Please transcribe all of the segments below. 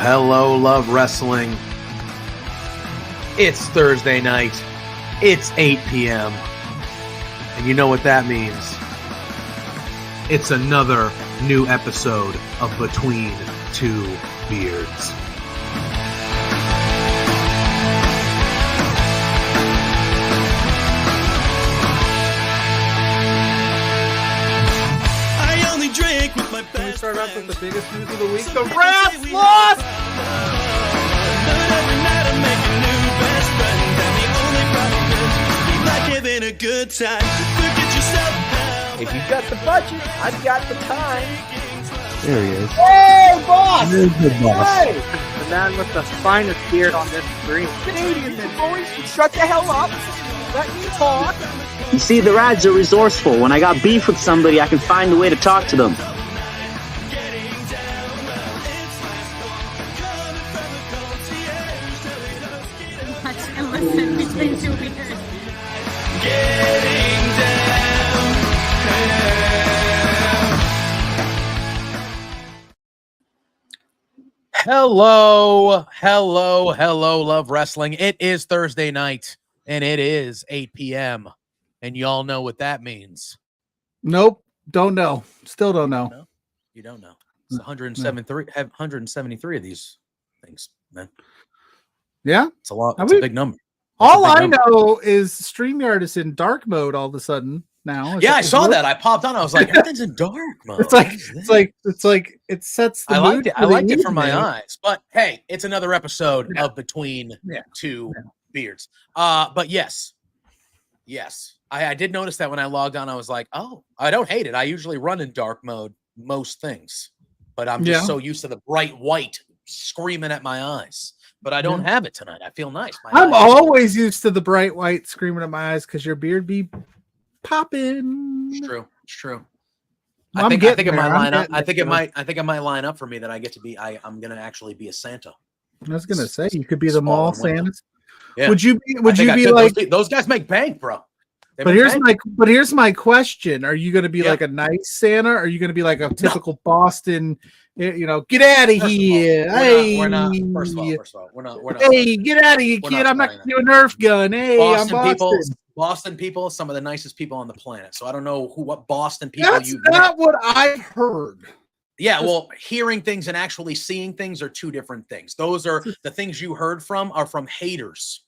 Hello, love wrestling. It's Thursday night. It's 8 p.m. And you know what that means. It's another new episode of Between Two Beards. Can we start off with the biggest news of the week? The Rats lost! If you've got the budget, I've got the time. There he is. Hey, boss! There's the boss. Hey! The man with the finest beard on this screen. Canadian men, boys, shut the hell up. Let me talk. You see, the Rads are resourceful. When I got beef with somebody, I can find a way to talk to them. And listen between two beers. Getting down. Hello, love wrestling. It is Thursday night, and it is 8 p.m., and y'all know what that means. Nope. Don't know. Still don't know. No, you don't know. It's 173 of these things, man. Yeah? It's a lot. It's a big number. All I know is StreamYard is in dark mode all of a sudden now. Yeah, I saw that. I popped on. I was like, everything's in dark mode. It's like it sets the mood. I liked it for my eyes. But hey, it's another episode of Between Two Beards. But yes. I did notice that when I logged on, I was like, oh, I don't hate it. I usually run in dark mode most things, but I'm just so used to the bright white screaming at my eyes. But I don't have it tonight. I feel nice. I'm always used to the bright white screaming at my eyes because your beard be popping. It's true. Well, I think it might line up. I I think it might line up for me that I get to be. I'm gonna actually be a Santa. I was gonna say you could be the mall Santas. Yeah. Would you be like those guys make bank, bro? But here's my question: are you going to be like a nice Santa? Or are you going to be like a typical Boston? Get out of here! We're not. First of all, we're not. Hey, get out of here, kid! I'm not going to do a Nerf gun. Hey, I'm Boston. Boston people, some of the nicest people on the planet. So I don't know what Boston people. That's not what I heard. Yeah, well, hearing things and actually seeing things are two different things. Those are the things you heard from haters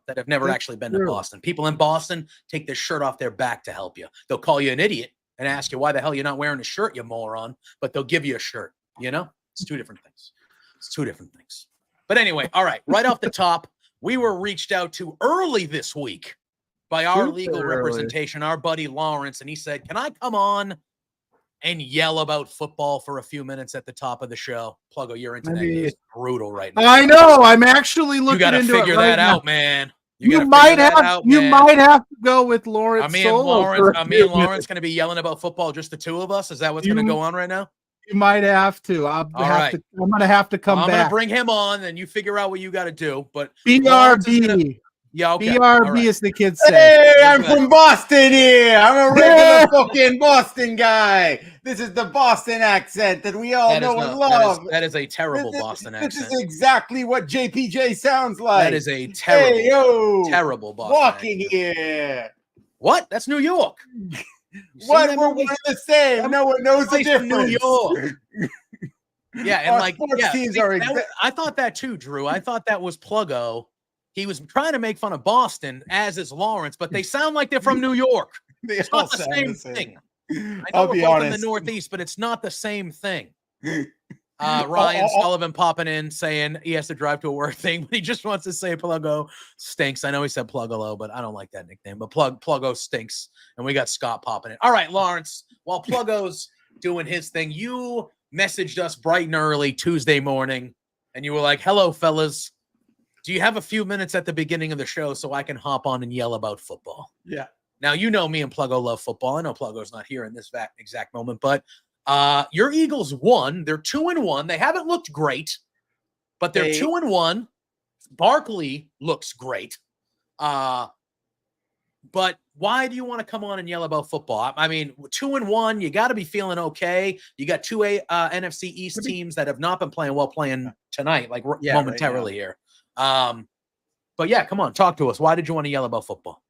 that have never actually been to Boston. People in Boston take their shirt off their back to help you. They'll call you an idiot and ask you why the hell you're not wearing a shirt, you moron, but they'll give you a shirt, It's two different things. But anyway, all right, right off the top, we were reached out to early this week by our legal representation, our buddy Lawrence, and he said, can I come on and yell about football for a few minutes at the top of the show? Pluggo, your internet is brutal right now. I know. I'm actually looking. You got to figure that out, man. You might have to go with Lawrence. Me and Lawrence going to be yelling about football, just the two of us. Is that what's going to go on right now? You might have to. I'm going to have to come back. I'm going to bring him on, and you figure out what you got to do. But BRB. Yeah, okay. BRB is the kids say. Hey, I'm from Boston here. I'm a regular fucking Boston guy. This is the Boston accent that we all know and love. That is a terrible Boston accent. This is exactly what JPJ sounds like. That is a terrible Boston walking accent. Here. What? That's New York. What? We're one the same. No one knows the difference. New York. Yeah, and teams are I thought that too, Drew. I thought that was Pluggo. He was trying to make fun of Boston, as is Lawrence, but they sound like they're from New York. It's not the same thing. I know we're both in the Northeast, but it's not the same thing. Ryan Sullivan popping in saying he has to drive to a work thing, but he just wants to say Pluggo stinks. I know he said Pluggalo, but I don't like that nickname. But Pluggo stinks. And we got Scott popping in. All right, Lawrence, while Pluggo's doing his thing, you messaged us bright and early Tuesday morning, and you were like, hello, fellas. Do you have a few minutes at the beginning of the show so I can hop on and yell about football? Yeah. Now, you know me and Pluggo love football. I know Pluggo's not here in this exact moment, but your Eagles won. They're 2-1. They haven't looked great, but they're 2-1. Barkley looks great. But why do you want to come on and yell about football? I mean, 2-1, you got to be feeling okay. You got two NFC East teams that have not been playing well playing tonight, like momentarily here. But yeah, come on, talk to us. Why did you want to yell about football?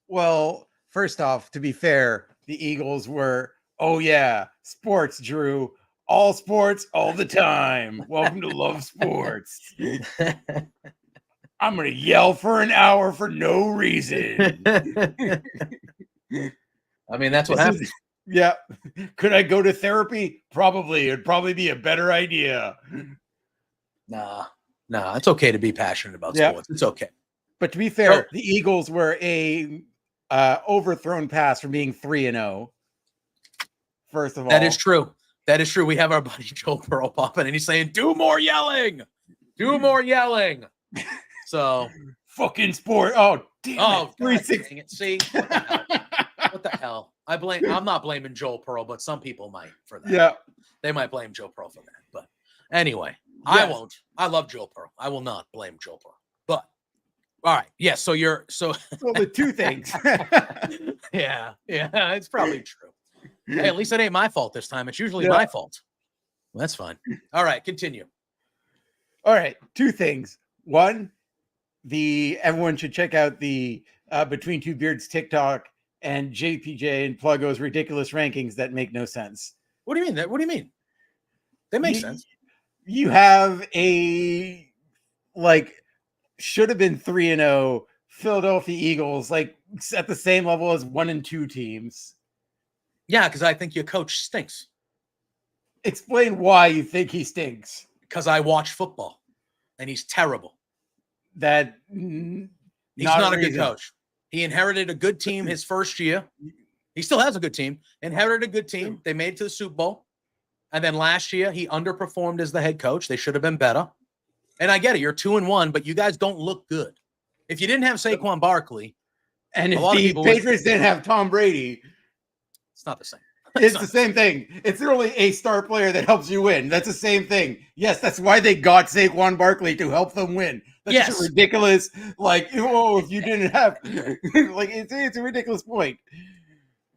Well, first off, to be fair, the Eagles were, oh yeah, sports, Drew. All sports, all the time. Welcome to Love Sports. I'm going to yell for an hour for no reason. I mean, that's what happens. Yeah. Could I go to therapy? Probably. It'd probably be a better idea. Nah, it's okay to be passionate about sports. It's okay. But to be fair, the Eagles were a overthrown pass from being 3-0. First of all, that is true. That is true. We have our buddy Joe Burrow popping, and he's saying, "Do more yelling, do more yelling." So fucking sport. Oh, damn it. 3-6. Dang it. See what the hell? I'm not blaming Joel Pearl, but some people might for that. Yeah, they might blame Joe Pearl for that. But anyway, yes. I won't. I love Joel Pearl. I will not blame Joel Pearl. But all right, yeah. So well, the two things. yeah, it's probably true. Hey, at least it ain't my fault this time. It's usually my fault. Well, that's fine. All right, continue. All right, two things. One, everyone should check out the Between Two Beards TikTok and JPJ and Pluggo's ridiculous rankings that make no sense. What do you mean? What do you mean? They make sense. You have a should have been 3-0 Philadelphia Eagles, at the same level as 1-2 teams. Yeah, because I think your coach stinks. Explain why you think he stinks. Because I watch football, and he's terrible. He's not a good coach. He inherited a good team his first year. He still has a good team. Inherited a good team. They made it to the Super Bowl. And then last year, he underperformed as the head coach. They should have been better. And I get it. You're 2-1, but you guys don't look good. If you didn't have Saquon Barkley, and if the Patriots didn't have Tom Brady, it's not the same. It's the same thing. It's only a star player that helps you win. That's the same thing. Yes, that's why they got Saquon Barkley, to help them win. That's just ridiculous. If you didn't have, it's a ridiculous point.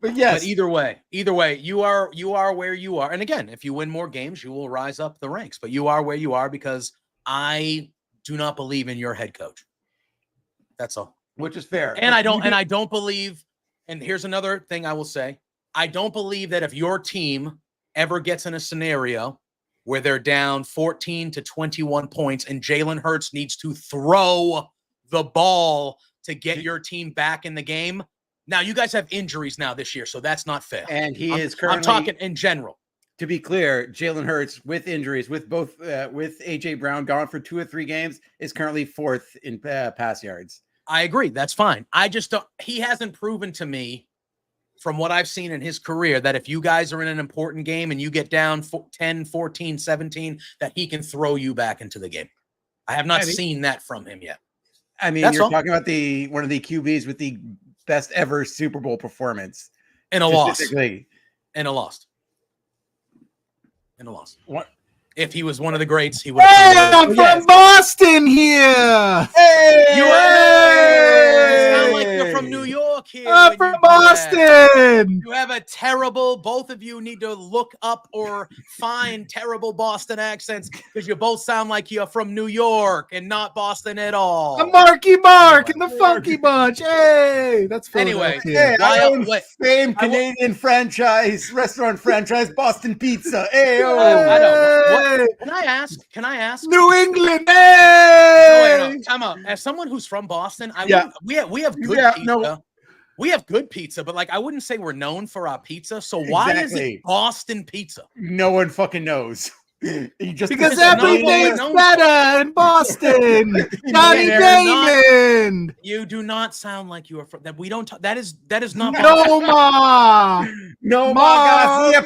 But yes. But either way, you are where you are. And again, if you win more games, you will rise up the ranks. But you are where you are because I do not believe in your head coach. That's all. Which is fair. And I don't believe, and here's another thing I will say. I don't believe that if your team ever gets in a scenario where they're down 14 to 21 points and Jalen Hurts needs to throw the ball to get your team back in the game. Now, you guys have injuries now this year, so that's not fair. And I'm talking in general. To be clear, Jalen Hurts with injuries, with A.J. Brown gone for 2 or 3 games, is currently 4th in pass yards. I agree. That's fine. I just don't. He hasn't proven to me, from what I've seen in his career, that if you guys are in an important game and you get down 10, 14, 17, that he can throw you back into the game. I have not seen that from him yet. I mean, you're talking about one of the QBs with the best ever Super Bowl performance. And a loss. What? If he was one of the greats, he would. Hey, I'm from Boston here. Hey, you sound like you're from New York here. I'm from Boston. You have a terrible. Both of you need to look up or find terrible Boston accents because you both sound like you're from New York and not Boston at all. I'm Marky Mark and the Funky Bunch. Hey, that's anyway. Hey, I own same Canadian restaurant franchise, Boston Pizza. Hey, I know. Can I ask? New England. Hey! No, come on. As someone who's from Boston, we have good pizza. No. We have good pizza, but I wouldn't say we're known for our pizza. So why is it Boston pizza? No one fucking knows. Because everything's better in Boston. Johnny Damon. You do not sound like you are from that. We don't. That is not. No ma. No ma. Big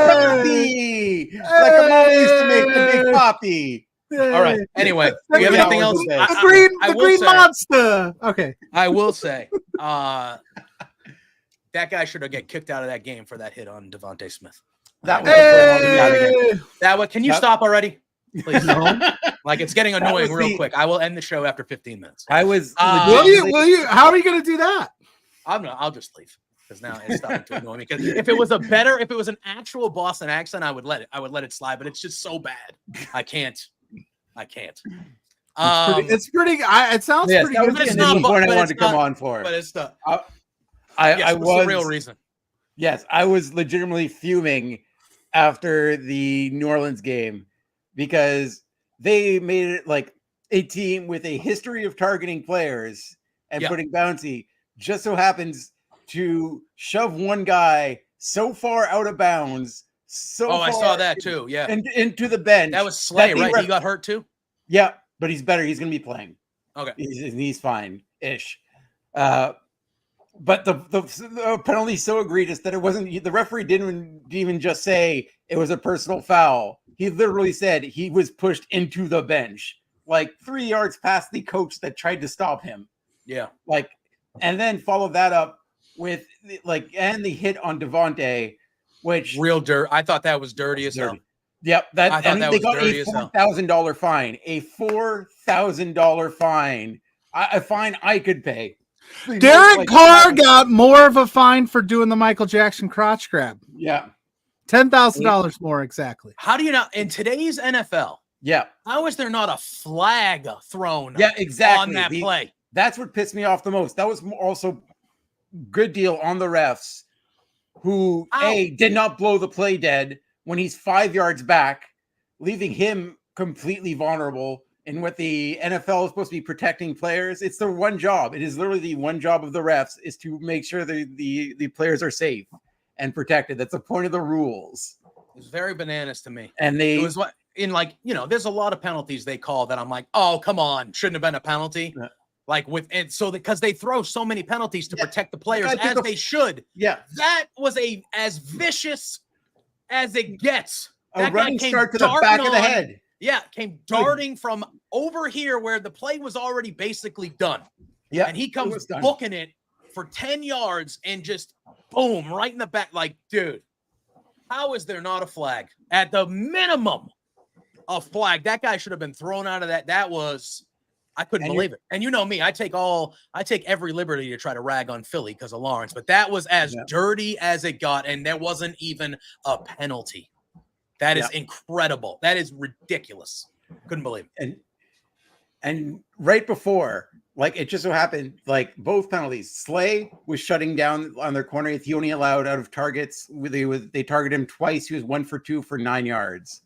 Papi. Like a mom used to make the Big Papi. All right. Anyway, do you have anything else? The green monster. Okay. I will say, that guy should have get kicked out of that game for that hit on Devontae Smith. That was. Can you stop already, please? No. Like it's getting annoying real quick. I will end the show after 15 minutes. I was. Will you? How are you going to do that? I'll just leave because now it's starting to annoy me. Because if it was an actual Boston accent, I would let it slide. But it's just so bad. I can't. It's pretty. It sounds pretty good. That's not the point I wanted to come on for. But it's the. I was the real reason. Yes, I was legitimately fuming after the New Orleans game because they made it like a team with a history of targeting players and putting bounty. Just so happens to shove one guy so far out of bounds. I saw that too. Yeah, into the bench. That was Slay, right? He got hurt too. Yeah, but he's better. He's going to be playing. Okay, he's fine-ish. But the penalty is so egregious that it wasn't. The referee didn't even just say it was a personal foul. He literally said he was pushed into the bench, like 3 yards past the coach that tried to stop him. Yeah, and then followed that up with and the hit on Devontae. Which real dirt. I thought that was dirty as hell. Yep, I thought that they was got dirty a $4,000 fine. A $4,000 fine. A fine I could pay. Derek Carr got more of a fine for doing the Michael Jackson crotch grab. Yeah, $10,000 more exactly. How do you know in today's NFL? Yeah, how is there not a flag thrown? Yeah, exactly on that play. That's what pissed me off the most. That was also good deal on the refs. Who did not blow the play dead when he's 5 yards back, leaving him completely vulnerable in what the NFL is supposed to be protecting players. It's their one job. It is literally the one job of the refs is to make sure the players are safe and protected. That's the point of the rules. It's very bananas to me. And it was what in there's a lot of penalties they call that I'm like, oh, come on, shouldn't have been a penalty. Yeah. Because they throw so many penalties to protect the players as they should. Yeah, that was as vicious as it gets. A running start to the back of the head. Yeah, came darting from over here where the play was already basically done. Yeah, and he comes booking it for 10 yards and just boom right in the back. Like, dude, how is there not a flag? At the minimum, a flag. That guy should have been thrown out of that. That was. I couldn't believe it. And you know me, I take every liberty to try to rag on Philly because of Lawrence, but that was as dirty as it got, and there wasn't even a penalty. That is incredible. That is ridiculous. Couldn't believe it. And right before, it just so happened, both penalties, Slay was shutting down on their corner. He only allowed out of targets. They targeted him twice. He was 1 for 2 for 9 yards.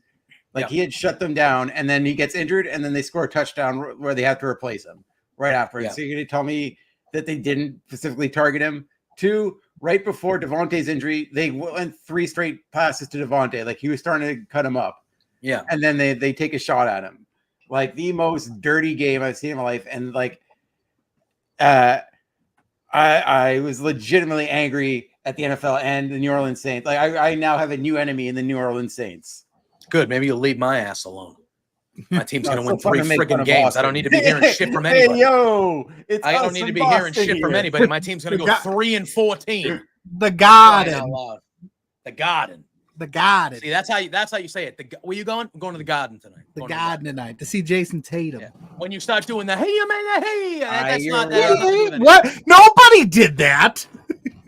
He had shut them down, and then he gets injured, and then they score a touchdown where they have to replace him right after. Yeah. So you're going to tell me that they didn't specifically target him? 2, right before Devontae's injury, they went 3 straight passes to Devontae. He was starting to cut him up. Yeah. And then they take a shot at him. The most dirty game I've seen in my life. And I was legitimately angry at the NFL and the New Orleans Saints. I now have a new enemy in the New Orleans Saints. Good. Maybe you'll leave my ass alone. My team's going to win 3 friggin' games. I don't need to be hearing shit from anybody. I don't need to be hearing shit from anybody. My team's going to go 3-14. The Garden. The Garden. The Garden. See, that's how you say it. Where you going? I'm going to the Garden tonight. The Garden tonight to see Jason Tatum. Yeah. When you start doing the that's not what? Nobody did that.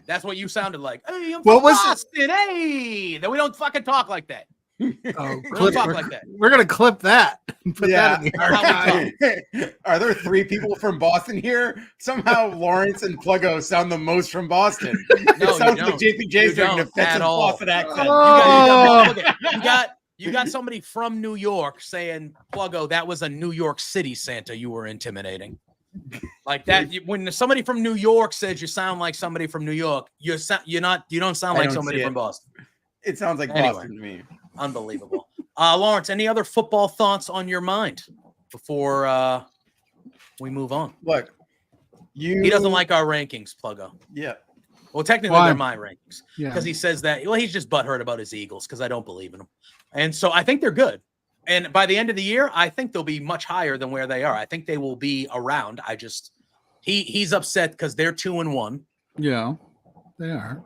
That's what you sounded like. Hey, I'm from Boston. Hey, that we don't fucking talk like that. We're gonna clip that. Put that in the Are there 3 people from Boston here? Somehow Lawrence and Pluggo sound the most from Boston. No, it sounds like JPJ's doing an offensive Boston accent. You got somebody from New York saying, Pluggo, that was a New York City Santa you were intimidating. Like that, when somebody from New York says you sound like somebody from New York, you don't sound like somebody from Boston. It sounds like Anyway. Boston to me. Unbelievable. Lawrence, any other football thoughts on your mind before we move on? Look, He doesn't like our rankings, Pluggo. Yeah. Well, technically, Why? they're my rankings Yeah. because he says that. Well, he's just butthurt about his Eagles because I don't believe in them, and so I think they're good. And by the end of the year, I think they'll be much higher than where they are. I think they will be around. He's upset because they're 2-1. Yeah, they are.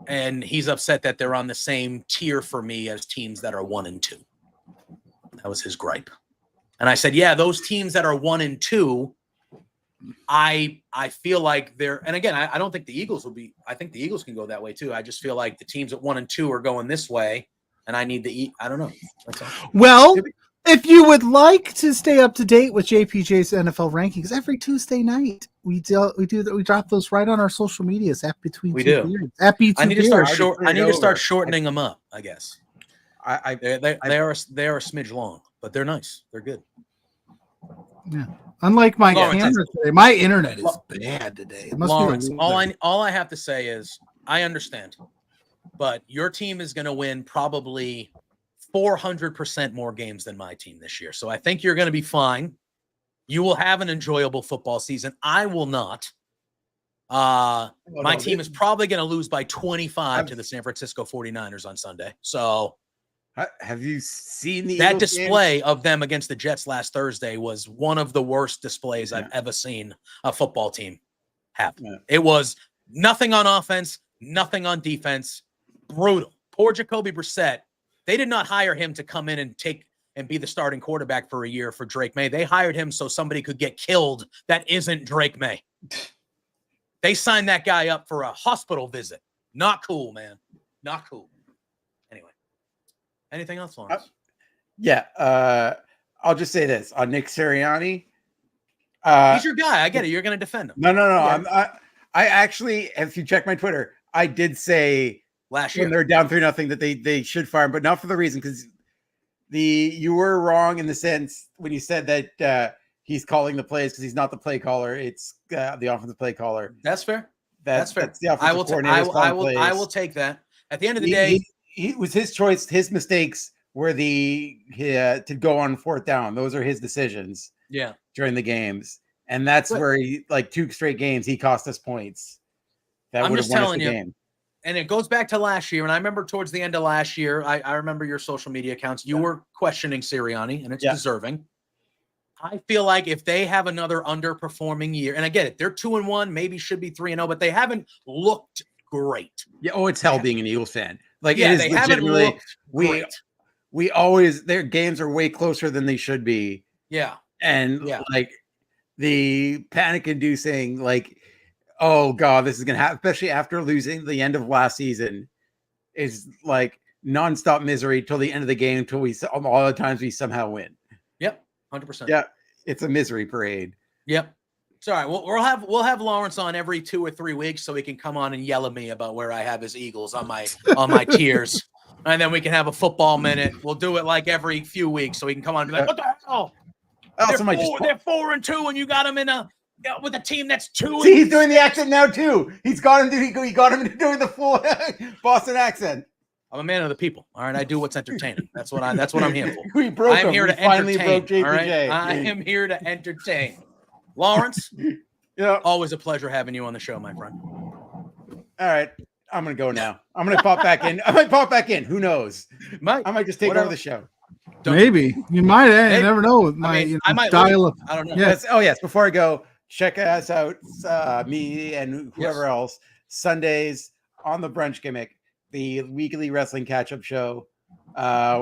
And he's upset that they're on the same tier for me as teams that are 1-2. That was his gripe. And I said, yeah, those teams that are 1-2, I feel like they're, and again, I don't think the Eagles will be, I think the Eagles can go that way too. I just feel like the teams at 1-2 are going this way, and I need to eat. I don't know. That's all. Well, if you would like to stay up to date with JPJ's NFL rankings, every Tuesday night we drop those right on our social medias at Between We Two do. Beards. At B2 I need to Beards. start shortening them up, I guess. They are a smidge long, but they're nice. They're good. Yeah. Unlike my Lawrence, camera today, my internet is bad today. It must Lawrence, be all I have to say is I understand, but your team is going to win probably 400% more games than my team this year. So I think you're going to be fine. You will have an enjoyable football season. I will not. My team is probably going to lose by 25 to the San Francisco 49ers on Sunday. So have you seen that Eagles display games? of them against the Jets last Thursday was one of the worst displays I've ever seen a football team have. Yeah. It was nothing on offense, nothing on defense. Brutal. Poor Jacoby Brissett. They did not hire him to come in and be the starting quarterback for a year for Drake May. They hired him so somebody could get killed that isn't Drake May. They signed that guy up for a hospital visit. Not cool, man. Not cool. Anyway, anything else, Lawrence? I'll just say this on Nick Sirianni. He's your guy. I get it. You're going to defend him. No. Yeah. I actually, if you check my Twitter, I did say Last year when they're down 3-0 that they should fire him, but not for the reason because you were wrong in the sense when you said that he's calling the plays because he's not the play caller. It's the offensive play caller. That's fair. That's fair. That's the I will take that. At the end of the day, it was his choice. His mistakes were to go on 4th down. Those are his decisions. Yeah. During the games, and that's where he 2 straight games he cost us points. I'm just telling you. Game. And it goes back to last year. And I remember towards the end of last year, I remember your social media accounts. You were questioning Sirianni, and it's deserving. I feel like if they have another underperforming year, and I get it, they're 2-1, maybe should be 3-0, but they haven't looked great. Yeah. Oh, it's hell being an Eagles fan. Like yeah, it is they haven't looked great. We always their games are way closer than they should be. Yeah. And like the panic-inducing, like, oh god, this is gonna happen, especially after losing the end of last season, is like nonstop misery till the end of the game until all the times we somehow win. Yep, 100%. Yeah, it's a misery parade. Yep. It's all right. We'll have Lawrence on every 2 or 3 weeks so he can come on and yell at me about where I have his Eagles on my tiers, and then we can have a football minute. We'll do it like every few weeks so he can come on and be like, "What the hell? They're 4-2, and you got them in with a team that's 2." See, he's doing the accent now too. He got him into doing the full Boston accent. I'm a man of the people. All right, I do what's entertaining. That's what I'm here for. We broke I'm him. here we to finally entertain. broke JPJ. All right? I am here to entertain. Lawrence, always a pleasure having you on the show, my friend. All right, I'm gonna go now. I'm gonna pop back in. I might pop back in. Who knows? I might just take over the show. Maybe you might. You never know. I might dial up. I don't know. Yes. Yes. Before I go, check us out. Me and whoever else. Sundays on the Brunch Gimmick, the weekly wrestling catch-up show.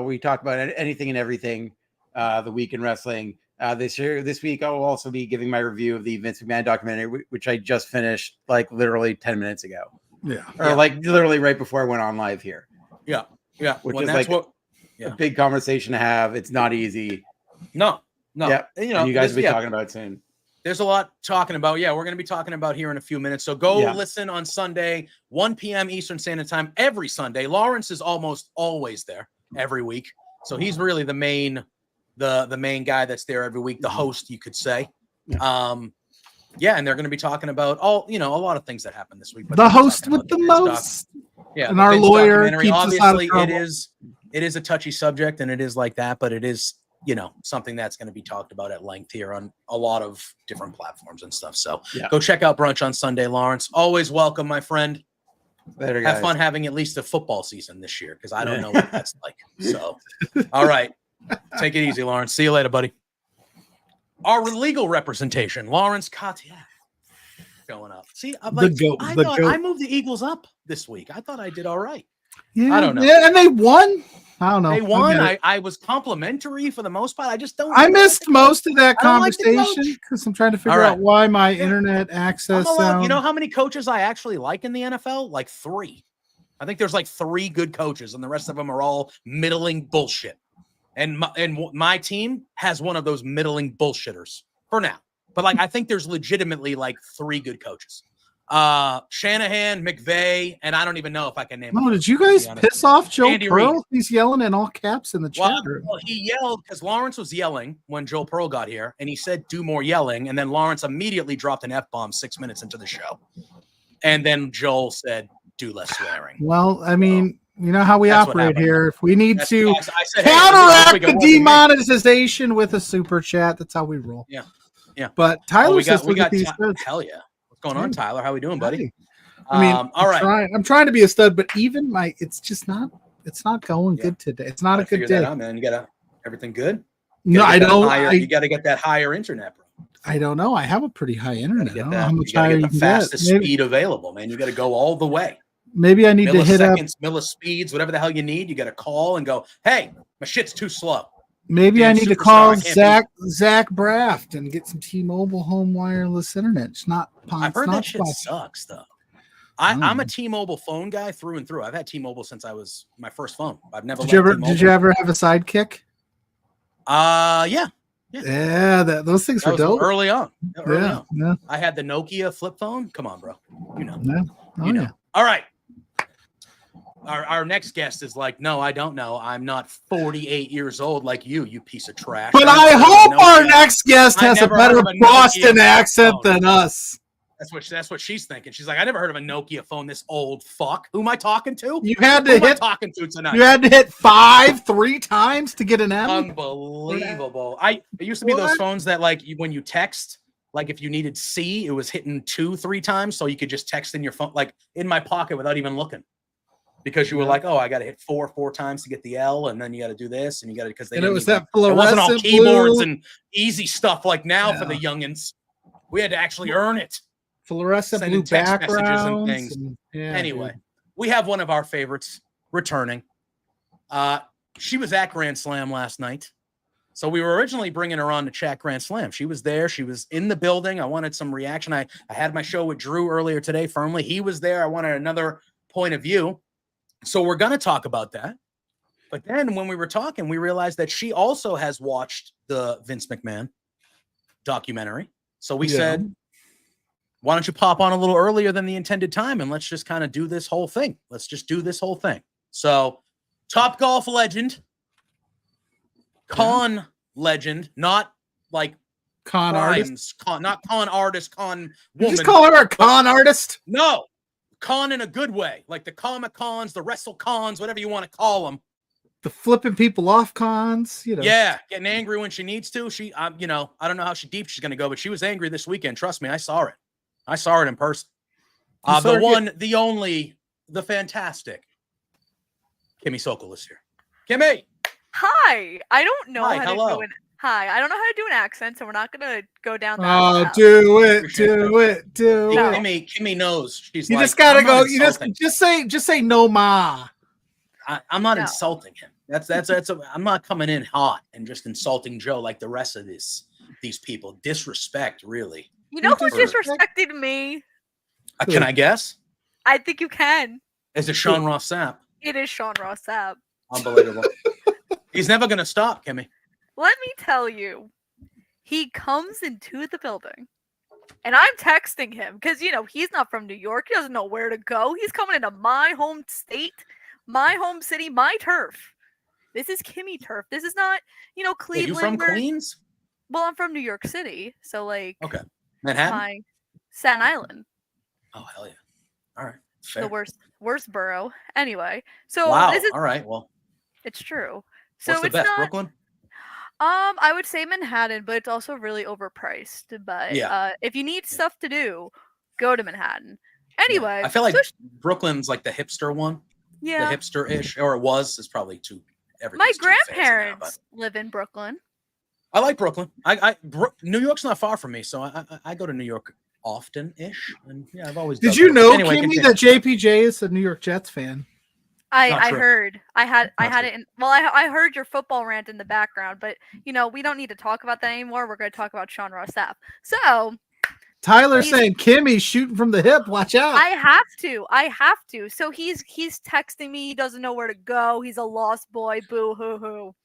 We talk about anything and everything. The week in wrestling. This week, I will also be giving my review of the Vince McMahon documentary, which I just finished like literally 10 minutes ago. Or like literally right before I went on live here. Yeah. Which is like a big conversation to have. It's not easy. No. Yeah. And you guys will be talking about it soon. There's a lot talking about. Yeah, we're going to be talking about here in a few minutes. So go listen on Sunday, 1 p.m. Eastern Standard Time every Sunday. Lawrence is almost always there every week. So he's really the main guy that's there every week, the host, you could say. Yeah, and they're going to be talking about a lot of things that happened this week. But The host with the most. Yeah, and our Vince lawyer documentary. keeps us out of Obviously, trouble. it is a touchy subject, and it is like that, but it is, something that's going to be talked about at length here on a lot of different platforms and stuff. So go check out Brunch on Sunday, Lawrence. Always welcome, my friend. Later, guys. Have fun having at least a football season this year, because I don't know what that's like. So, all right. Take it easy, Lawrence. See you later, buddy. Our legal representation, Lawrence Cartier, going up. See, I'm like, I moved the Eagles up this week. I thought I did all right. Yeah, I don't know. Yeah, and they won. I don't know. They won. I was complimentary for the most part. I just don't. I missed most of that I don't like the conversation because I'm trying to figure out why my internet access. You know how many coaches I actually like in the NFL? Like 3. I think there's like 3 good coaches, and the rest of them are all middling bullshit. And my team has one of those middling bullshitters for now. But like, I think there's legitimately like 3 good coaches. Shanahan, McVay, and I don't even know if I can name. Oh, did you guys piss off Joe Andy Pearl? Reid. He's yelling in all caps in the chat room. Well, he yelled because Lawrence was yelling when Joe Pearl got here, and he said, "Do more yelling." And then Lawrence immediately dropped an F-bomb 6 minutes into the show, and then Joel said, "Do less swearing." Well, I mean, you know how we operate here. If we need to I said, counteract the demonetization with a super chat, that's how we roll. Yeah. But Tyler says, we got these hell yeah. What's going on, Tyler? How we doing, buddy? I mean, all right. I'm trying to be a stud, but even it's not going good today. It's not a good day. Out, man. You got everything good? No, I don't. You got to get that higher internet, bro. I don't know. I have a pretty high internet. I don't know how much higher you get the can fastest speed available, man. You got to go all the way. Maybe I need to hit up millispeeds, whatever the hell you need. You got to call and go, "Hey, my shit's too slow." Maybe I need to call Zach Braft and get some T-Mobile home wireless internet. It's not. I've heard that shit sucks, though. I'm a T-Mobile phone guy through and through. I've had T-Mobile since I was my first phone. I've never. Did you ever have a sidekick? Yeah. Those things were dope early on. Yeah. I had the Nokia flip phone. Come on, bro. You know. Yeah. You know. All right. Our next guest is like, no, I don't know. I'm not 48 years old like you piece of trash. But I hope our next guest has a better Boston accent than us. That's what she's thinking. She's like, I never heard of a Nokia phone. This old fuck. Who am I talking to? You had to hit talking to tonight. You had to hit 5 3 times to get an M. Unbelievable. It used to be those phones that like when you text, like if you needed C, it was hitting 2 3 times, so you could just text in your phone, like in my pocket without even looking. Because you were like, oh, I got to hit 4 times to get the L, and then you got to do this, and you got to because it was it wasn't all keyboards and easy stuff like now for the youngins. We had to actually earn it. Fluorescent blue backgrounds and things. Anyway, we have one of our favorites returning. She was at Grand Slam last night, so we were originally bringing her on to chat Grand Slam. She was there. She was in the building. I wanted some reaction. I had my show with Drew earlier today. Firmly, he was there. I wanted another point of view. So we're going to talk about that. But then when we were talking, we realized that she also has watched the Vince McMahon documentary. So we said, why don't you pop on a little earlier than the intended time and let's just kind of do this whole thing. Let's just do this whole thing. So Top Golf legend, con legend, not like con artist, not con artist, con woman. You just call her a con artist? No. Con in a good way, like the Comic Cons, the Wrestle Cons, whatever you want to call them. The flipping people off cons, Yeah, getting angry when she needs to. She, I don't know how deep she's going to go, but she was angry this weekend. Trust me, I saw it. I saw it in person. The one, the only, the fantastic Kimmy Sokol is here. Kimmy! Hi! I don't know how to do it. Hi, I don't know how to do an accent, so we're not gonna go down that. Oh, do it. Kimmy knows. She's. You just gotta go. You just say no, ma. I'm not insulting him. I'm not coming in hot and just insulting Joe like the rest of these people. Disrespect, really. You know who disrespected me? Can I guess? I think you can. Is it Sean Ross Sapp? It is Sean Ross Sapp. Unbelievable. He's never gonna stop, Kimmy. Let me tell you, he comes into the building, and I'm texting him because, he's not from New York. He doesn't know where to go. He's coming into my home state, my home city, my turf. This is Kimmy turf. This is not, Cleveland. Are you from Queens? Well, I'm from New York City. So, okay. Manhattan? my Staten Island, Oh, hell yeah. All right. Fair. the worst borough. Anyway, so Wow. this is All right. Well, it's true. So what's the it's best? not. Brooklyn? I would say Manhattan, but it's also really overpriced. But Yeah. if you need stuff to do, go to Manhattan. Yeah. Anyway, I feel like so Brooklyn's like the hipster one. yeah, The hipster-ish, or it was. It's probably too. my everything's too fancy now, grandparents but live in Brooklyn. I like Brooklyn. New York's not far from me, so I go to New York often-ish, and yeah, I've always. Did dug you there. know, Anyway, Kimmy, continue. that JPJ is a New York Jets fan? I Not true. heard. I had Not it in. Well, I heard your football rant in the background, but we don't need to talk about that anymore. We're going to talk about Sean Ross Sapp. So Tyler's He's- saying Kimmy's shooting from the hip. Watch out. I have to. So he's texting me. He doesn't know where to go. He's a lost boy. Boo hoo hoo.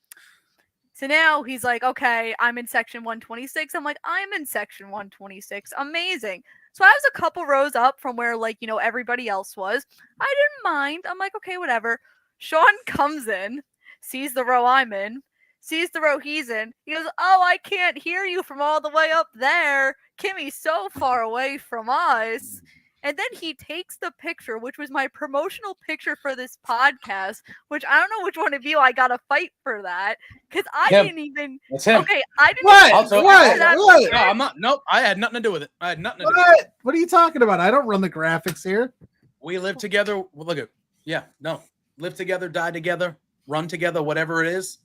So now he's like, okay, I'm in section 126. I'm like, I'm in section 126. Amazing. So I was a couple rows up from where everybody else was. I didn't mind. I'm like, okay, whatever. Sean comes in, sees the row I'm in, sees the row he's in. He goes, oh, I can't hear you from all the way up there. Kimmy's so far away from us. And then he takes the picture, which was my promotional picture for this podcast, which I don't know which one of you I got to fight for that. Because I Him. didn't even. That's him. Okay, I didn't What? even Also- What? that What? picture. No, I'm not. Nope. I had nothing to do with it. I had nothing to do with it. What are you talking about? I don't run the graphics here. We live together. Well, look at. Yeah. No. Live together. Die together. Run together. Whatever it is.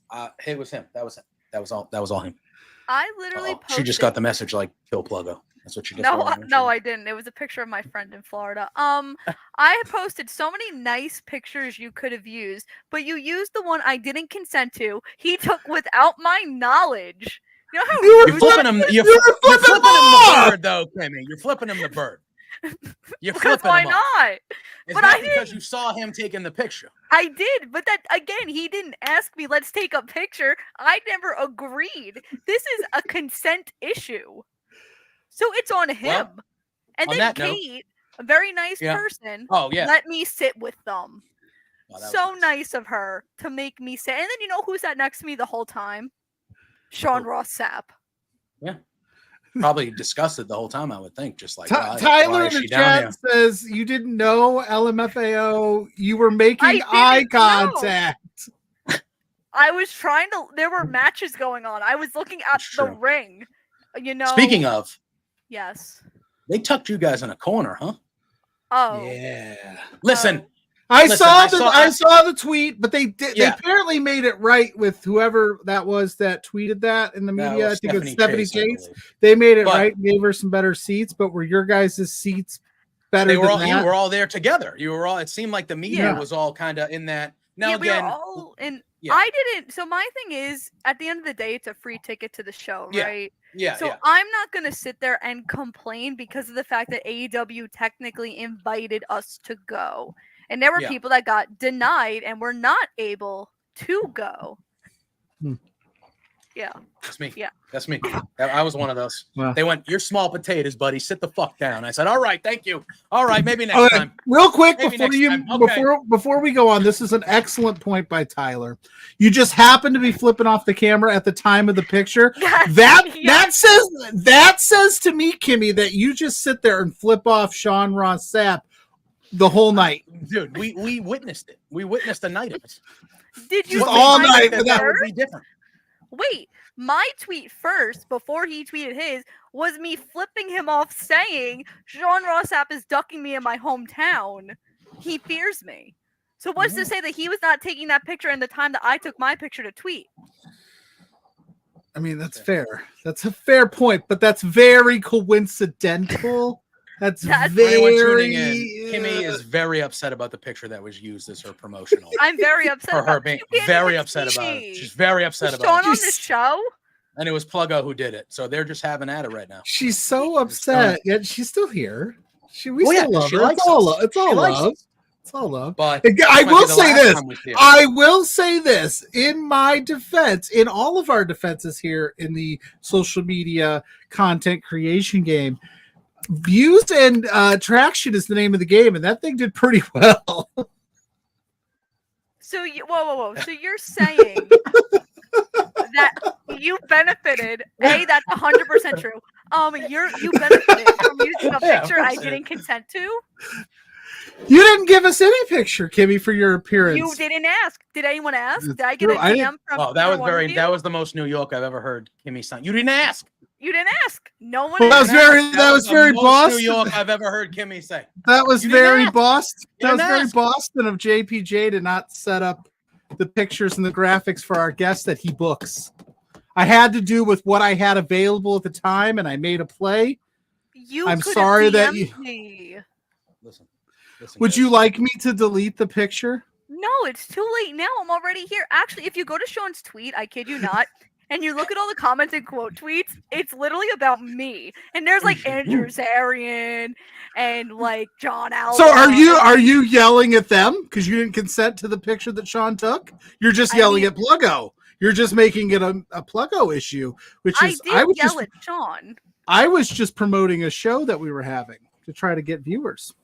It was him. That was him. That was all. That was all him. I literally posted. She just got the message like kill Pluggo. That's what she just. No, I didn't. It was a picture of my friend in Florida. I posted so many nice pictures you could have used, but you used the one I didn't consent to. He took without my knowledge. You know how You were You're flipping him. You're flipping flipping him off! the bird, though, Kimmy. You're flipping him the bird. You're because flipping why him off. not? It's But not I because didn't. you saw him taking the picture. I did, but that again, he didn't ask me. Let's take a picture. I never agreed. This is a consent issue, so it's on him. Well, and on then that note- Kate, a very nice Yeah. person, Oh yeah. let me sit with them. Oh, that was So nice of her to make me sit. And then you know who sat next to me the whole time? Sean Who? Ross Sapp. Probably discussed it the whole time. I would think, just like Tyler why in is the she down here? chat says you didn't know LMFAO. You were making I eye didn't know. contact. I was trying to. There were matches going on. I was looking at That's the true. ring. You know. Speaking of, Yes. they tucked you guys in a corner, huh? Oh. Yeah. Listen, I Listen, I saw the tweet, but they did. Yeah. They apparently made it right with whoever that was that tweeted that in the that media. I was think it's Stephanie Stephanie Chase, I Chase. believe. They made it But- right and gave her some better seats. But were your guys' seats better They were than all. that? You were all there together. You were all. It seemed like the media Yeah. was all kind of in that. Now Yeah, we were again, all in. yeah. I didn't. So my thing is, at the end of the day, it's a free ticket to the show, Yeah. right? yeah, So yeah. I'm not gonna sit there and complain because of the fact that AEW technically invited us to go, and there were Yeah. people that got denied and were not able to go. Hmm. Yeah. That's me. Yeah. That's me. I was one of those. Wow. They went, "You're small potatoes, buddy. Sit the fuck down." I said, "All right, thank you. All right, maybe next Okay, time." real quick Maybe before next you time. Okay. before we go on, this is an excellent point by Tyler. You just happened to be flipping off the camera at the time of the picture. That Yeah. that says to me, Kimmy, that you just sit there and flip off Sean Ross Sapp the whole night. Dude, we witnessed it. We witnessed the night of it. Did you Just see all my night tweet without- That would first? be different. Wait, my tweet first, before he tweeted his, was me flipping him off saying, Sean Ross Sapp is ducking me in my hometown. He fears me. So what's to say that he was not taking that picture in the time that I took my picture to tweet? I mean, that's fair. That's a fair point, but that's very coincidental. That's That's- For anyone very. tuning in, Kimmy is very upset about the picture that was used as her promotional. I'm very upset For her about being You can't very even upset see about me. it. She's very upset Was about Sean it. on She's- the show? And it was Pluggo who did it. So they're just having at it right now. She's so upset, yet she's still here. We Well, yeah, still love she her. likes It's all us. love. It's She all likes love. us. It's all love. But I this might will be the say last this. time we see her. I will say this in my defense, in all of our defenses here in the social media content creation game. Views and traction is the name of the game, and that thing did pretty well. So you, whoa. So you're saying that you benefited? That's 100% true. You benefited from using a Yeah, of picture I course I didn't consent to. You didn't give us any picture, Kimmy, for your appearance. You didn't ask. Did anyone ask? It's Did I get true. a I DM didn't- from? Oh, that either was one of very. you? That was the most New York I've ever heard Kimmy sound. You didn't ask. You didn't ask. No one. Well, that was asked. very that was the very most Boston. New York I've ever heard Kimmy say. That was You didn't very ask. Boston. You That was didn't very ask. Boston of JPJ to not set up the pictures and the graphics for our guests that he books. I had to do with what I had available at the time, and I made a play. I'm could've sorry that DM'd you- me. Listen. Would guys. you like me to delete the picture? No, it's too late now. I'm already here. Actually, if you go to Sean's tweet, I kid you not, and you look at all the comments and quote tweets, it's literally about me. And there's like Andrew Zarian and like John Alba. So are you yelling at them because you didn't consent to the picture that Sean took? You're just yelling at Pluggo. You're just making it a Pluggo issue, which is I did yell at Sean. I was just promoting a show that we were having to try to get viewers.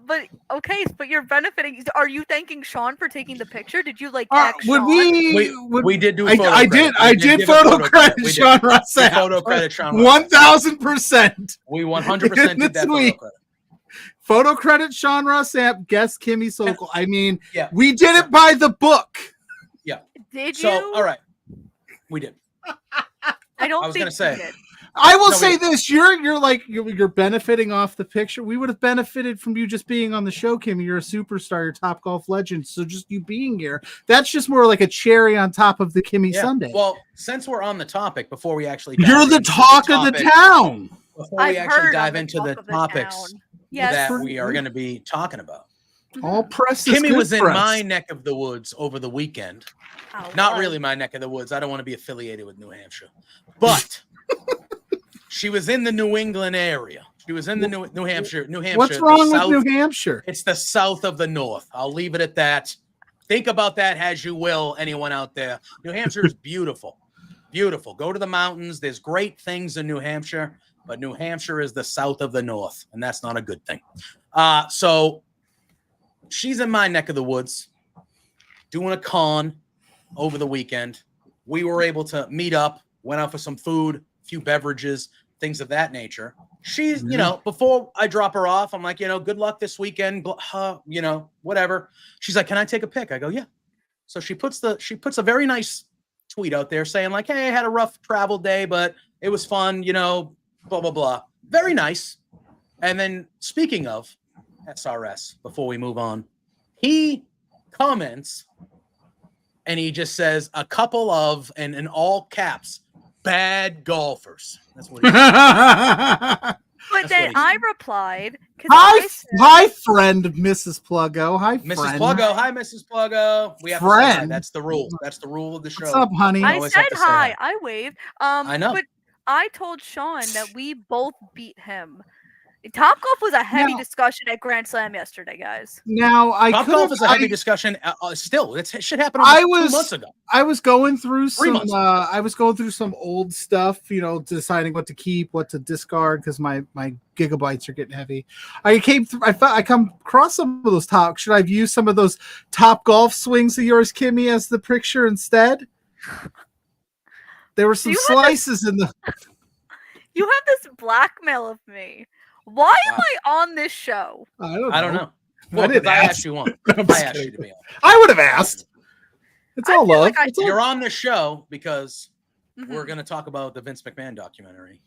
But okay, but you're benefiting. Are you thanking Sean for taking the picture? Did you like Would Sean? We did do. I did. did photo credit We did. Sean Rossap. Photo credit Sean Rossap. 1,000%. We 100% did that photo credit. Photo credit Sean Rossap. Guest Kimmy Sokol. I mean, Yeah. we did it by the book. Did you? So all right, we did. I don't I was think gonna say. you did. I will No, say we- this: you're benefiting off the picture. We would have benefited from you just being on the show, Kimmy. You're a superstar, you're a Top Golf legend. So just you being here, that's just more like a cherry on top of the Kimmy Sunday. Well, since we're on the topic, before we actually You're the talk of the town. Before we I've actually heard dive on into the talk of the topics town. Yes. that we are going to be talking about, All press is Kimmy good was in press. my neck of the woods over the weekend. Oh, Not what? really my neck of the woods. I don't want to be affiliated with New Hampshire, but she was in the New England area. She was in the New Hampshire. What's the wrong with south- New Hampshire? It's the south of the north. I'll leave it at that. Think about that as you will, anyone out there. New Hampshire is beautiful. Beautiful. Go to the mountains. There's great things in New Hampshire, but New Hampshire is the south of the north, and that's not a good thing. So she's in my neck of the woods doing a con over the weekend. We were able to meet up, went out for some food, a few beverages, things of that nature. She's, before I drop her off, I'm like, good luck this weekend, whatever. She's like, can I take a pic? I go, yeah. So she puts a very nice tweet out there saying like, hey, I had a rough travel day, but it was fun, blah, blah, blah. Very nice. And then speaking of SRS, before we move on, he comments and he just says a couple of, and in all caps, bad golfers. That's what he said. But That's then what he I replied. Hi, friend, Mrs. Pluggo. Hi, Mrs. friend. Pluggo. Hi, Mrs. Pluggo. We have to say hi. Friend. That's the rule. That's the rule of the show. What's up, honey? I always said have to say hi. I waved. I know. But I told Sean that we both beat him. Top Golf was a heavy No. discussion at Grand Slam yesterday, guys. Now I Top could golf have. is a heavy discussion. Still, it should happen. I 2 was- months ago. I was going through 3 some. months. I was going through some old stuff. Deciding what to keep, what to discard because my gigabytes are getting heavy. I come across some of those top. Should I have used some of those Top Golf swings of yours, Kimmy, as the picture instead? There were some You had slices in the. You have this blackmail of me. Why am Wow. I on this show? I don't know. I don't know. I Well, didn't because I ask. asked you on. I'm just I asked you kidding. to be on. I would have asked. It's I all feel love. like I- It's all- You're on this show because Mhm. we're going to talk about the Vince McMahon documentary,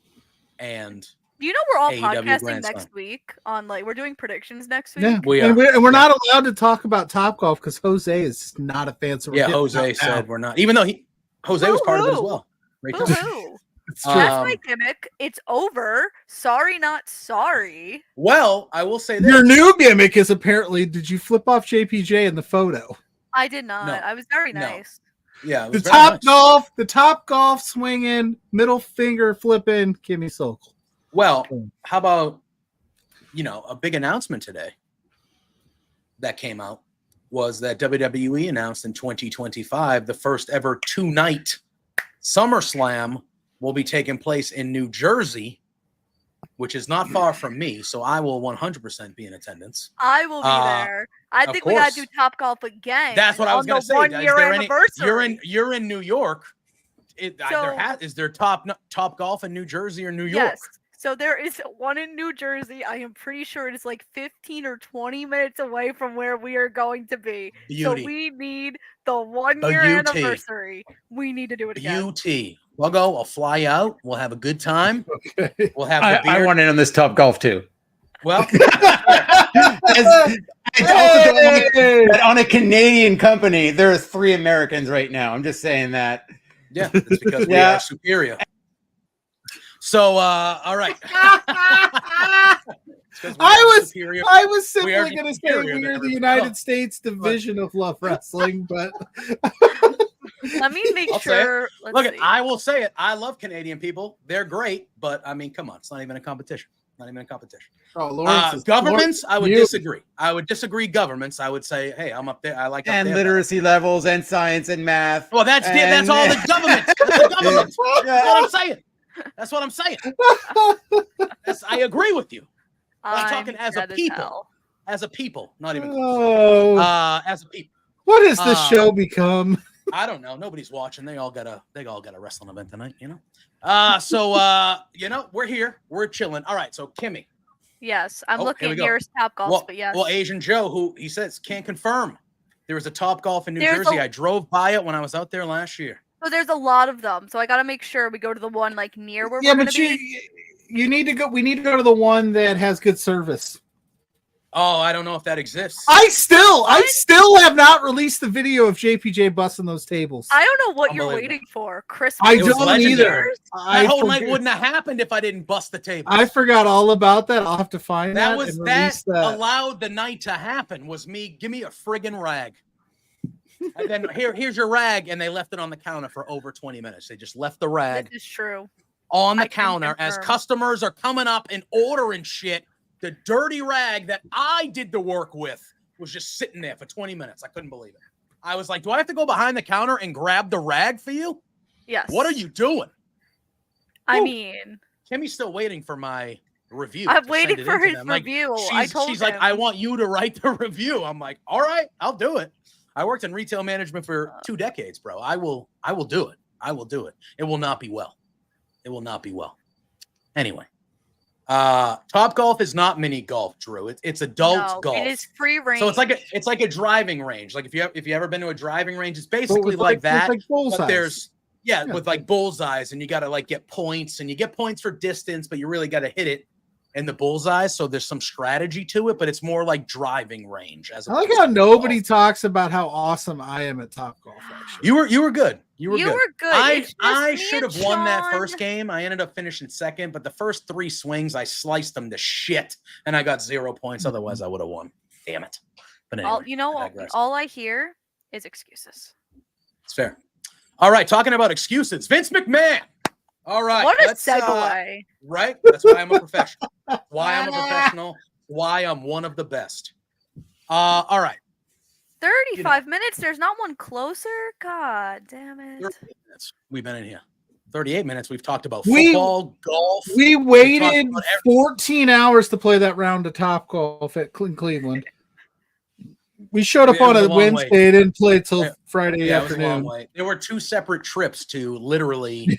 and Do you know we're all AEW podcasting Grand next Slam. week on we're doing predictions next week? Yeah, We and are. we're not allowed to talk about Top Golf because Jose is just not a fan. So we're getting Jose out said now. we're not. Even though Jose was part of it as Boo-hoo. well. Right. Boo-hoo. It's true. That's Um, my gimmick. It's over. Sorry, not sorry. Well, I will say this. Your new gimmick is apparently. Did you flip off JPJ in the photo? I did not. No. I was very No. nice. Yeah, it The was very top nice. golf swinging, middle finger flipping, Kimmy Sokol. Well, how about a big announcement today that came out was that WWE announced in 2025 the first ever 2-night SummerSlam will be taking place in New Jersey, which is not far from me, so I will 100% be in attendance. I will be there. I of think we gotta course. do Top Golf again. That's what I was on going the to say. 1 year anniversary. You're in New York. Is there top golf in New Jersey or New York? Yes. So there is one in New Jersey. I am pretty sure it is like 15 or 20 minutes away from where we are going to be. Beauty. So we need the 1-year anniversary. We need to do it again. UT. Pluggo, I'll fly out. We'll have a good time. Okay. We'll have the beer. I want in on this Top Golf too. Well, on a Canadian company, there are 3 Americans right now. I'm just saying that. yeah, it's because we are superior. So, all right. I was simply going to say superior we're than the United everyone. States division of Love Wrestling, but Let me make I'll say sure. Let's Look, see. I will say it. I love Canadian people. They're great, but I mean, come on, it's not even a competition. Not even a competition. Governments, I would disagree. I would disagree. Governments, I would say, hey, I'm up there. I like up And there. literacy levels and science and math. Well, that's all the government. That's the government. That's what I'm saying. That's what I'm saying. I agree with you. I'm talking as a people. As a people, not even as a people. What has this show become? I don't know. Nobody's watching. They all got a wrestling event tonight, you know. So we're here. We're chilling. All right. So Kimmy. Yes, I'm here looking we at go. nearest Top Golf, but yes. Well, Asian Joe, who he says can't confirm. There was a Top Golf in New There's Jersey. I drove by it when I was out there last year. So there's a lot of them. So I got to make sure we go to the one like near where Yeah, we're going but to be. you need to go. We need to go to the one that has good service. Oh, I don't know if that exists. I still have not released the video of JPJ busting those tables. I don't know what you're Unbelievable. waiting for. Christmas. I It was don't legendary. either. That whole night wouldn't have happened if I didn't bust the table. I forgot all about that. I'll have to find that. That allowed the night to happen. Was me? Give me a friggin' rag. And then here's your rag, and they left it on the counter for over 20 minutes. They just left the rag This is true. on the I can counter as confirm. customers are coming up and ordering shit. The dirty rag that I did the work with was just sitting there for 20 minutes. I couldn't believe it. I was like, do I have to go behind the counter and grab the rag for you? Yes. What are you doing? I Whew. mean, Kimmy's still waiting for my review. I'm to waiting send it for into his them. Like, review. I told she's him. like, I want you to write the review. I'm like, all right, I'll do it. I worked in retail management for 2 decades, bro. I will do it. I will do it. It will not be well. It will not be well. Anyway. Top Golf is not mini golf, Drew. It's adult golf. It is free range. So it's like a driving range. Like if you ever been to a driving range, it's basically like that. Like but there's with like bullseyes, and you got to like get points, and you get points for distance, but you really got to hit it in the bullseyes. So there's some strategy to it, but it's more like driving range. As I like how nobody talks about how awesome I am at Top Golf. Actually, you were good. You were good. I should have won that first game. I ended up finishing second, but the first 3 swings, I sliced them to shit, and I got 0 points. Otherwise, I would have won. Damn it. But anyway, all I hear is excuses. It's fair. All right, talking about excuses. Vince McMahon. All right. What a segue. Right? That's why I'm a professional. Why I'm a professional. Why I'm one of the best. All right. 35 minutes. There's not one closer. God damn it. 38 minutes. We've been in here. 38 minutes. We've talked about football, golf. We waited 14 hours to play that round of Top Golf at Cleveland. We showed up on a Wednesday and didn't play till Friday afternoon. It was a long way. There were 2 separate trips to literally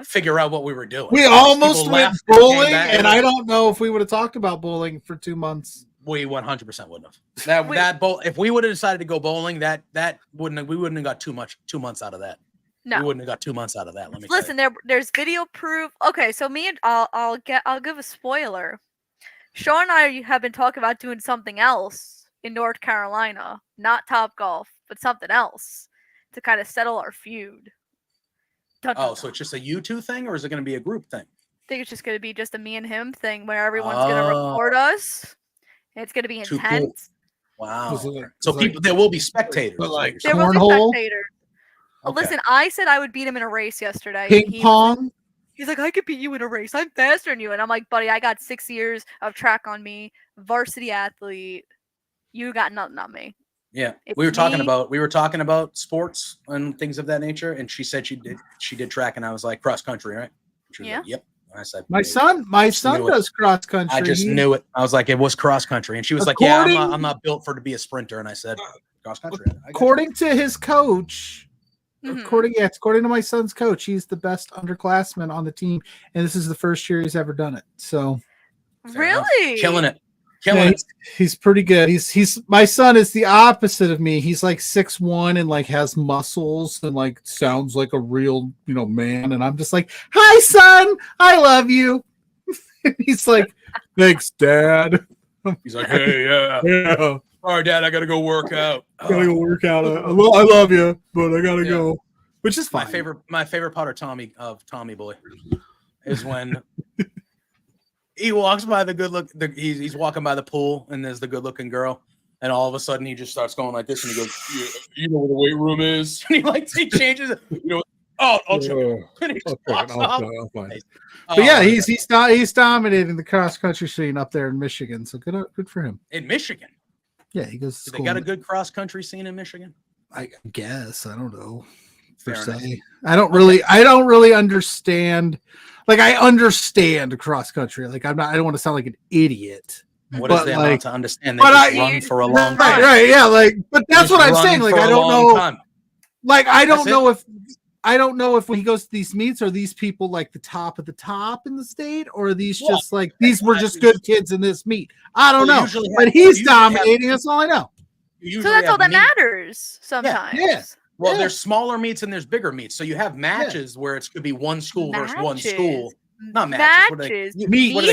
figure out what we were doing. We almost went bowling, and I don't know if we would have talked about bowling for 2 months. We 100% wouldn't have. If we would have decided to go bowling, we wouldn't have got 2 months out of that. No, we wouldn't have got 2 months out of that. Listen, there's video proof. Okay, so I'll give a spoiler. Sean and I have been talking about doing something else in North Carolina, not Top Golf, but something else to kind of settle our feud. So it's just a you two thing, or is it going to be a group thing? I think it's just going to be just a me and him thing where everyone's going to record us. And it's going to be intense. Cool. Wow. There will be spectators. But like there will be spectators. Okay. Listen, I said I would beat him in a race yesterday. Ping pong? He's like, I could beat you in a race. I'm faster than you. And I'm like, buddy, I got 6 years of track on me. Varsity athlete. You got nothing on me. Yeah. We were talking about sports and things of that nature. And she said she did track, and I was like, cross country, right? She was like, yep. I said, my son does cross country. I just knew it. I was like, it was cross country. And she was like, yeah, I'm not built to be a sprinter. And I said, cross country. According to his coach, According to my son's coach, he's the best underclassman on the team, and this is the first year he's ever done it. So, Really? Killing it. He's pretty good. He's my son is the opposite of me. He's like 6'1" and like has muscles and like sounds like a real, man. And I'm just like, "Hi, son, I love you." He's like, "Thanks, Dad." He's like, "Hey, yeah. All right, Dad, I gotta go work out. I love you, but I gotta go." Which is fine. My favorite part of Tommy Boy is when he walks by he's walking by the pool and there's the good looking girl, and all of a sudden he just starts going like this and he goes, "You know where the weight room is?" And he changes it. I'll check it. And he just walks off. But yeah, he's dominating the cross country scene up there in Michigan. So good for him. In Michigan. Yeah, he goes. They got a good cross country scene in Michigan. I guess I don't know. Fair enough. I don't really understand. Like, I understand cross country. Like, I don't want to sound like an idiot. What is there not to understand? They run for a long time. Right, yeah. Like, but that's what I'm saying. Like, I don't know. Time. Like, I don't know if when he goes to these meets, are these people like the top of the top in the state, or are these just like these were just good kids in this meet? I don't know. But he's dominating. That's all I know. So that's all that matters sometimes. Yeah. Well, there's smaller meets and there's bigger meets. So you have matches where it could be one school versus one school. Not matches. Meets.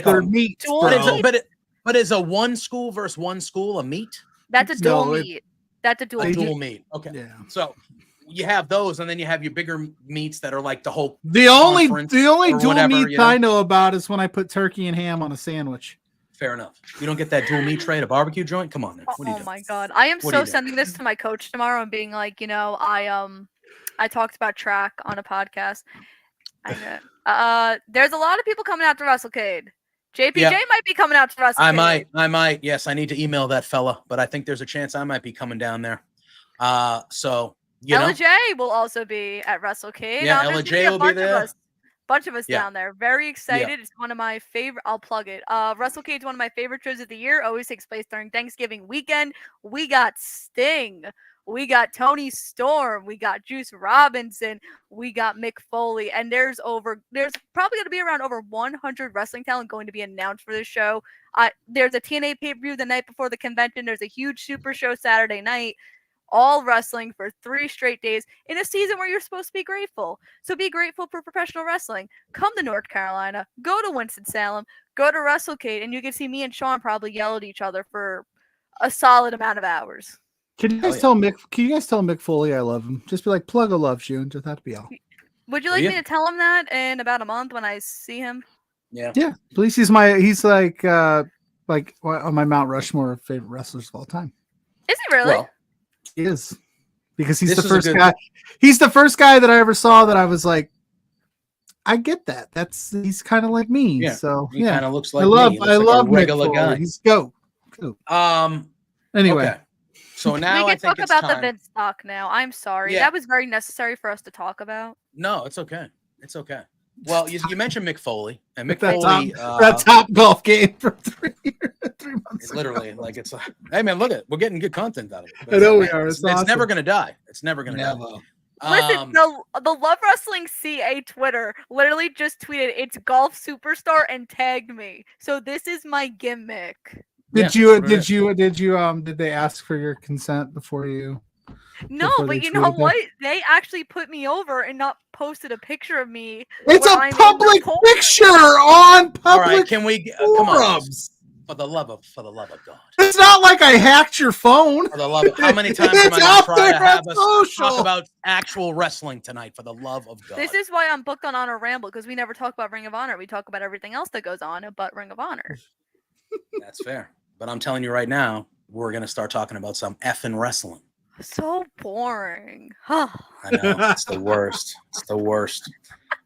But is a one school versus one school a meet? That's a dual meet. That's a dual meet. Okay. Yeah. So you have those, and then you have your bigger meets that are like the whole. The only dual meet I know about is when I put turkey and ham on a sandwich. Fair enough. You don't get that dual meat tray at a barbecue joint? Come on, man. Oh my God. I am so sending this to my coach tomorrow and being like, I talked about track on a podcast. There's a lot of people coming out to WrestleCade. JPJ might be coming out to WrestleCade. I might. Yes, I need to email that fella, but I think there's a chance I might be coming down there. So, LJ will also be at WrestleCade. Yeah, LJ will be there. Bunch of us down there. Very excited. It's one of my favorite. I'll plug it. WrestleCade is one of my favorite shows of the year. Always takes place during Thanksgiving weekend. We got Sting. We got Tony Storm. We got Juice Robinson. We got Mick Foley. And there's probably going to be around over 100 wrestling talent going to be announced for this show. There's a TNA pay-per-view the night before the convention. There's a huge super show Saturday night. All wrestling for 3 straight days in a season where you're supposed to be grateful. So be grateful for professional wrestling. Come to North Carolina. Go to Winston-Salem. Go to WrestleCade. And you can see me and Sean probably yell at each other for a solid amount of hours. Can you guys tell Mick Foley I love him? Just be like, Pluggo loves you, and just have to be all. Would you like me to tell him that in about a month when I see him? Yeah. Yeah. At least he's like on my Mount Rushmore of favorite wrestlers of all time. Is he really? Well, he is, because he's the first guy. He's the first guy that I ever saw that I was like, I get that. He's kind of like me. Yeah. So he kind of looks like I love regular Mick guy. He's go. Anyway. Okay. So now we I think can talk about the Vince talk now. I'm sorry. That was very necessary for us to talk about. No, it's okay. It's okay. Well, you mentioned Mick Foley, and Mick Foley that top golf game for 3 months. Literally, like it's like, hey man, look at it. We're getting good content out of it. I know we are. It's awesome. Never gonna die. It's never gonna die. Listen, the Love Wrestling CA Twitter literally just tweeted it's golf superstar and tagged me. So this is my gimmick. Did they ask for your consent before you? No, but you know what? They actually put me over and not posted a picture of me. It's a public picture on public. All right, can we come on? For the love of God! It's not like I hacked your phone. For the love of, how many times am I going to try to have us talk about actual wrestling tonight? For the love of God! This is why I'm booked on Honor Ramble, because we never talk about Ring of Honor. We talk about everything else that goes on but Ring of Honor. That's fair. But I'm telling you right now, we're going to start talking about some effing wrestling. So boring. I know. It's the worst. It's the worst.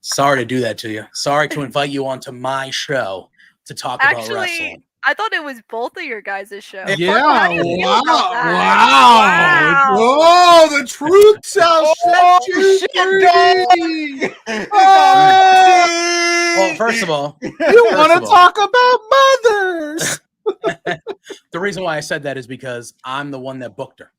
Sorry to do that to you. Sorry to invite you onto my show to talk about wrestling. I thought it was both of your guys' show. Yeah. Wow. Oh, the truth shall set you free. Well, first of all, you want to talk about mothers. The reason why I said that is because I'm the one that booked her.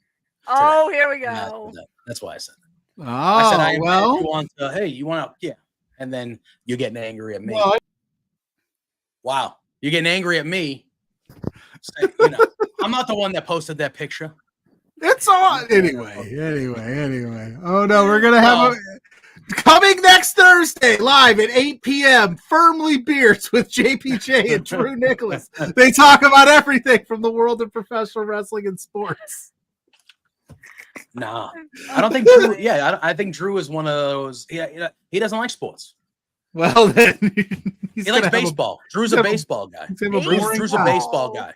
Oh, here we go. That's why I said that. I said, I invited well, you on to, hey, you want to, yeah. And then you're getting angry at me. well, Wow. You're getting angry at me. I'm not the one that posted that picture. it's on anyway. Oh no, we're gonna have coming next Thursday live at 8 p.m. Firmly Beers with JPJ and Drew Nicholas. They talk about everything from the world of professional wrestling and sports. Nah, I don't think Drew. Yeah, I think Drew is one of those. Yeah, he doesn't like sports. Well, then He likes baseball. Drew's a baseball guy. Drew's a baseball guy.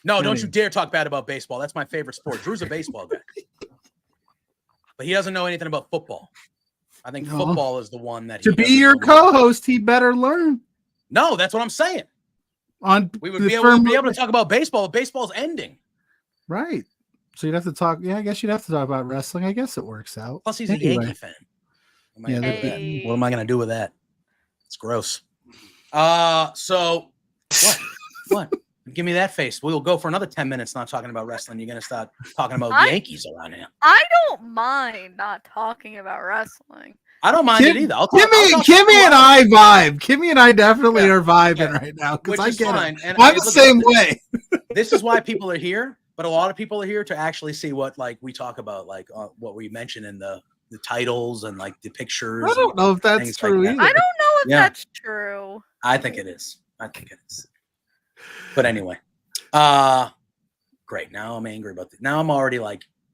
No, don't you dare talk bad about baseball. That's my favorite sport. Drew's a baseball guy. But he doesn't know anything about football. I think football is the one that to be your co-host, he better learn. No, that's what I'm saying. We would be able to talk about baseball. Baseball's ending. Right. So you'd have to talk. Yeah, I guess you'd have to talk about wrestling. I guess it works out. Plus, he's a Yankee fan. What am I going to do with that? It's gross. So what? Give me that face. We'll go for another 10 minutes not talking about wrestling. You're going to start talking about Yankees around here. I don't mind not talking about wrestling. I don't mind it either. Kimmy and I vibe. Kimmy and I definitely are vibing right now because I get it. And I'm the same way. This is why people are here, but a lot of people are here to actually see what we talk about, what we mention in the titles and the pictures. I don't know if that's true either. I don't know if that's true. I think it is. But anyway, great. Now I'm angry about now I'm already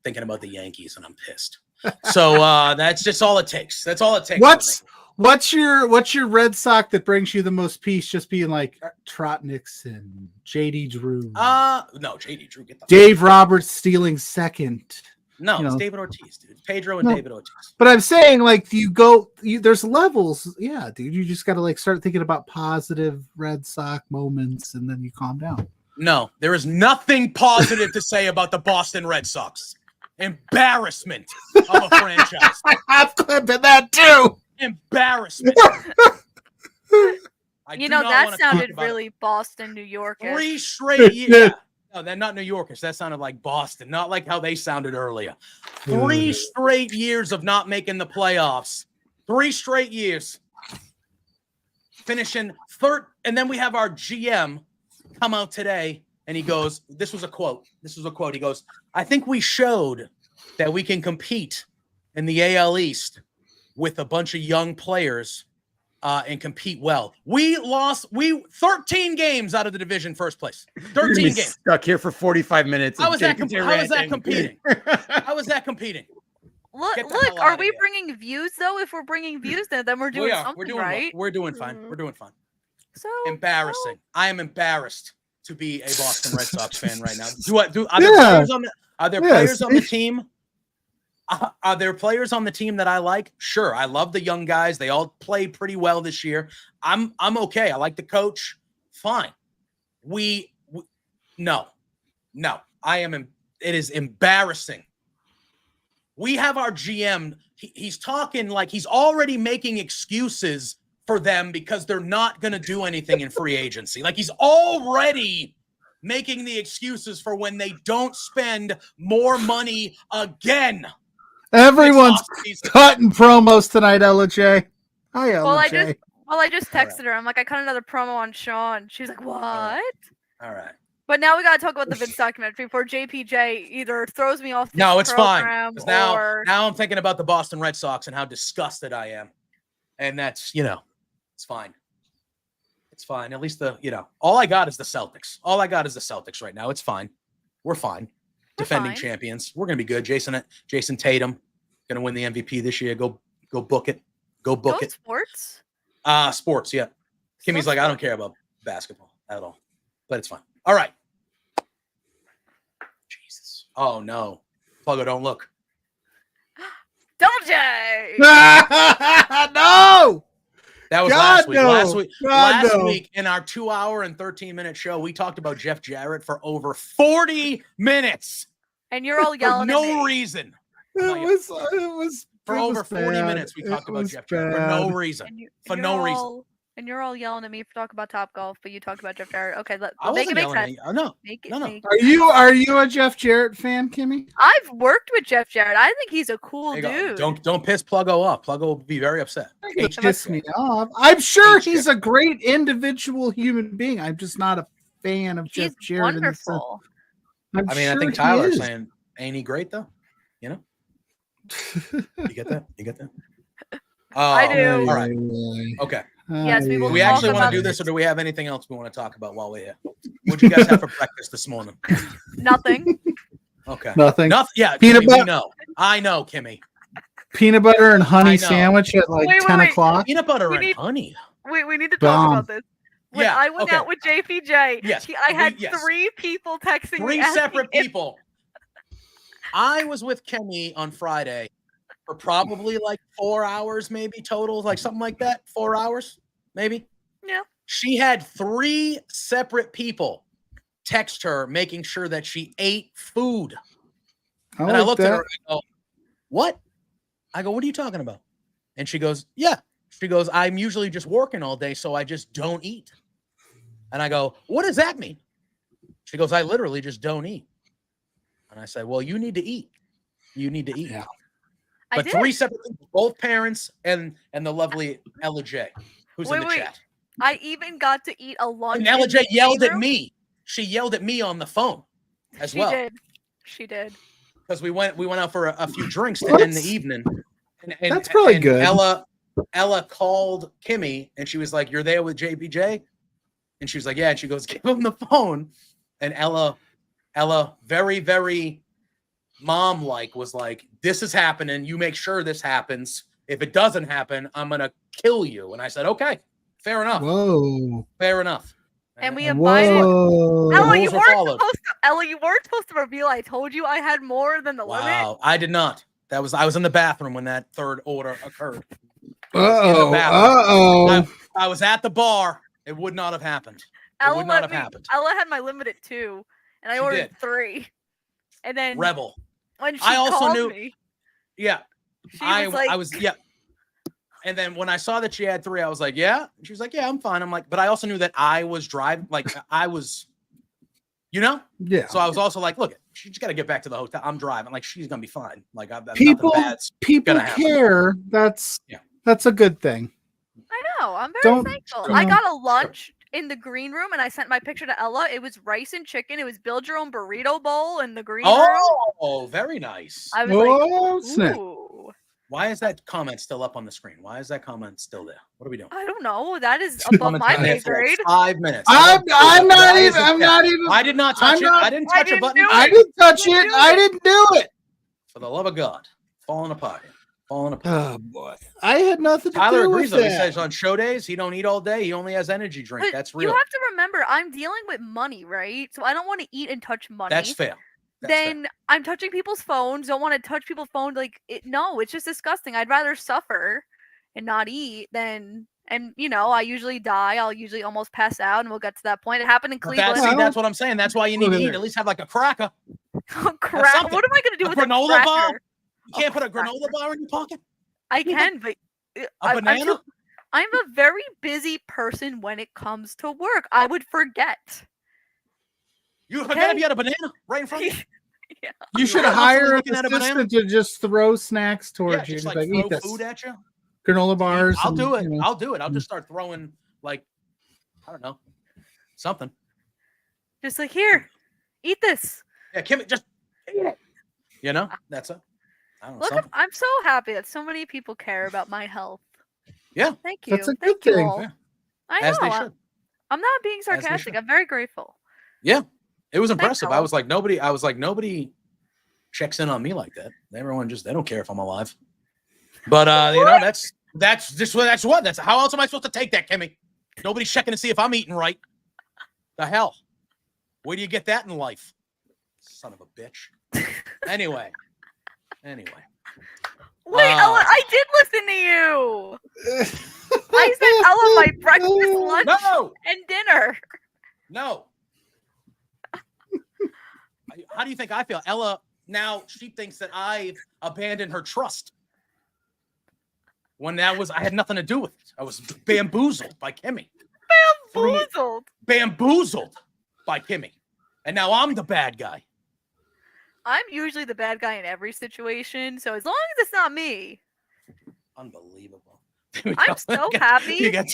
thinking about the Yankees and I'm pissed. So that's just all it takes. That's all it takes. What's your Red Sox that brings you the most peace? Just being like Trot Nixon, JD Drew. No, JD Drew. Get the Dave Roberts stealing second. No, it's David Ortiz, dude. It's Pedro and David Ortiz. But I'm saying, there's levels. Yeah, dude. You just got to start thinking about positive Red Sox moments, and then you calm down. No, there is nothing positive to say about the Boston Red Sox. Embarrassment of a franchise. I'm clipping that too. Embarrassment. That sounded really Boston, New York. 3 straight years. No, they're not New Yorkers. That sounded like Boston, not like how they sounded earlier. 3 straight years of not making the playoffs. 3 straight years. Finishing third. And then we have our GM come out today and he goes, this was a quote. He goes, I think we showed that we can compete in the AL East with a bunch of young players and compete well. We lost 13 games out of the division first place. 13 games. Stuck here for 45 minutes. How was that competing? Look, are we bringing views though? If we're bringing views, then we're doing something right. We're doing fine. We're doing fine. So embarrassing. I am embarrassed to be a Boston Red Sox fan right now. Are there players on the team? Are there players on the team that I like? Sure. I love the young guys. They all play pretty well this year. I'm okay. I like the coach. Fine. No. I am. It is embarrassing. We have our GM. He's talking like he's already making excuses for them because they're not going to do anything in free agency. Like he's already making the excuses for when they don't spend more money again. Everyone's cutting promos tonight, LJ. Hi, LJ. I just texted her. I'm like, I cut another promo on Sean. She's like, what? All right. But now we got to talk about the Vince documentary before JPJ either throws me off. No, it's fine. Now I'm thinking about the Boston Red Sox and how disgusted I am. And that's, it's fine. It's fine. At least all I got is the Celtics. All I got is the Celtics right now. It's fine. We're fine. Defending champions. We're going to be good. Jason Tatum going to win the MVP this year. Go book it. Go book it. Sports? Sports, yeah. Kimmy's like, I don't care about basketball at all. But it's fine. All right. Jesus. Oh, no. Pluggo, don't look. Double J! No! That was last week. Last week in our 2-hour and 13-minute show, we talked about Jeff Jarrett for over 40 minutes. And you're all yelling for no reason. It was for over 40 minutes we talked about Jeff Jarrett for no reason. For no reason. And you're all yelling at me for talking about Top Golf, but you talked about Jeff Jarrett. Okay, I make it wasn't make yelling at sense. you. Oh, no. Make it No. make Are you a Jeff Jarrett fan, Kimmy? I've worked with Jeff Jarrett. I think he's a cool There you go. dude. Don't piss Pluggo off. Pluggo will be very upset. It piss me off. I'm sure H. he's Jeff. a great individual human being. I'm just not a fan of He's Jeff Jarrett. wonderful. I'm I mean, sure I think he Tyler's is. saying, ain't he great though? You know? You get that? You get that? I do. All right. Okay. Yes, we will Do we talk actually want about to do this, or do we have anything else we want to talk about while we're here? What'd you guys have for breakfast this morning? Nothing. Okay. Nothing. Nothing. Yeah, Peanut Kimmy, butter- we know. I know, Kimmy. Peanut butter and I honey know. sandwich at like Wait, 10 wait. o'clock. Peanut butter We and need- honey. We need to talk Bomb. about this. When Yeah, I went okay. out with JPJ, Yes, I had yes. 3 people texting me. Three asking separate if- people. I was with Kimmy on Friday for probably like 4 hours, maybe total, like something like that. 4 hours, maybe. Yeah. She had 3 separate people text her, making sure that she ate food. I And I like looked that. at her and I go, what? I go, what are you talking about? And she goes, yeah. She goes, I'm usually just working all day, so I just don't eat. And I go, what does that mean? She goes, I literally just don't eat. And I said, well, you need to eat. You need to eat. Yeah. I But did. 3 separate people, both parents and the lovely Ella J, who's in the Wait. chat. I even got to eat a lunch. And Ella in J the yelled green at room. me. She yelled at me on the phone as She well. did. She did. Because we went out for a few drinks to Well, end the that's- evening. And, that's probably and good. Ella called Kimmy and she was like, "You're there with JPJ?" And she was like, "Yeah." And she goes, "Give him the phone." And Ella, very, very mom-like, was like, "This is happening. You make sure this happens. If it doesn't happen, I'm gonna kill you." And I said, "Okay, fair enough. Whoa. Fair enough." And we invited. Whoa. Ella, you rules were weren't followed. supposed to reveal. I told you I had more than the limit. Wow, I did not. I was in the bathroom when that third order occurred. Uh-oh. bathroom. Uh-oh. I was at the bar. It would not have happened. It would not have happened. Ella had my limit at 2, and I She ordered did. 3. And then Rebel. when she I also called knew- me, Yeah. she was like, I was, yeah. And then when I saw that she had 3, I was like, yeah. And she was like, yeah, I'm fine. I'm like, but I also knew that I was driving, like I was, Yeah. So I was also like, look, she's got to get back to the hotel. I'm driving. Like, she's going to be fine. Like, People- nothing bad's People gonna happen. care. That's a good thing. I know, I'm very Don't- thankful. don't- I got a lunch in the green room, and I sent my picture to Ella. It was rice and chicken. It was build your own burrito bowl in the green room. Oh, very nice. I was Oh, like, snap. ooh. Why is that comment still up on the screen? Why is that comment still there? What are we doing? I don't know. That is above Comment's my been there pay for like grade. 5 minutes. I'm not Why is even. it I'm there? not even. I did not touch I'm it. not- I didn't I touch a didn't button. do I it. didn't touch You it. do I it. didn't do it. For the love of God, falling apart here. Falling apart. Oh boy, I had nothing to Tyler do agrees with though. He that. says on show days he don't eat all day. He only has energy drink. But That's you real. have to remember, I'm dealing with money, right? So I don't want to eat and touch money. That's fair. That's fair. Then I'm touching people's phones. Don't want to touch people's phones. No, it's just disgusting. I'd rather suffer and not eat than. And I usually die. I'll usually almost pass out, and we'll get to that point. It happened in But Cleveland. that's what I'm saying. That's why you need to eat. At least have like a cracker. Crap. something. What am I gonna do A with granola a cracker? bar? You can't put a cracker. granola bar in your pocket. I can, but A banana? I'm a very busy person when it comes to work. I would forget. You would Okay. forget if you had a banana right in front of you. You should You're hire an looking at a banana? assistant to just throw snacks towards Yeah, you. just Like, like eat throw this. food at you. Granola bars. I'll and, do it. you know. I'll do it. I'll just start throwing like, I don't know, something. Just like, here, eat this. Yeah, Kim, just eat it. That's a. I don't know. Look, something. I'm so happy that so many people care about my health. Yeah. Thank you. That's a Thank good you thing. all. Yeah. I As know. they should. I'm not being they sarcastic. should. I'm very grateful. Yeah, it was impressive. I Ella. was like nobody checks in on me like that. Everyone they don't care if I'm alive. But that's how else am I supposed to take that, Kimmy? Nobody's checking to see if I'm eating right. The hell? Where do you get that in life? Son of a bitch. Anyway. Wait, Ella, I did listen to you. I said Ella my breakfast, lunch, No, and dinner. no. How do you think I feel? Ella, now she thinks that I've abandoned her trust. when I had nothing to do with it. I was bamboozled by Kimmy. Bamboozled by Kimmy. And now I'm the bad guy. I'm usually the bad guy in every situation, so as long as it's not me. Unbelievable. I'm so happy. You got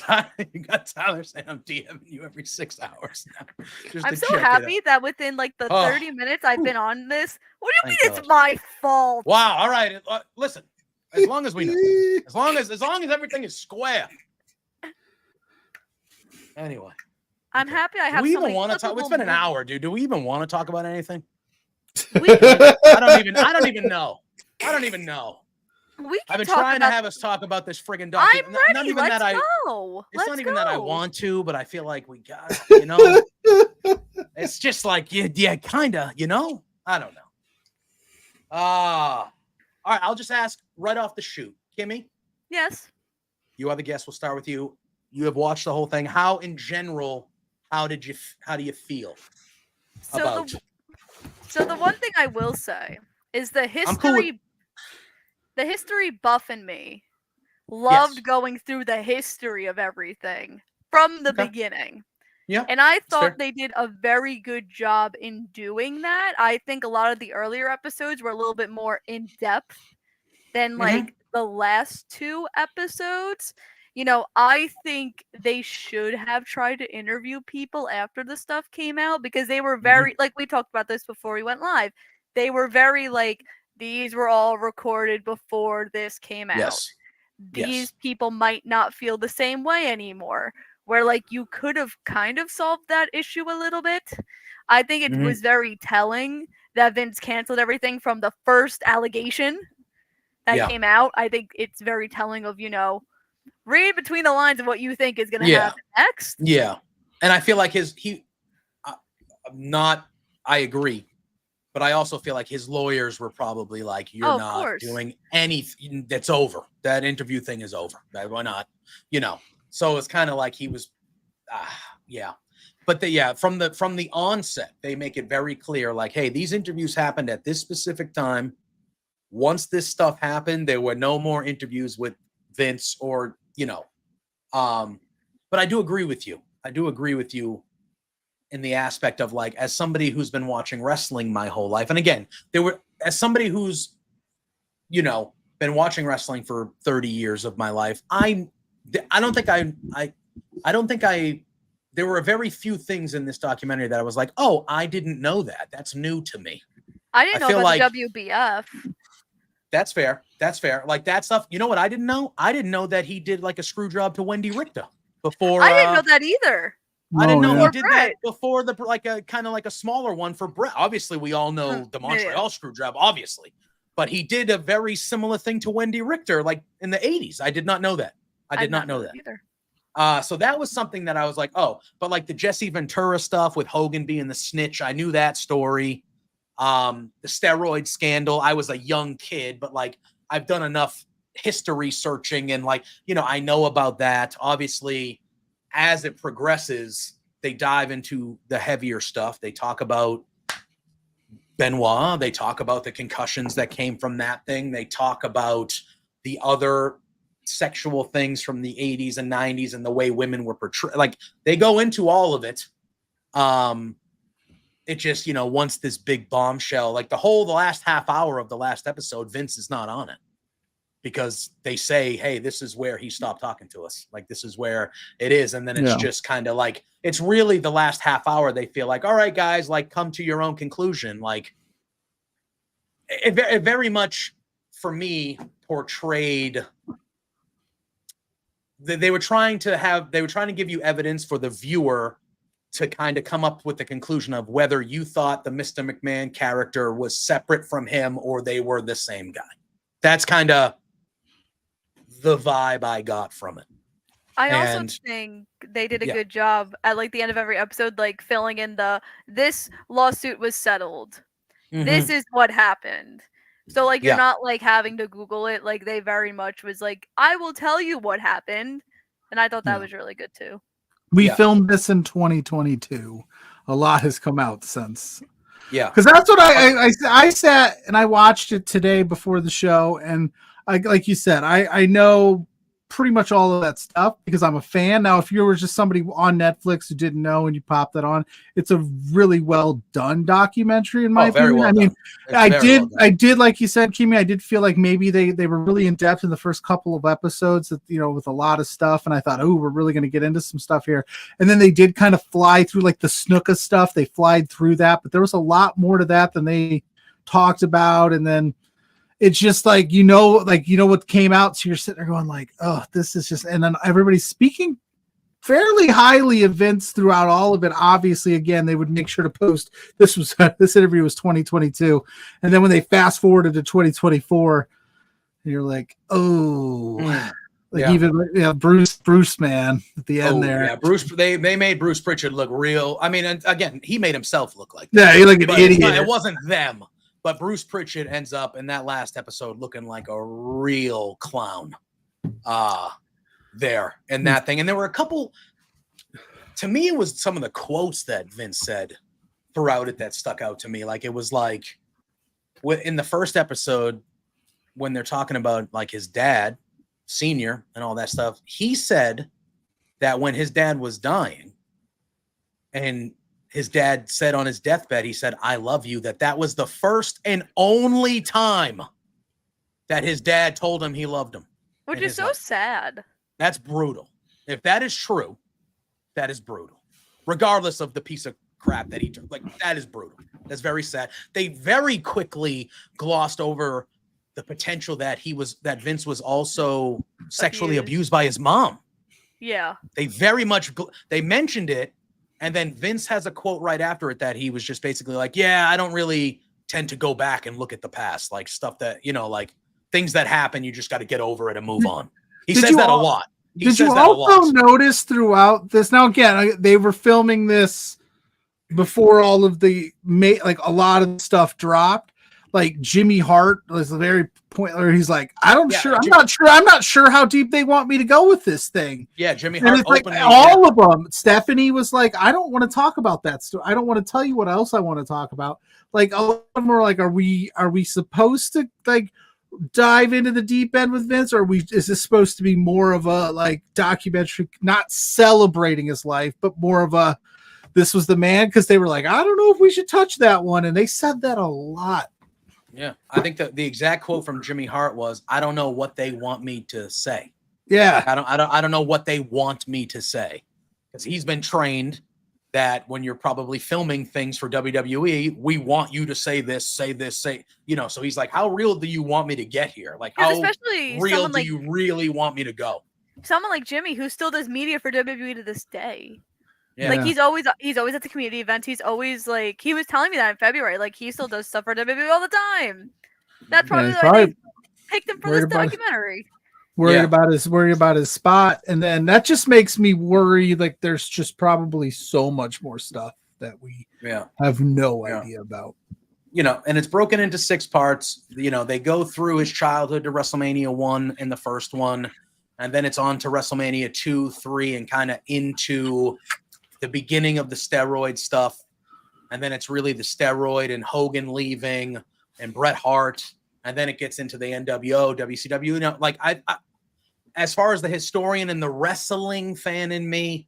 Tyler saying I'm DMing you every 6 hours now. I'm so happy that within like the 30 minutes I've been on this. What do you mean it's my fault? Wow. All right. Listen, as long as we know, as long as everything is square. Anyway. I'm happy I have. Do we even want to talk? It's been an hour, dude. Do we even want to talk about anything? We, I don't even know. I've been trying to have us talk about this friggin' document. I'm ready. Not even Let's that go. It's not even that I want to, but I feel like we got it, you know. It's just like yeah, kinda, you know. I don't know. All right. I'll just ask right off the shoot, Kimmy. Yes. You are the guest. We'll start with you. You have watched the whole thing. How, in general, how do you feel about? So the one thing I will say is the history. The history buff in me loved going through the history of everything from the beginning. Yeah. And I thought they did a very good job in doing that. I think a lot of the earlier episodes were a little bit more in depth than like the last 2 episodes. You know, I think they should have tried to interview people after the stuff came out because they were very, like we talked about this before we went live. They were very like, these were all recorded before this came out. Yes. These people might not feel the same way anymore. Where like you could have kind of solved that issue a little bit. I think it was very telling that Vince canceled everything from the first allegation that came out. I think it's very telling of, you know, read between the lines of what you think is going to happen next. Yeah. And I feel like I agree. But I also feel like his lawyers were probably like, you're not doing anything. That's over. That interview thing is over. Why not? You know, so it's kind of like he was, But from the onset, they make it very clear, like, hey, these interviews happened at this specific time. Once this stuff happened, there were no more interviews with Vince or, you know. But I do agree with you. In the aspect of like, as somebody who's been watching wrestling my whole life. And again, as somebody who's, you know, been watching wrestling for 30 years of my life, there were very few things in this documentary that I was like, oh, I didn't know that. That's new to me. I didn't know about the WBF. That's fair. Like that stuff. You know what I didn't know? I didn't know that he did like a screw job to Wendy Richter before. I didn't know that either. I didn't know he did that before a kind of like a smaller one for Brett. Obviously, we all know the Montreal screw job, obviously. But he did a very similar thing to Wendy Richter, like in the 80s. I did not know that. I did not know that either. So that was something that I was like, oh, but like the Jesse Ventura stuff with Hogan being the snitch, I knew that story. The steroid scandal, I was a young kid, but like I've done enough history searching and like, you know, I know about that. Obviously, as it progresses, they dive into the heavier stuff. They talk about Benoit. They talk about the concussions that came from that thing. They talk about the other sexual things from the 80s and 90s and the way women were portrayed. Like they go into all of it. It just, you know, once this big bombshell, like the last half hour of the last episode, Vince is not on it. Because they say, hey, this is where he stopped talking to us. Like, this is where it is. And then it's just kind of like, it's really the last half hour. They feel like, all right, guys, like, come to your own conclusion. Like, it very much, for me, portrayed. They were trying to give you evidence for the viewer to kind of come up with the conclusion of whether you thought the Mr. McMahon character was separate from him or they were the same guy. That's kind of the vibe I got from it. I also think they did a good job at like the end of every episode, like filling in this lawsuit was settled. This is what happened. So like you're not like having to Google it. Like they very much was like, I will tell you what happened. And I thought that was really good too. We filmed this in 2022. A lot has come out since. Yeah. Because that's what I sat and I watched it today before the show. And like you said, I know pretty much all of that stuff because I'm a fan. Now, if you were just somebody on Netflix who didn't know and you pop that on, it's a really well done documentary in my opinion. Well I mean, done. I did, like you said, Kimi, I did feel like maybe they were really in depth in the first couple of episodes that, with a lot of stuff. And I thought, oh, we're really going to get into some stuff here. And then they did kind of fly through like the Snuka stuff. They flied through that, but there was a lot more to that than they talked about. And then it's just like, what came out. So you're sitting there going like, oh, this is just, and then everybody's speaking fairly highly of Vince throughout all of it. Obviously, again, they would make sure to post this interview was 2022. And then when they fast forwarded to 2024, you're like, oh, even Bruce, man, at the end there. Yeah, Bruce, they made Bruce Pritchard look real. I mean, and again, he made himself look like that. Yeah, he like an idiot. It wasn't them. But Bruce Pritchard ends up in that last episode looking like a real clown there in that thing. And there were a couple, to me, it was some of the quotes that Vince said throughout it that stuck out to me. Like, it was like in the first episode when they're talking about like his dad, senior, and all that stuff, he said that when his dad was dying and his dad said on his deathbed, he said, I love you, that was the first and only time that his dad told him he loved him. Which is so sad. That's brutal. If that is true, that is brutal. Regardless of the piece of crap that he took. Like, that is brutal. That's very sad. They very quickly glossed over the potential that Vince was also sexually abused by his mom. Yeah. They mentioned it. And then Vince has a quote right after it that he was just basically like, yeah, I don't really tend to go back and look at the past, like stuff that, like things that happen, you just got to get over it and move on. He says that a lot. Did you also notice throughout this? Now, again, they were filming this before all of the, like a lot of stuff dropped. Like Jimmy Hart was the very point where he's like, I'm not sure how deep they want me to go with this thing. Yeah, Jimmy Hart. And it's like all of them. Stephanie was like, I don't want to talk about that story. I don't want to tell you what else I want to talk about. Like a lot of them were like, are we supposed to like dive into the deep end with Vince, or is this supposed to be more of a like documentary, not celebrating his life, but more of a this was the man? Because they were like, I don't know if we should touch that one, and they said that a lot. Yeah, I think that the exact quote from Jimmy Hart was, "I don't know what they want me to say." Yeah, I don't know what they want me to say, because he's been trained that when you're probably filming things for WWE, we want you to say this, say. So he's like, "How real do you want me to get here? Like, how real do you really want me to go?" Someone like Jimmy, who still does media for WWE to this day. Yeah. Like he's always at the community events. He's always like, he was telling me that in February. Like he still does stuff for WWE all the time. That's probably why they picked him for this documentary. Worried about his spot, and then that just makes me worry. Like there's just probably so much more stuff that we have no idea about. And it's broken into 6 parts. They go through his childhood to WrestleMania 1 in the first one, and then it's on to WrestleMania 2, 3, and kind of into the beginning of the steroid stuff. And then it's really the steroid and Hogan leaving and Bret Hart. And then it gets into the NWO, WCW. I as far as the historian and the wrestling fan in me,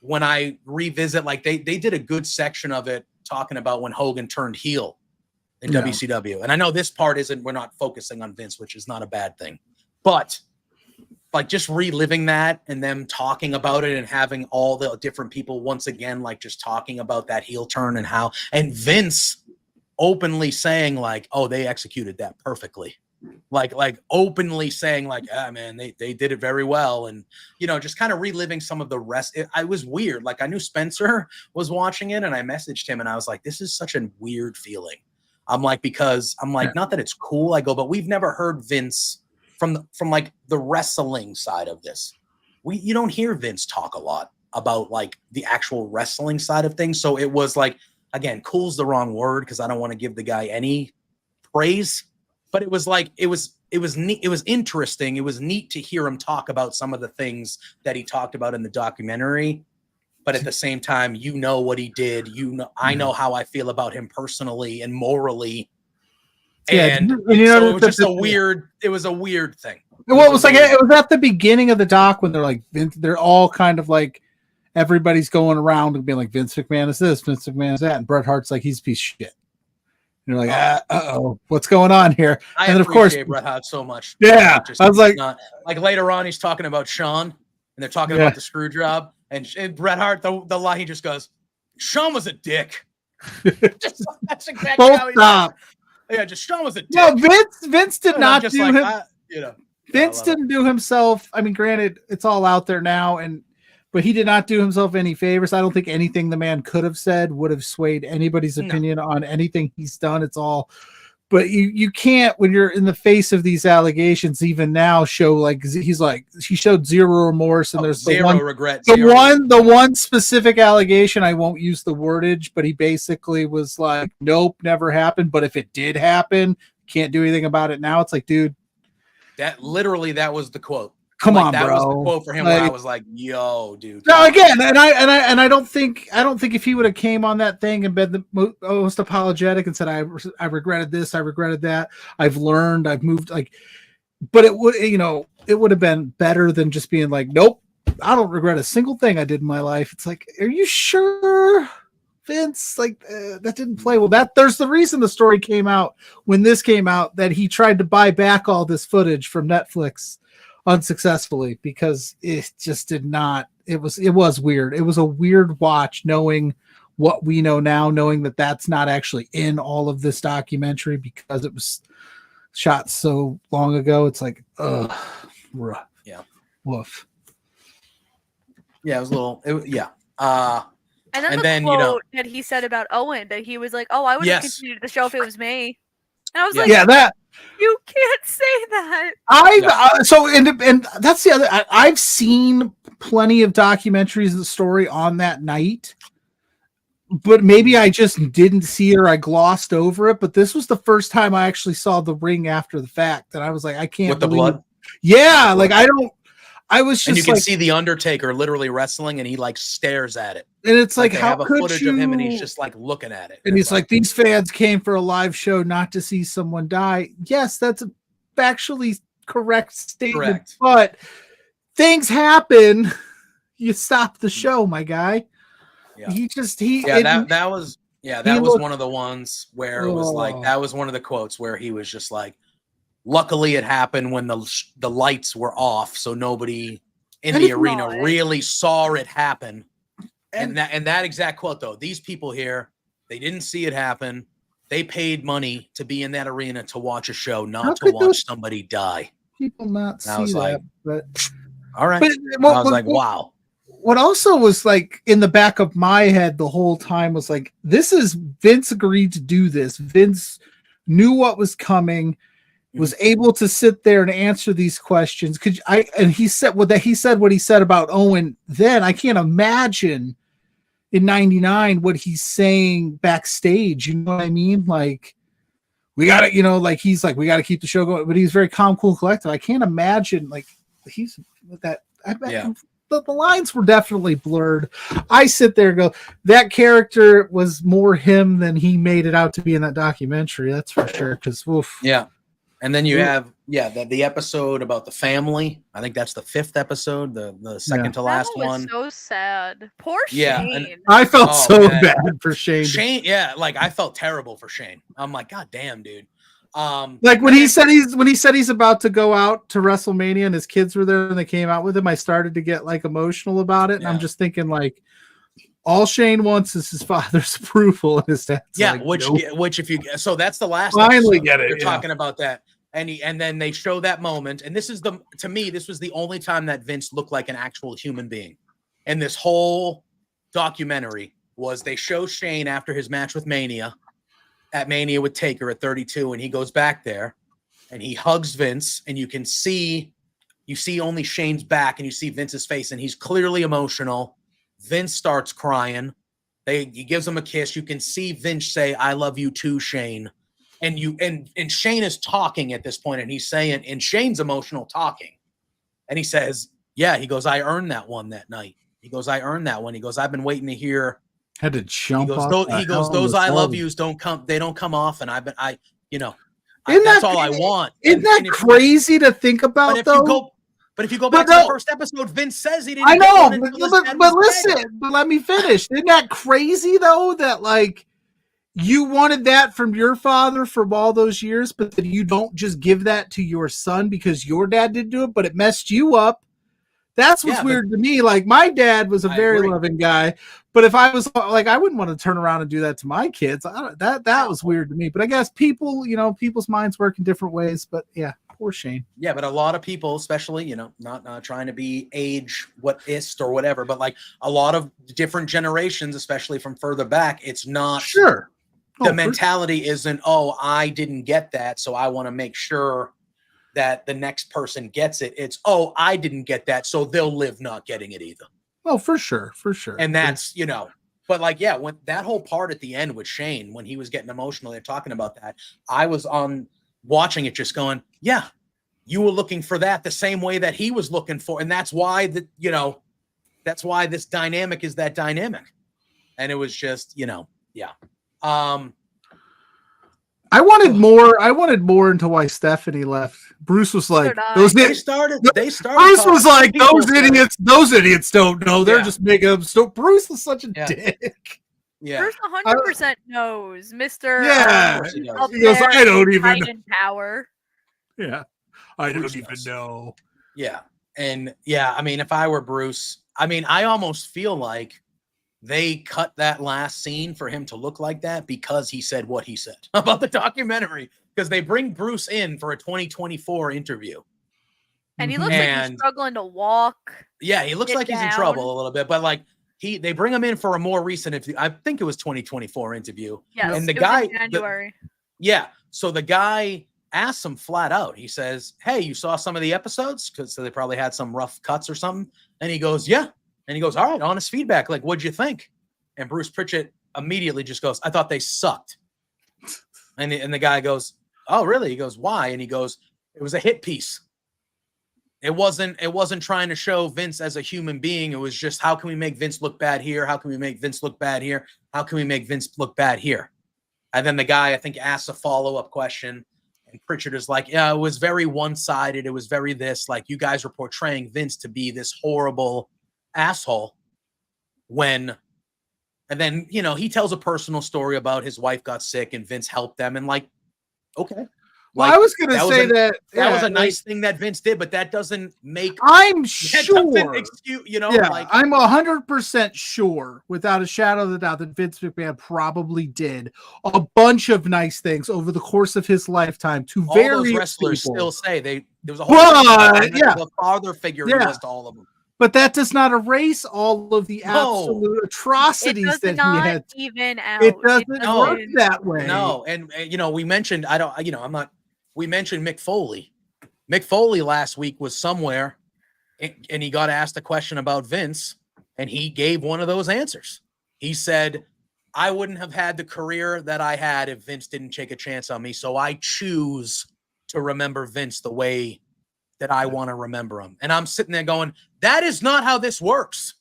when I revisit, like they did a good section of it talking about when Hogan turned heel in WCW. And I know this part we're not focusing on Vince, which is not a bad thing, but like just reliving that and them talking about it and having all the different people once again, like just talking about that heel turn and Vince openly saying like, oh, they executed that perfectly. Like openly saying like, man, they did it very well. And, just kind of reliving some of the rest. I was weird. Like I knew Spencer was watching it and I messaged him and I was like, this is such a weird feeling. I'm like, because I'm like, not that it's cool. I go, but we've never heard Vince from like the wrestling side of this. You don't hear Vince talk a lot about like the actual wrestling side of things. So it was like, again, cool's the wrong word because I don't want to give the guy any praise, but it was like, it was neat. It was interesting. It was neat to hear him talk about some of the things that he talked about in the documentary. But at the same time, what he did, I know how I feel about him personally and morally. And so it was just a weird thing. Well, it was like it was at the beginning of the doc when they're like they're all kind of like everybody's going around and being like Vince McMahon is this, Vince McMahon is that, and Bret Hart's like he's a piece of shit. And you're like, what's going on here? I and then, appreciate Bret Hart so much. Yeah, I was like, like later on, he's talking about Shawn, and they're talking about the screw job, and Bret Hart, the line he just goes, Shawn was a dick. That's exactly how he does. Yeah, just Shawn was a dick. No, Vince did not do him. Vince didn't do himself. I mean, granted, it's all out there now, but he did not do himself any favors. I don't think anything the man could have said would have swayed anybody's opinion on anything he's done. It's all, but you can't, when you're in the face of these allegations, even now, show like he showed zero remorse, and there's zero regret. The one specific allegation, I won't use the wordage, but he basically was like, nope, never happened. But if it did happen, can't do anything about it now. It's like, dude, that was the quote. Come on, that bro. was the quote for him where I was like, yo, dude. No, again, and I don't think if he would have came on that thing and been the most apologetic and said, I regretted this, I regretted that, I've learned, I've moved, like, but it would have been better than just being like, nope, I don't regret a single thing I did in my life. It's like, are you sure, Vince? Like, that didn't play well. There's the reason the story came out when this came out, that he tried to buy back all this footage from Netflix unsuccessfully, because it just did not. It was weird. It was a weird watch, knowing what we know now, knowing that that's not actually in all of this documentary because it was shot so long ago. It's like, rough. Yeah, woof. Yeah, it was a little. And then the quote that he said about Owen, that he was like, "Oh, I would have continued the show if it was me." And I was like, "Yeah, that you can't say that." And that's the other. I've seen plenty of documentaries of the story on that night, but maybe I just didn't see it or I glossed over it. But this was the first time I actually saw the ring after the fact, and I was like, I can't with the believe blood. Yeah, like I was just, and you can see the Undertaker literally wrestling, and he like stares at it. And it's like how have a could footage you? of him, and he's just like looking at it. And he's like, these fans came for a live show, not to see someone die. Yes, that's a factually correct statement. But things happen. You stop the show, my guy. Yeah. That was one of the ones where it was like, that was one of the quotes where he was just like, luckily it happened when the lights were off, so nobody in the arena really saw it happen. And that exact quote, though, these people here, they didn't see it happen. They paid money to be in that arena to watch a show, not to watch somebody die. People not see that, but all right. I was like, wow. What also was like in the back of my head the whole time was like, this is Vince agreed to do this. Vince knew what was coming, was able to sit there and answer these questions. He said what he said about Owen then. I can't imagine in 99 what he's saying backstage. You know what I mean? Like, we got to, like, he's like, we got to keep the show going, but he's very calm, cool, collected. I can't imagine, like, he's with that. I bet the lines were definitely blurred. I sit there and go, that character was more him than he made it out to be in that documentary. That's for sure. Because, yeah. And then you have, the episode about the family. I think that's the 5th episode, the second to last one. So sad. Poor Shane. I felt bad for Shane. Shane, like I felt terrible for Shane. I'm like, God damn, dude. Like when he said he's about to go out to WrestleMania and his kids were there and they came out with him, I started to get like emotional about it. And I'm just thinking like, all Shane wants is his father's approval, and his dad's like, which if you so that's the last finally episode. get it. You're talking about that, and then they show that moment, and this was the only time that Vince looked like an actual human being, and this whole documentary was they show Shane after his match with Mania, at Mania with Taker at 32, and he goes back there, and he hugs Vince, and you see only Shane's back, and you see Vince's face, and he's clearly emotional. Vince starts crying. He gives him a kiss. You can see Vince say, "I love you too, Shane." And Shane is talking at this point, and he's saying, and Shane's emotional talking. And he says, "Yeah," he goes, "I earned that one that night." He goes, "I earned that one." He goes, "I've been waiting to hear." Had to jump. He goes, "Those I love yous don't come. They don't come often. I That's all I want. Isn't that crazy to think about, though? But if you go back to the first episode, Vince says he didn't. I know, but listen, but let me finish. Isn't that crazy, though, that like you wanted that from your father from all those years, but that you don't just give that to your son because your dad didn't do it, but it messed you up? That's what's weird to me. Like, my dad was a very loving guy, but if I was like, I wouldn't want to turn around and do that to my kids. That was weird to me. But I guess people, people's minds work in different ways. But yeah, poor Shane. Yeah, but a lot of people, especially, not trying to be age whatist or whatever, but like a lot of different generations, especially from further back, it's not sure. The mentality isn't, I didn't get that, so I want to make sure that the next person gets it. It's, I didn't get that, so they'll live not getting it either. Oh, for sure. And that's, but like, yeah, when that whole part at the end with Shane, when he was getting emotional and talking about that, I was on watching it just going, yeah, you were looking for that the same way that he was looking for. And that's why that's why this dynamic is that dynamic. And it was just, yeah. I wanted more into why Stephanie left. Bruce was like, they started. Bruce was like, those idiots don't know. They're just making up. So Bruce was such a dick. Yeah. Bruce 100% knows, Mr. Yeah. He goes, I don't even power. Yeah. I don't even know. Yeah. And yeah, I mean, if I were Bruce, I almost feel like they cut that last scene for him to look like that because he said what he said about the documentary, because they bring Bruce in for a 2024 interview. And he looks like he's struggling to walk. Yeah, he looks like he's in trouble a little bit, but like they bring him in for a more recent interview. I think it was 2024 interview. Yes, and the guy January. So the guy asks him flat out. He says, "Hey, you saw some of the episodes?" Because they probably had some rough cuts or something. And he goes, "Yeah." And he goes, "All right, honest feedback. Like, what'd you think?" And Bruce Pritchett immediately just goes, "I thought they sucked." And the guy goes, "Oh, really?" He goes, "Why?" And he goes, "It was a hit piece. It wasn't trying to show Vince as a human being. It was just, how can we make Vince look bad here? How can we make Vince look bad here? How can we make Vince look bad here?" And then the guy, I think, asks a follow-up question. And Pritchard is like, "Yeah, it was very one-sided. It was very this. Like, you guys were portraying Vince to be this horrible asshole and then he tells a personal story about his wife got sick and Vince helped them, and like, okay, well, I was gonna say that was a nice thing that Vince did, but that doesn't make I'm sure excuse, like I'm 100% sure without a shadow of a doubt that Vince McMahon probably did a bunch of nice things over the course of his lifetime to all various those wrestlers people. Still say there was a whole the father figure he was to all of them. But that does not erase all of the absolute atrocities that he had. Even out. It doesn't work that way. No, and we mentioned we mentioned Mick Foley. Mick Foley last week was somewhere, and he got asked a question about Vince, and he gave one of those answers. He said, "I wouldn't have had the career that I had if Vince didn't take a chance on me. So I choose to remember Vince the way that I want to remember him." And I'm sitting there going, that is not how this works.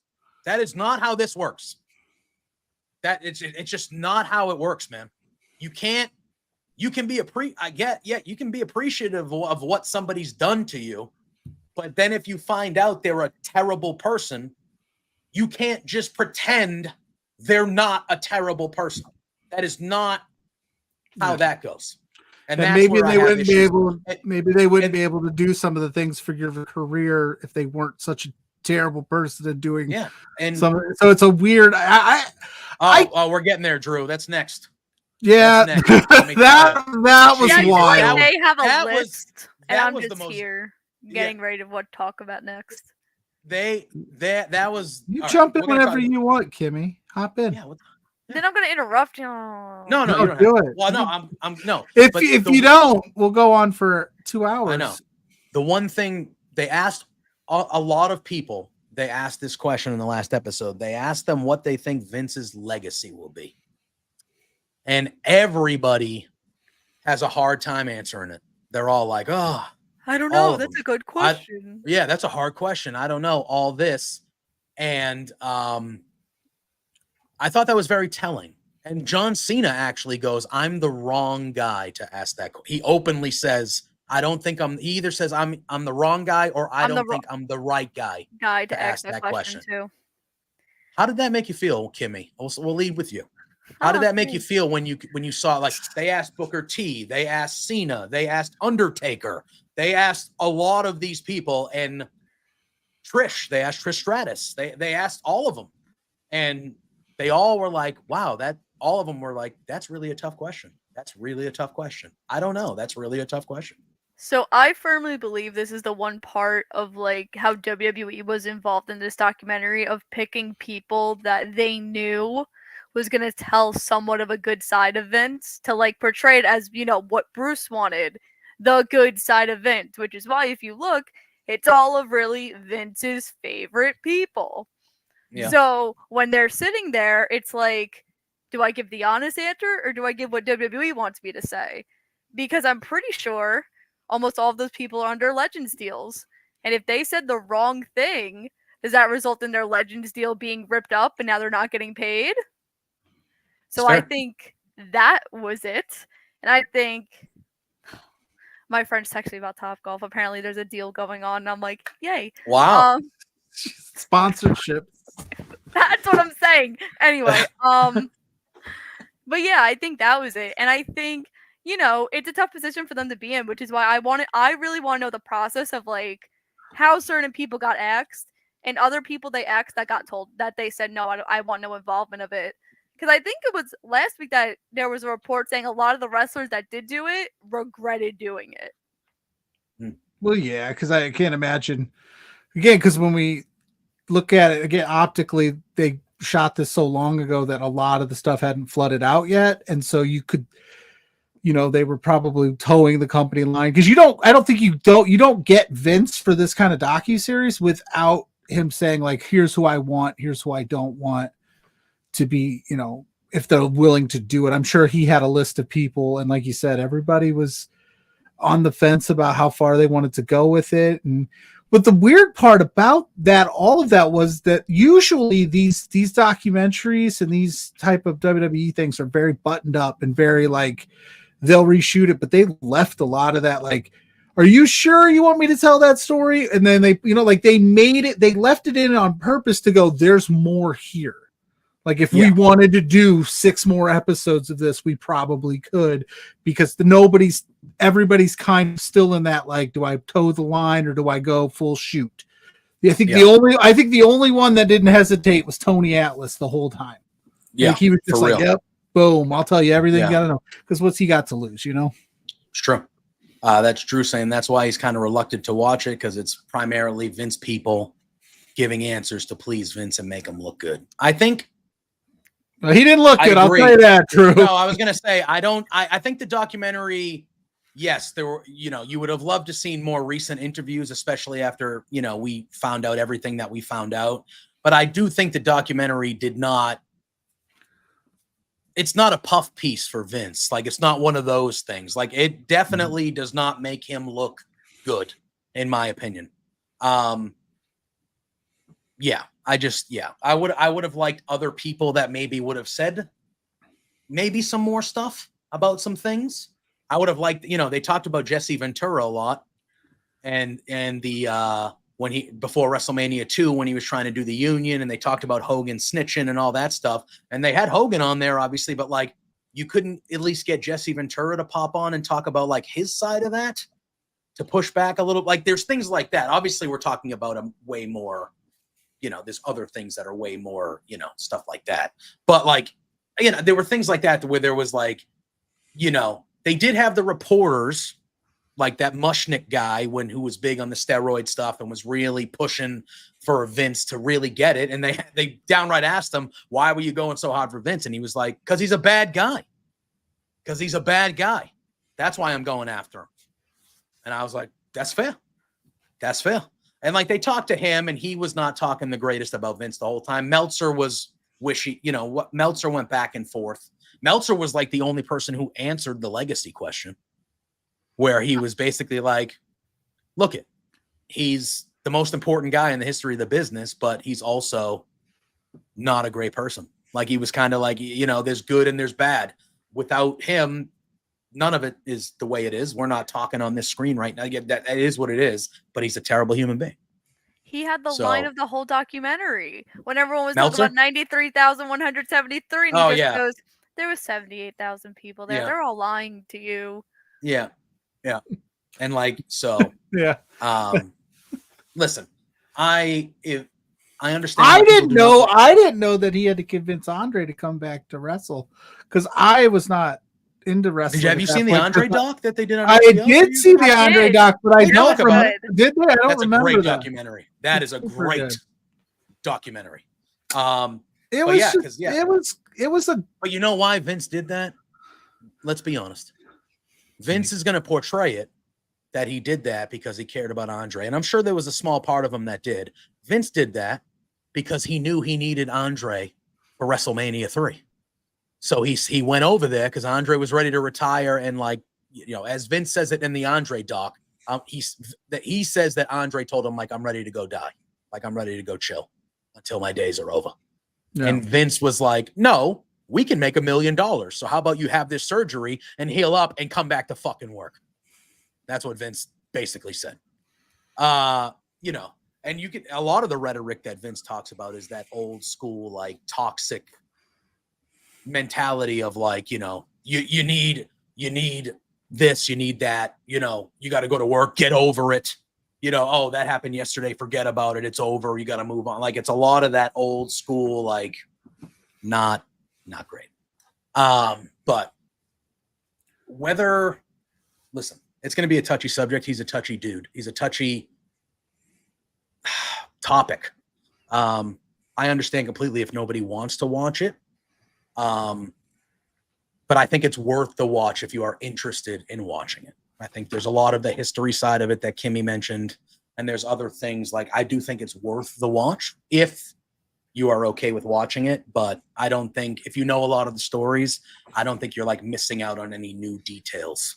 That is not how this works. That it's just not how it works, man. You can be you can be appreciative of what somebody's done to you, but then if you find out they're a terrible person, you can't just pretend they're not a terrible person. That is not how that goes. And maybe they wouldn't be able. Maybe they wouldn't be able to do some of the things for your career if they weren't such a terrible person and doing. Yeah, and so it's a weird. We're getting there, Drew. That's next. Yeah, That's next. that was wild. They have a list, and I'm was just the most, here getting ready to talk about next. That was. You jump in whenever you want, Kimmy. Hop in. Yeah, Then I'm going to interrupt you. No, you don't do it. Well, no, I'm no. If you don't, we'll go on for 2 hours. I know. The one thing they asked a lot of people, they asked this question in the last episode. They asked them what they think Vince's legacy will be. And everybody has a hard time answering it. They're all like, "Oh, I don't know. That's a good question." Yeah, that's a hard question. I don't know all this. And I thought that was very telling. And John Cena actually goes, I'm the wrong guy to ask that. He openly says, I don't think he either says I'm the wrong guy or I don't think I'm the right guy to ask that question too. How did that make you feel, Kimmy? We'll lead with you. How did that make you feel when you saw, like, they asked Booker T, they asked Cena, they asked Undertaker, they asked a lot of these people, and Trish, they asked Trish Stratus, they asked all of them, and they all were like, wow, all of them were like, that's really a tough question. That's really a tough question. I don't know. That's really a tough question. So I firmly believe this is the one part of like how WWE was involved in this documentary of picking people that they knew was going to tell somewhat of a good side of Vince to like portray it as, you know, what Bruce wanted, the good side of Vince, which is why if you look, it's all of really Vince's favorite people. Yeah. So when they're sitting there, it's like, do I give the honest answer or do I give what WWE wants me to say? Because I'm pretty sure almost all of those people are under Legends deals. And if they said the wrong thing, does that result in their Legends deal being ripped up and now they're not getting paid? So I think that was it. And I think my friends text me about Topgolf. Apparently there's a deal going on. And I'm like, yay. Wow. Sponsorship. That's what I'm saying. Anyway, but yeah, I think that was it. And I think, you know, it's a tough position for them to be in, which is why I really want to know the process of like how certain people got axed and other people they axed that got told that they said, no, I want no involvement of it. Because I think it was last week that there was a report saying a lot of the wrestlers that did do it regretted doing it. Well, yeah, because I can't imagine, again, because when we look at it, again, optically, they shot this so long ago that a lot of the stuff hadn't flooded out yet. And so you could, you know, they were probably towing the company line because I don't think you don't get Vince for this kind of docuseries without him saying like, here's who I want, here's who I don't want to be, you know, if they're willing to do it. I'm sure he had a list of people. And like you said, everybody was on the fence about how far they wanted to go with it. But the weird part about that, all of that, was that usually these documentaries and these type of WWE things are very buttoned up and very like, they'll reshoot it, but they left a lot of that. Like, are you sure you want me to tell that story? And then they, you know, like they left it in on purpose to go, there's more here. Like if we wanted to do 6 more episodes of this, we probably could, because everybody's kind of still in that, like, do I toe the line or do I go full shoot? I think the only one that didn't hesitate was Tony Atlas the whole time. Yeah. Like he was just like, yep, boom, I'll tell you everything you got to know. Because what's he got to lose, you know? It's true. That's Drew saying that's why he's kind of reluctant to watch it, because it's primarily Vince people giving answers to please Vince and make him look good. I think he didn't look good. I'll tell you that, Drew. No, I was going to say, I think the documentary, yes, there were, you know, you would have loved to seen more recent interviews, especially after, you know, we found out everything that we found out. But I do think the documentary it's not a puff piece for Vince. Like, it's not one of those things. Like, it definitely does not make him look good, in my opinion. I would have liked other people that maybe would have said maybe some more stuff about some things. I would have liked, you know, they talked about Jesse Ventura a lot, and the before WrestleMania 2 when he was trying to do the union, and they talked about Hogan snitching and all that stuff, and they had Hogan on there obviously, but like you couldn't at least get Jesse Ventura to pop on and talk about like his side of that, to push back a little. Like there's things like that. Obviously we're talking about a way more, you know, there's other things that are way more, you know, stuff like that. But like, you know, there were things like that where there was like, you know, they did have the reporters, like that Mushnick guy who was big on the steroid stuff and was really pushing for Vince to really get it. And they downright asked him, why were you going so hard for Vince? And he was like, because he's a bad guy. Because he's a bad guy. That's why I'm going after him. And I was like, that's fair. That's fair. And like they talked to him, and he was not talking the greatest about Vince the whole time. Meltzer was wishy, you know, what Meltzer went back and forth. Meltzer was like the only person who answered the legacy question, where he was basically like, look it, he's the most important guy in the history of the business, but he's also not a great person. Like he was kind of like, there's good and there's bad. Without him, none of it is the way it is. We're not talking on this screen right now. That is what it is, but he's a terrible human being. He had the line of the whole documentary when everyone was Meltzer? talking about 93,173, and he goes, there was 78,000 people there. Yeah. They're all lying to you. Yeah. Yeah. And like, so, Yeah. Listen, I understand. I didn't know that he had to convince Andre to come back to wrestle because I was not into wrestling. Have you seen the Andre doc that they did on I HBO? did see the Andre doc, but I don't remember. Did they? I don't That's remember a great that. documentary. That is a great documentary. It was a. But you know why Vince did that? Let's be honest. Vince is going to portray it that he did that because he cared about Andre. And I'm sure there was a small part of him that did. Vince did that because he knew he needed Andre for WrestleMania 3. So he went over there because Andre was ready to retire. And like, as Vince says it in the Andre doc, he says that Andre told him, like, I'm ready to go die. Like, I'm ready to go chill until my days are over. Yeah. And Vince was like, no, we can make $1 million. So how about you have this surgery and heal up and come back to fucking work? That's what Vince basically said. And you get a lot of the rhetoric that Vince talks about is that old school, like toxic mentality of like, you need this, you need that, you got to go to work, get over it. Oh, that happened yesterday. Forget about it. It's over. You got to move on. Like, it's a lot of that old school, like not great. But listen, it's going to be a touchy subject. He's a touchy dude. He's a touchy topic. I understand completely if nobody wants to watch it. But I think it's worth the watch if you are interested in watching it. I think there's a lot of the history side of it that Kimmy mentioned, and there's other things like I do think it's worth the watch if you are okay with watching it. But I don't think if you know a lot of the stories, I don't think you're like missing out on any new details.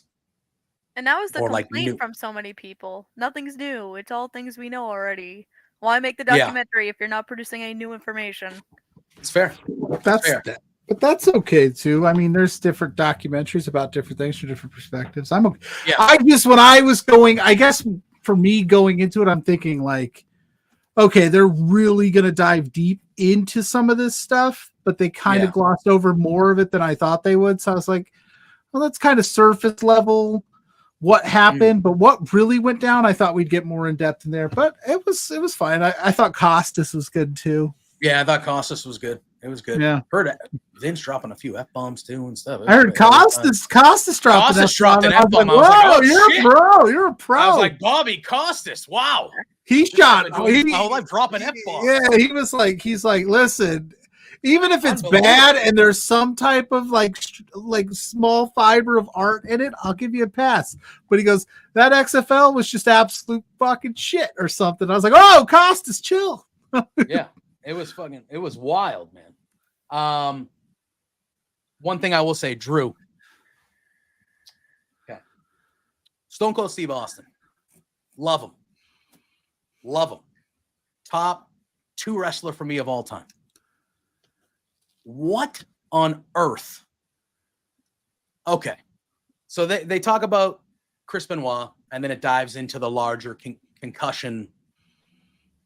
And that was the complaint from so many people. Nothing's new. It's all things we know already. Why make the documentary if you're not producing any new information? It's fair. That's fair. But that's okay too. I mean, there's different documentaries about different things from different perspectives. I'm okay. Yeah. When I was going, I guess for me going into it, I'm thinking like, okay, they're really going to dive deep into some of this stuff, but they kind of glossed over more of it than I thought they would. So I was like, well, that's kind of surface level what happened, but what really went down, I thought we'd get more in depth in there, but it was fine. I thought Costas was good too. Yeah, I thought Costas was good. It was good. Yeah. Heard Vince dropping a few F-bombs too and stuff. I heard Costas dropped an F-bomb. I was like, whoa, you're a pro. I was like, Bobby Costas, wow. He shot. I like dropping F-bombs. Yeah, he's like, listen, even if it's bad and there's some type of like small fiber of art in it, I'll give you a pass. But he goes, that XFL was just absolute fucking shit or something. I was like, oh, Costas, chill. Yeah. It was wild, man. One thing I will say, Drew. Okay. Stone Cold Steve Austin. Love him. Top 2 wrestler for me of all time. What on earth? Okay. So they talk about Chris Benoit, and then it dives into the larger concussion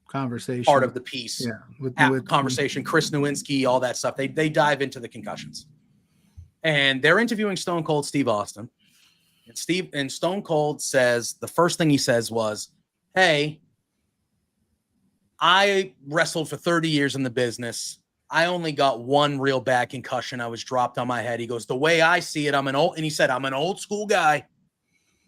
conversation part of the piece. Yeah, with conversation, Chris Nowinski, all that stuff. They dive into the concussions, and they're interviewing Stone Cold Steve Austin, and Stone Cold says the first thing he says was, "Hey, I wrestled for 30 years in the business. I only got one real bad concussion. I was dropped on my head." He goes, "The way I see it, I'm an old school guy.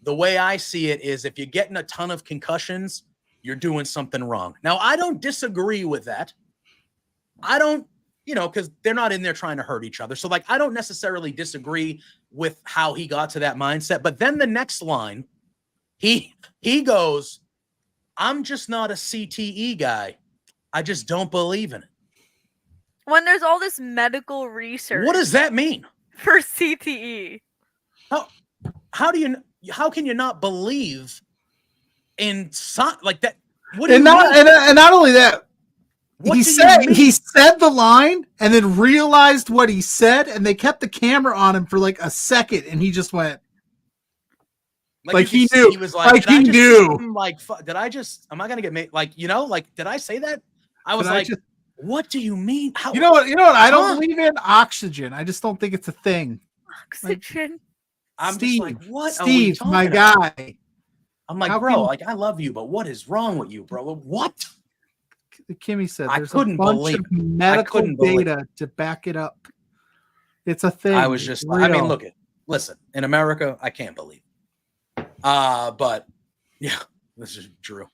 The way I see it is if you're getting a ton of concussions, you're doing something wrong." Now, I don't disagree with that. I don't, because they're not in there trying to hurt each other. So, like, I don't necessarily disagree with how he got to that mindset. But then the next line, he goes, "I'm just not a CTE guy. I just don't believe in it." When there's all this medical research. What does that mean? For CTE. How can you not believe in like that? And not only that, What he do you said mean? he said the line and then realized what he said, and they kept the camera on him for like a second, and he just went like you he could see knew. He was like, Like did I he just knew. say something like, did I just? Am I gonna get made? Like, like, did I say that? I was like, what do you mean? How? You know what? I don't Huh? believe in oxygen. I just don't think it's a thing. Oxygen. I'm Steve, just like, what? Steve, are we my talking about? guy. I'm like, How bro, can- like, I love you, but what is wrong with you, bro? What? Kimmy said I there's a couldn't bunch believe of it. medical couldn't believe data to back it up. It's a thing. I was It's just, I mean, real. listen, in America, I can't believe it. But yeah, this is Drew.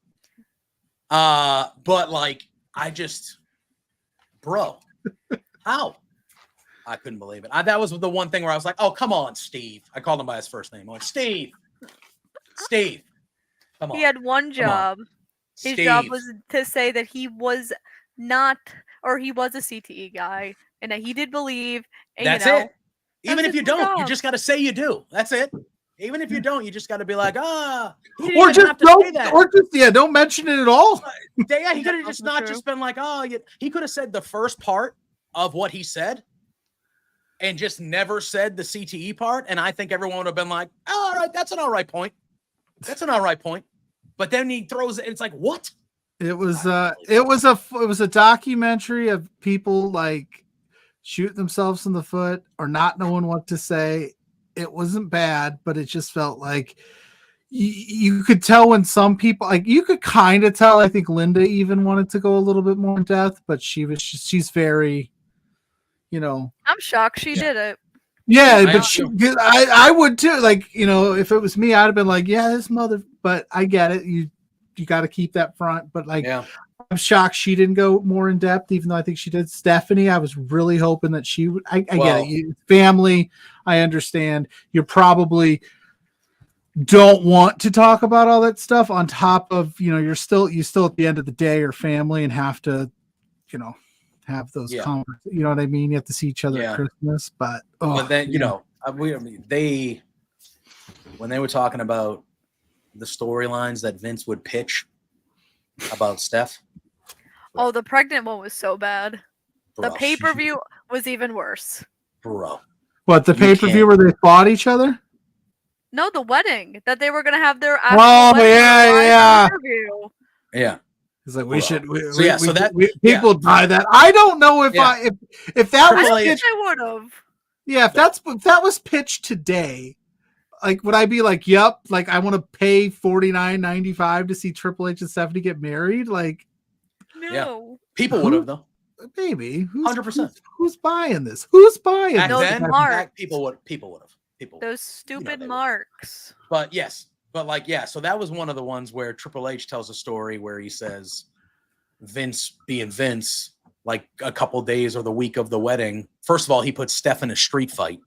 But like, I just, bro, how? I couldn't believe it. That was the one thing where I was like, oh, come on, Steve. I called him by his first name. I'm like, Steve, come on. He had one job. His job Steve. was to say that he was not, or he was a CTE guy, and that he did believe. And, That's it. Even that's if you his don't, you job. just got to say you do. That's it. Even if you don't, you just got to be like, he didn't Or even just have to say that. don't mention it at all. Yeah, he could have just Also not true. just been like, he could have said the first part of what he said and just never said the CTE part. And I think everyone would have been like, oh, all right, that's an all right point. That's an all right point. But then he throws it. It's like, what? It was a documentary of people like shoot themselves in the foot or not knowing what to say. It wasn't bad, but it just felt like you could tell when some people, like, you could kind of tell. I think Linda even wanted to go a little bit more in depth, but she's very, I'm shocked she did it. yeah, I but I would too. Like, if it was me, I'd have been like, yeah, this mother, but I get it. You got to keep that front, but like, Yeah. I'm shocked she didn't go more in depth, even though I think she did. Stephanie, I was really hoping that she would. I get it. Family, I understand. You probably don't want to talk about all that stuff on top of, you still at the end of the day are family and have to, have those conversations. You know what I mean? You have to see each other at Christmas, but then, when they were talking about the storylines that Vince would pitch about Steph. Oh, the pregnant one was so bad. Bro, The pay-per-view was even worse. Bro. What, the pay-per-view where they fought each other? No, the wedding that they were gonna have their actual pay-per-view. Yeah. It's like we should. People buy that. I don't know if if that was pitched, I would have. Yeah, if that was pitched today, like, would I be like, yep, like, I want to pay $49.95 to see Triple H and Stephanie get married? Like, no, people would have though. Maybe 100%. Who's buying this? Who's buying Back this? then, marks. people would have. Those stupid marks. But yes, so that was one of the ones where Triple H tells a story where he says Vince being Vince, like a couple days or the week of the wedding. First of all, he put Steph in a street fight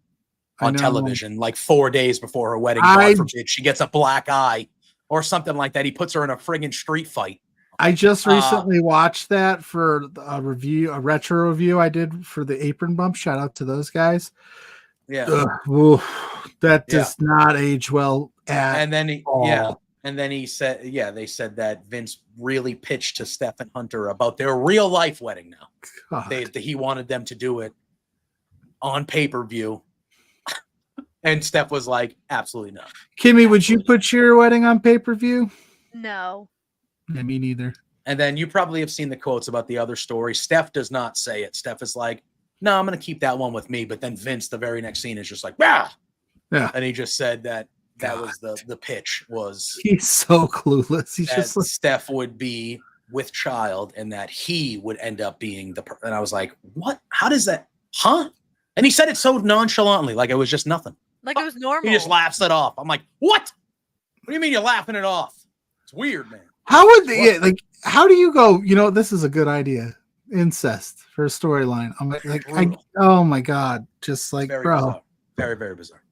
on television like 4 days before her wedding. God forbid she gets a black eye or something like that. He puts her in a friggin' street fight. I just recently watched that for a retro review I did for the Apron Bump. Shout out to those guys. Yeah. That does not age well at all. And then he said, they said that Vince really pitched to Steph and Hunter about their real life wedding now. He wanted them to do it on pay-per-view. And Steph was like, absolutely not. Kimmy, would you put your wedding on pay-per-view? No. Yeah, me neither. And then you probably have seen the quotes about the other story. Steph does not say it. Steph is like, no, I'm going to keep that one with me. But then Vince, the very next scene, is just like, yeah. And he just said that was the pitch was. He's so clueless. He's just like, Steph would be with child and that he would end up being and I was like, what? How does that? Huh? And he said it so nonchalantly, like it was just nothing. Like it was normal. He just laughs it off. I'm like, what? What do you mean you're laughing it off? It's weird, man. How would they, how do you go, this is a good idea. Incest for a storyline. I'm like, oh my God. Just like, very bro. Bizarre. Very, very bizarre.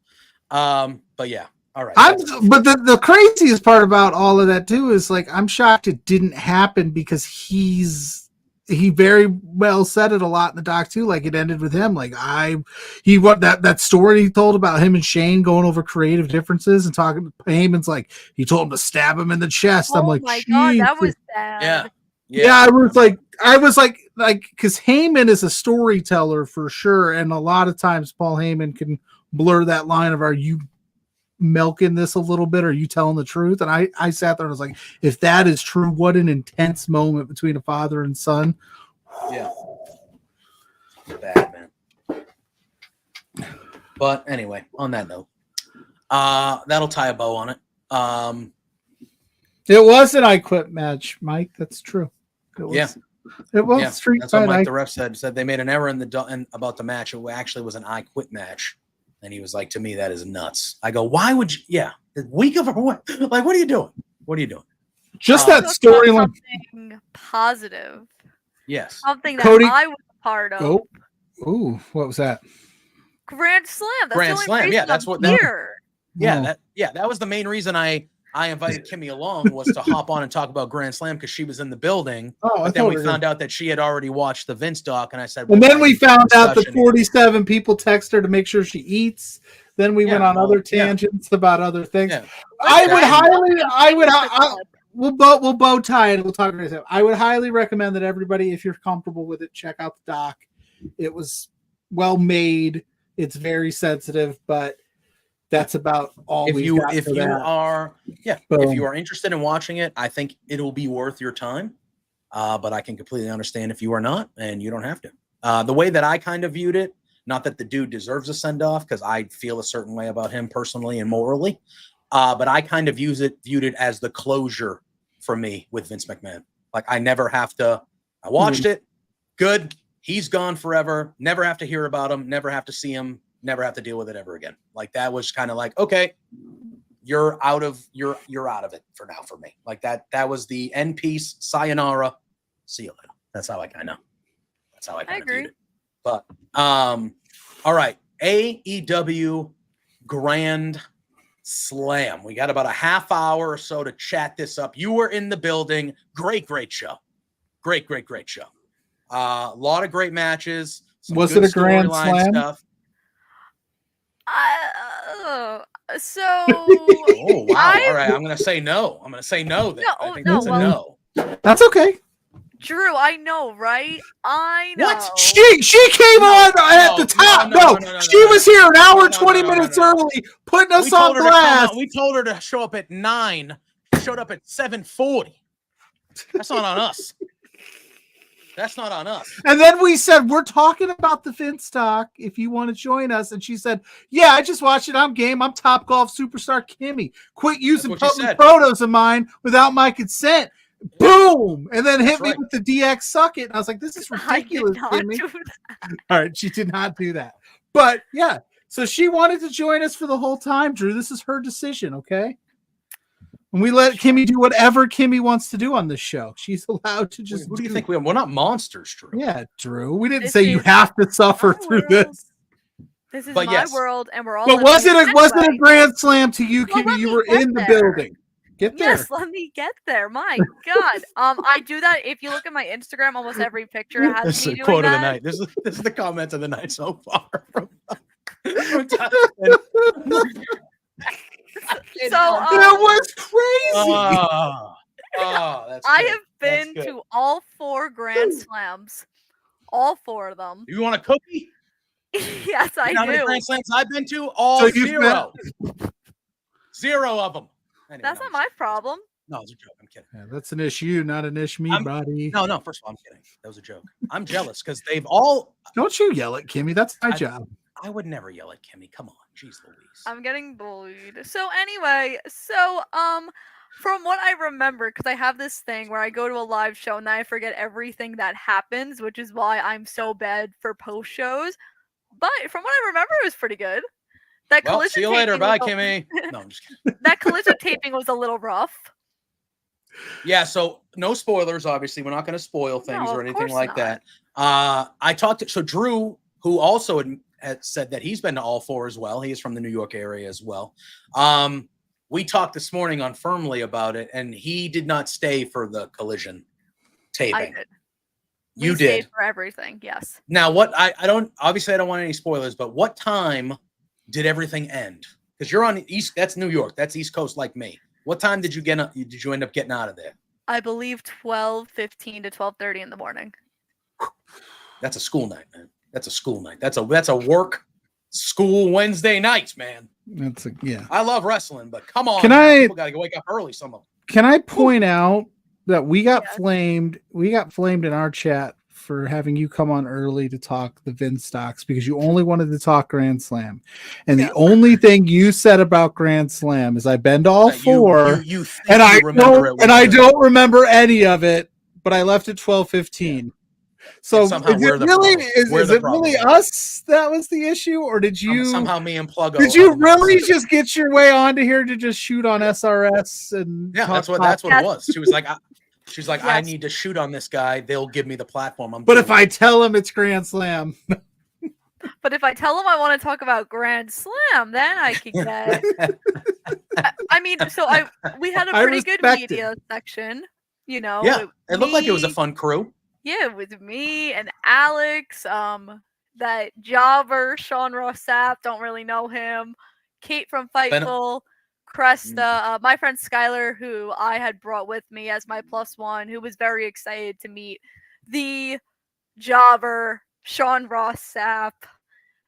But yeah. All right. But the craziest part about all of that too is like, I'm shocked it didn't happen because he very well said it a lot in the doc too. Like, it ended with him. Like, that story he told about him and Shane going over creative differences and talking to Heyman's like, he told him to stab him in the chest. I'm like, my God, that was sad. Yeah. Yeah, I was like, because Heyman is a storyteller for sure, and a lot of times Paul Heyman can blur that line of, are you milking this a little bit, or are you telling the truth? And I sat there and was like, if that is true, what an intense moment between a father and son. Yeah. Bad, man. But anyway, on that note, that'll tie a bow on it. It was an I Quit match, Mike. That's true. It was, It was Street That's what Fight. Mike the ref said they made an error about the match. It actually was an I Quit match. And he was like, to me, that is nuts. I go, why would you? Yeah. The week of what? Like, what are you doing? What are you doing? Just that storyline. Something positive. Yes. Something that Cody- I was a part of. Oh, ooh, what was that? Grand Slam. That's Grand the only Slam. reason Yeah, that's I'm what that- here. Yeah, that was the main reason I invited Kimmy along, was to hop on and talk about Grand Slam, because she was in the building. Oh, But then we found out that she had already watched the Vince doc, and I said, And then we found out that discussion. 47 people text her to make sure she eats. Then we went on other tangents about other things. Yeah. We'll bow tie it. We'll talk about it. I would highly recommend that everybody, if you're comfortable with it, check out the doc. It was well made. It's very sensitive, but that's about all. If you are interested in watching it, I think it'll be worth your time. But I can completely understand if you are not, and you don't have to. The way that I kind of viewed it, not that the dude deserves a send off, because I feel a certain way about him personally and morally, but I kind of viewed it as the closure for me with Vince McMahon. Like, I never have to. I watched it. Good. He's gone forever. Never have to hear about him. Never have to see him. Never have to deal with it ever again. Like, that was kind of like, okay, you're out of it for now for me. Like, that was the end piece. Sayonara. See you later. That's how I kind of agree. viewed it. But all right, AEW Grand Slam. We got about a half hour or so to chat this up. You were in the building. Great show. Great show. A lot of great matches. Was it a Grand Slam? So Oh wow! All right, I'm gonna say no. I'm gonna say no. Then I think that's a no. That's okay. Drew, I know, right? I know. What? She came on at the top. No, she was here an hour 20 minutes early, putting us on blast. We told her to show up at 9. She showed up at 7:40. That's not on us. That's not on us. And then we said, we're talking about the Vince talk if you want to join us. And she said, yeah, I just watched it. I'm game. I'm Top Golf superstar Kimmy. Quit using public photos of mine without my consent. Boom. And then hit me with the DX suck it. And I was like, this is ridiculous, Kimmy. All right. She did not do that. But yeah. So she wanted to join us for the whole time, Drew. This is her decision. Okay. And we let Kimmy do whatever Kimmy wants to do on this show. She's allowed to just. Who do you think we are? We're not monsters, Drew. Yeah, Drew. We didn't say you have to suffer through this. This is my world, and we're all. But was it a Grand Slam to you, Kimmy? You were in the building. Get there. Yes, let me get there. My God. I do that. If you look at my Instagram, almost every picture has this me is doing quote that. of the night. This is the comment of the night so far. So it was crazy. That's I good. have been to all 4 Grand Slams, all 4 of them. You want a cookie? Yes, I You know how many do. Grand Slams I've been to? All So you've 0. 0 of them. Anyway, That's not my problem. No, it's a joke. I'm kidding. Yeah, that's an issue, not an ish me, buddy. No. First of all, I'm kidding. That was a joke. I'm jealous because they've all. Don't you yell at Kimmy. That's my job. I would never yell at Kimmy. Come on. Jeez Louise. I'm getting bullied. So anyway, from what I remember, because I have this thing where I go to a live show and then I forget everything that happens, which is why I'm so bad for post shows. But from what I remember, it was pretty good. That collision see you later. Bye, taping Kimmy. No, I'm just kidding. That collision taping was a little rough. Yeah, so no spoilers, obviously. We're not going to spoil things or anything like that. I talked to Drew, who also had said that he's been to all 4 as well. He is from the New York area as well. We talked this morning on Firmly about it, and he did not stay for the collision taping. I did. You we did stayed for everything, yes. Now, what I don't want any spoilers, but what time did everything end? Because you're on East. That's New York. That's East Coast, like me. What time did you end up getting out of there? I believe 12:15 to 12:30 in the morning. That's a school night, man. That's a school night. That's a work school Wednesday nights, man. Yeah. I love wrestling, but come on, people gotta wake up early. Some of them. Can I point out that we got flamed? We got flamed in our chat for having you come on early to talk the Vince stocks because you only wanted to talk Grand Slam, and the only thing you said about Grand Slam is I been to all four, and I don't remember any of it, but I left at 12:15. So is it really us that was the issue, or did you somehow me and Pluggo? Did you really just get your way onto here to just shoot on SRS and that's what it was. She was like, I need to shoot on this guy. They'll give me the platform. But if I tell him it's Grand Slam, but if I tell him I want to talk about Grand Slam, then I can get. I mean, we had a pretty good media section, you know. Yeah, it looked like it was a fun crew. Yeah, with me and Alex, that jobber Sean Ross Sapp, don't really know him. Kate from Fightful, Cresta, my friend Skylar, who I had brought with me as my +1, who was very excited to meet the jobber Sean Ross Sapp.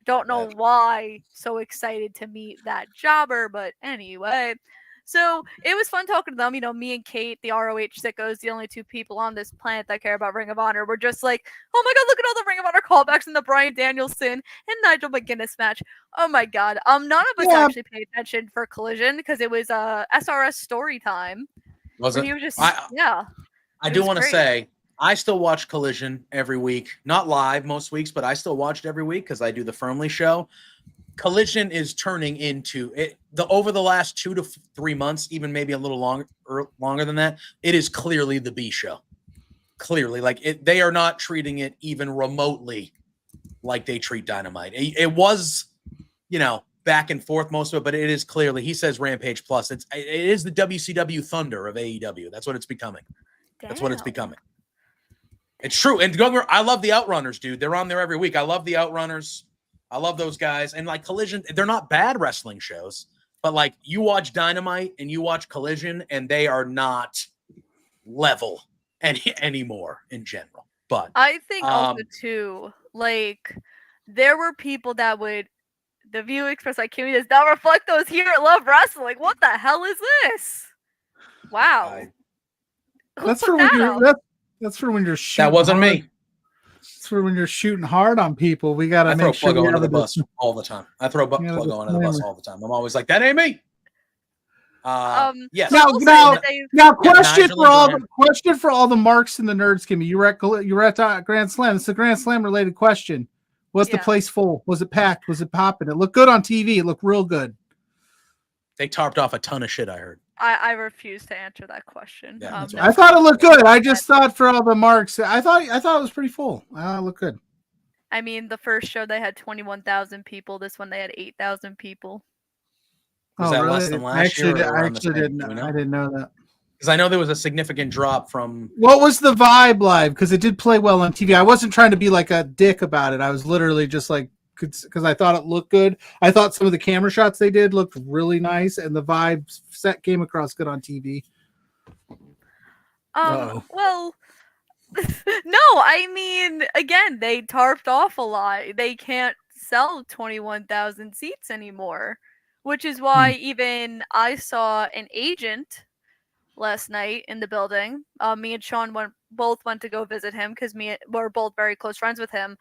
Don't know why so excited to meet that jobber, but anyway. So it was fun talking to them. You know, me and Kate, the ROH sickos, the only two people on this planet that care about Ring of Honor, were just like, oh my God, look at all the Ring of Honor callbacks in the Bryan Danielson and Nigel McGuinness match. Oh my God. None of us actually paid attention for Collision because it was SRS story time. Was it? He was just, I do want to say, I still watch Collision every week. Not live most weeks, but I still watch it every week because I do the Firmly show. Collision is turning into it over the last 2 to 3 months, even maybe a little longer than that. It is clearly the B show. Clearly, they are not treating it even remotely like they treat Dynamite. It was, back and forth most of it, but it is clearly. He says Rampage Plus. It is the WCW Thunder of AEW. That's what it's becoming. Damn. That's what it's becoming. It's true. And I love the Outrunners, dude. They're on there every week. I love the Outrunners. I love those guys. And Collision, they're not bad wrestling shows, but you watch Dynamite and you watch Collision and they are not level anymore in general. But I think also too, there were people that the View Express Kimmy does not reflect those here at Love Wrestling. What the hell is this? Wow. That's for when you're shooting. That wasn't hard. Me. That's for when you're shooting hard on people. We got to make sure Pluggo under the bus all the time. I throw Pluggo under the bus all the time. I'm always like, that ain't me. Yes. Now, question for all the marks and the nerds. Kimmy, you were at Grand Slam. It's a Grand Slam related question. Was the place full? Was it packed? Was it popping? It looked good on TV. It looked real good. They tarped off a ton of shit, I heard. I refuse to answer that question. Yeah, I thought it looked good. I just thought for all the marks, I thought it was pretty full. It looked good. I mean, the first show they had 21,000 people. This one they had 8,000 people. Was that less than last year? I didn't know that. Because I know there was a significant drop from. What was the vibe live? Because it did play well on TV. I wasn't trying to be like a dick about it. I was literally just because I thought it looked good. I thought some of the camera shots they did looked really nice, and the vibe set came across good on TV. Well, no, I mean, again, they tarped off a lot. They can't sell 21,000 seats anymore, which is why even I saw an agent last night in the building. Me and Sean both went to go visit him because we're both very close friends with him.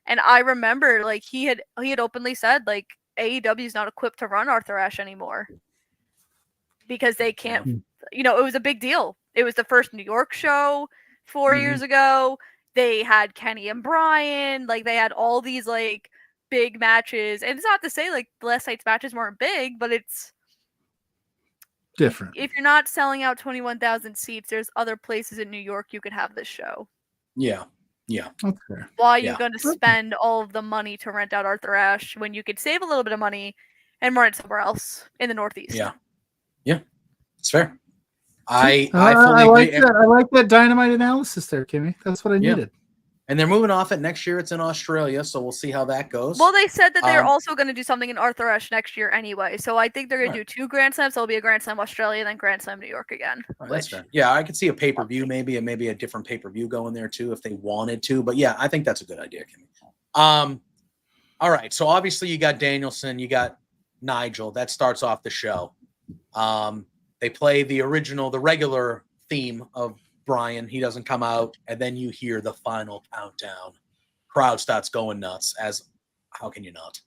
And I remember, he had openly said, AEW is not equipped to run Arthur Ashe anymore because they can't. It was a big deal. It was the first New York show 4 years ago. They had Kenny and Bryan. They had all these big matches. And it's not to say the last night's matches weren't big, but it's different. If you're not selling out 21,000 seats, there's other places in New York you could have this show. Yeah. Yeah. Okay. Why are you going to spend all of the money to rent out Arthur Ashe when you could save a little bit of money and run it somewhere else in the Northeast? Yeah. Yeah. It's fair. I fully agree. I like that Dynamite analysis there, Kimmy. That's what I needed. And they're moving off it next year. It's in Australia, so we'll see how that goes. Well, they said that they're also going to do something in Arthur Ashe next year anyway. So I think they're going to do 2 Grand Slams. So it'll be a Grand Slam Australia, then Grand Slam New York again. Right, that's fair. Yeah, I could see a pay-per-view maybe, and maybe a different pay-per-view going there too if they wanted to. But yeah, I think that's a good idea, Kimmy. All right, so obviously you got Danielson, you got Nigel. That starts off the show. They play the regular theme of Brian. He doesn't come out, and then you hear the final countdown. Crowd starts going nuts, as how can you not?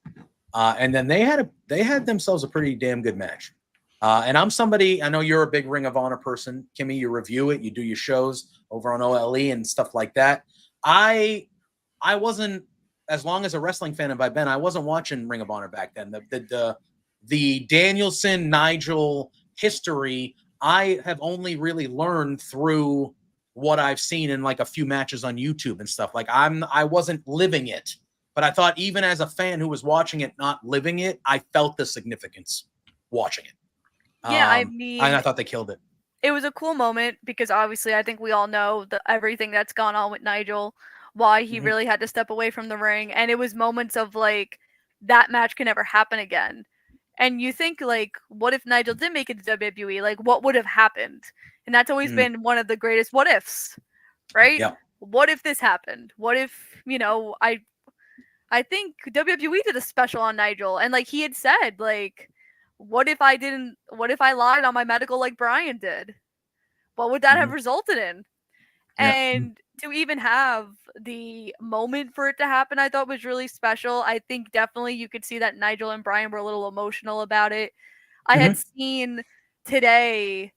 And then they had themselves a pretty damn good match. And I'm somebody, I know you're a big Ring of Honor person, Kimmy. You review it, you do your shows over on OLE and stuff like that. I wasn't, as long as a wrestling fan have I been, I wasn't watching Ring of Honor back then. The Danielson Nigel history, I have only really learned through what I've seen in like a few matches on YouTube and stuff. Like I wasn't living it, but I thought even as a fan who was watching it, not living it, I felt the significance watching it. Yeah, I mean, I thought they killed it. It was a cool moment because obviously I think we all know everything that's gone on with Nigel, why he really had to step away from the ring. And it was moments of like, that match can never happen again. And you think, like, what if Nigel did make it to WWE? Like, what would have happened? And that's always been one of the greatest what ifs, right? Yeah. What if this happened? What if, I think WWE did a special on Nigel. And, like, he had said, like, what if I lied on my medical like Brian did? What would that have resulted in? Yeah. And to even have the moment for it to happen, I thought was really special. I think definitely you could see that Nigel and Brian were a little emotional about it. I had seen today,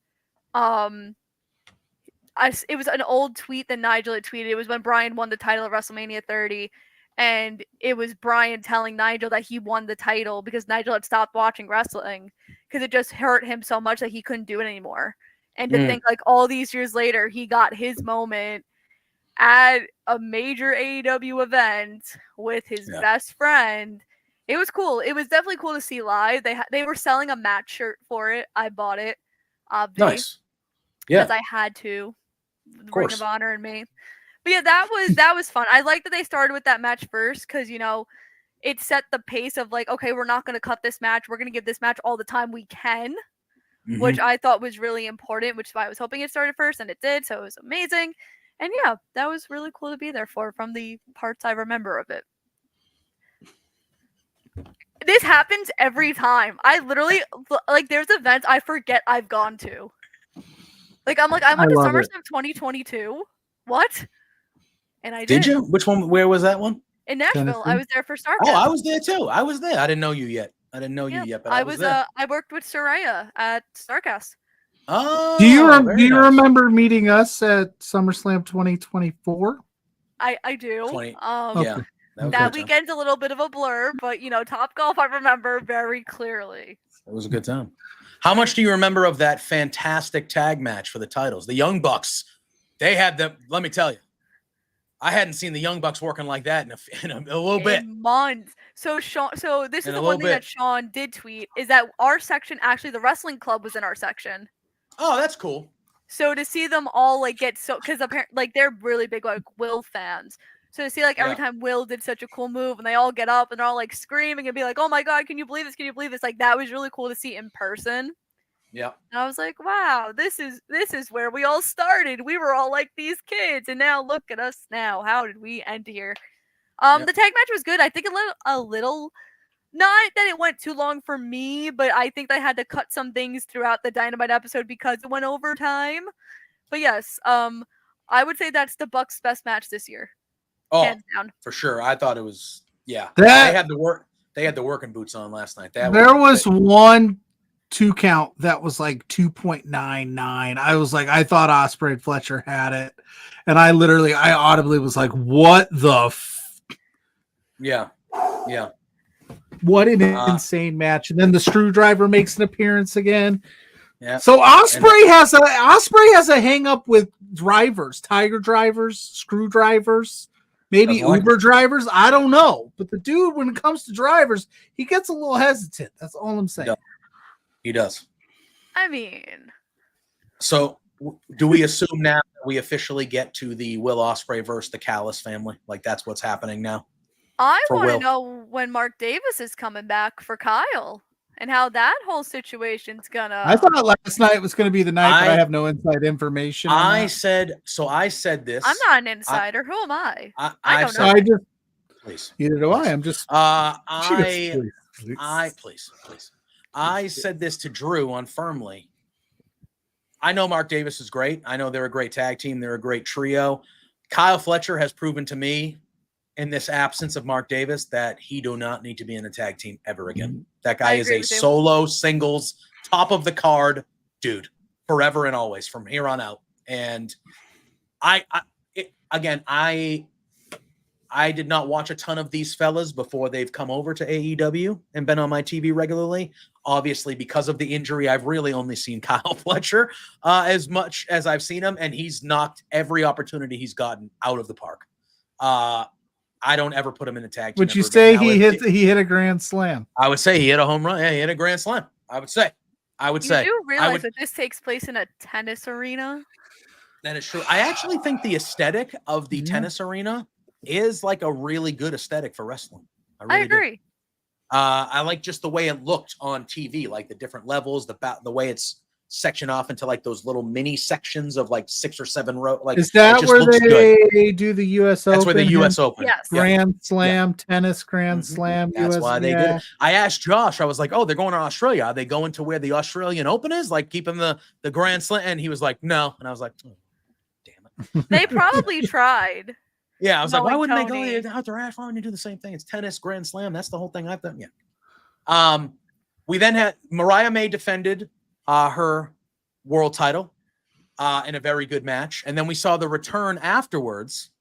it was an old tweet that Nigel had tweeted. It was when Brian won the title at WrestleMania 30. And it was Brian telling Nigel that he won the title because Nigel had stopped watching wrestling because it just hurt him so much that he couldn't do it anymore. And to think like all these years later, he got his moment at a major AEW event with his best friend. It was cool. It was definitely cool to see live. They were selling a match shirt for it. I bought it. Nice. Yeah. Because I had to. Ring of Honor and me. But yeah, that was fun. I like that they started with that match first because, it set the pace of like, okay, we're not going to cut this match. We're going to give this match all the time we can. Which I thought was really important, which is why I was hoping it started first, and it did, so it was amazing. And yeah, that was really cool to be there for from the parts I remember of it. This happens every time. I literally, like, there's events I forget I've gone to. Like, I went to SummerSlam 2022. What? And I did. Did you? Which one? Where was that one? In Nashville. Tennessee? I was there for StarCast. Oh, I was there too. I was there. I didn't know you yet. But I was there. I worked with Soraya at StarCast. Oh, do you remember meeting us at SummerSlam 2024? I do. Yeah. That weekend's a little bit of a blur, but Top Golf I remember very clearly. It was a good time. How much do you remember of that fantastic tag match for the titles? The Young Bucks, they had let me tell you, I hadn't seen the Young Bucks working like that in a little bit. Months. So this is the one thing that Sean did tweet is that our section, actually the wrestling club was in our section. Oh, that's cool. So to see them all like get because apparently like they're really big like Will fans. So to see like every time Will did such a cool move and they all get up and they're all like screaming and be like, "Oh my God, can you believe this? Can you believe this?" Like that was really cool to see in person. Yeah. And I was like, wow, this is where we all started. We were all like these kids, and now look at us now. How did we end here? The tag match was good. I think a little, not that it went too long for me, but I think they had to cut some things throughout the Dynamite episode because it went overtime. But yes, I would say that's the Bucks' best match this year. Oh, hands down. For sure. I thought it was. Yeah. They had the working boots on last night. There was one 2 count that was like 2.99. I was like, I thought Ospreay and Fletcher had it, and I audibly was like, what the yeah what an insane match. And then the Screwdriver makes an appearance again. Yeah. So Ospreay has a hang up with drivers, Tiger drivers, screwdrivers, maybe Uber drivers. I don't know, but the dude, when it comes to drivers, he gets a little hesitant. That's all I'm saying. He does. I mean, so do we assume now that we officially get to the Will Ospreay versus the Callis family. Like that's what's happening now. I For want to Will. know when Mark Davis is coming back for Kyle and how that whole situation's gonna. I thought last night was going to be the night, but I I- have no inside information. On I that. said this. I'm not an insider. Who am I? I've I don't So know. I just Please. neither do I. I'm just Please. I said this to Drew on Firmly. I know Mark Davis is great. I know they're a great tag team. They're a great trio. Kyle Fletcher has proven to me in this absence of Mark Davis that he do not need to be in a tag team ever again. That guy is agree a with you. solo singles top of the card dude forever and always from here on out. And I did not watch a ton of these fellas before they've come over to AEW and been on my TV regularly. Obviously, because of the injury, I've really only seen Kyle Fletcher as much as I've seen him, and he's knocked every opportunity he's gotten out of the park. I don't ever put him in a tag team. Would you ever say again. Now, he hit a grand slam? I would say he hit a home run. Yeah, he hit a grand slam. I would say. You do realize that this takes place in a tennis arena? That is true. I actually think the aesthetic of the tennis arena is like a really good aesthetic for wrestling. I agree. Do. I like just the way it looked on TV, like the different levels, the way it's sectioned off into like those little mini sections of like 6 or 7 rows. Like, is that where they do the U.S. Open? That's where the U.S. Open. Yes. Grand Slam, tennis Grand Slam. That's US, why they did it. I asked Josh, I was like, oh, they're going to Australia. Are they going to where the Australian Open is? Like keeping the Grand Slam? And he was like, no. And I was like, oh, damn it. They probably tried. Yeah, I was like, why wouldn't Tony. they go out to Why wouldn't you do the same thing? It's tennis, Grand Slam. That's the whole thing I've done. Yeah. We then had Mariah May defended her world title in a very good match. And then we saw the return afterwards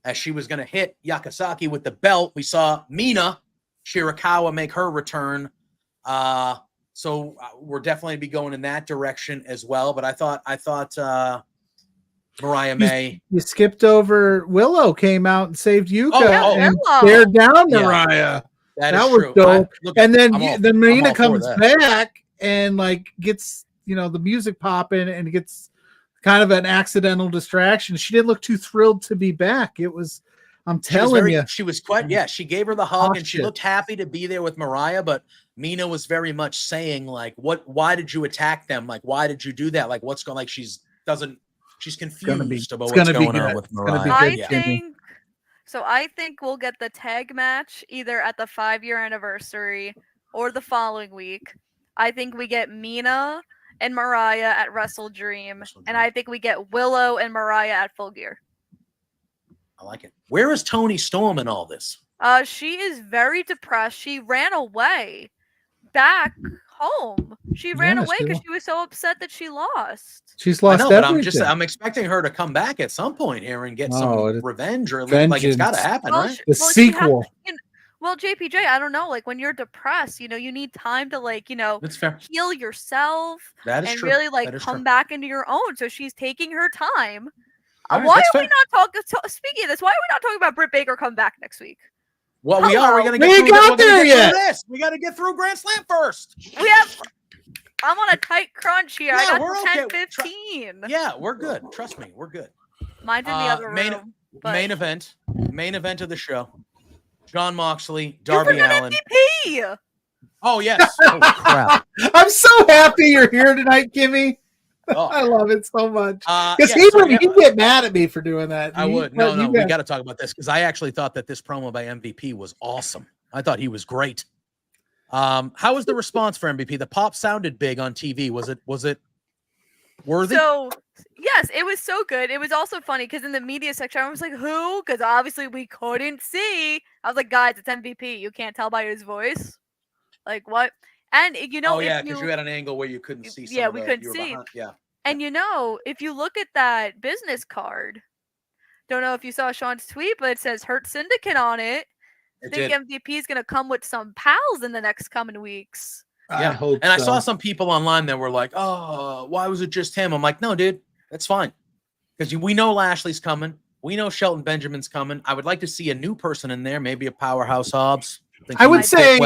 as she was going to hit Yakasaki with the belt. We saw Mina Shirakawa make her return. So we're definitely be going in that direction as well. But I thought Mariah May. You skipped over Willow came out and saved Yuka and Willow. stared down Mariah. That was true. dope. And then then Marina comes back and like gets the music popping and gets kind of an accidental distraction. She didn't look too thrilled to be back. It was, I'm telling you, she was quite. Yeah, she gave her the hug and she looked happy to be there with Mariah. But Mina was very much saying like, why did you attack them? Like, why did you do that? Like, what's going? Like, she's confused about what's going on with Mariah. I think we'll get the tag match either at the 5-year anniversary or the following week. I think we get Mina and Mariah at Wrestle Dream, and I think we get Willow and Mariah at Full Gear. I like it. Where is Toni Storm in all this? She is very depressed. She ran away back home. She ran away because she was so upset that she lost. She's lost everything. But I'm expecting her to come back at some point here and get some revenge or like it's got to happen, right? The sequel. JPJ, I don't know. Like when you're depressed, you need time to That's fair. heal yourself and really come back into your own. So she's taking her time. Right, why are we not talking? Speaking of this, why are we not talking about Britt Baker coming back next week? Well, we are. We're gonna get we got there yet. We got to get through Grand Slam first. I'm on a tight crunch here. I got we're 10:15. Yeah, we're good. Trust me, we're good. Mine's in the other room. Main event of the show. John Moxley, Darby Allin. MVP. Oh yes. Oh, crap. I'm so happy you're here tonight, Kimmy. Oh. I love it so much. Because he'd get mad at me for doing that. I would. No, we got to talk about this because I actually thought that this promo by MVP was awesome. I thought he was great. How was the response for MVP? The pop sounded big on TV. Was it worthy? So yes, it was so good. It was also funny because in the media section, I was like, "Who?" Because obviously we couldn't see. I was like, "Guys, it's MVP. You can't tell by his voice." Like what? And because you had an angle where you couldn't see. We couldn't see. Yeah. And if you look at that business card, don't know if you saw Sean's tweet, but it says Hurt Syndicate on it. I think MVP is going to come with some pals in the next coming weeks. Yeah, I hope so. I saw some people online that were like, "Oh, why was it just him?" I'm like, "No, dude, that's fine, because we know Lashley's coming. We know Shelton Benjamin's coming. I would like to see a new person in there, maybe a Powerhouse Hobbs. I would say,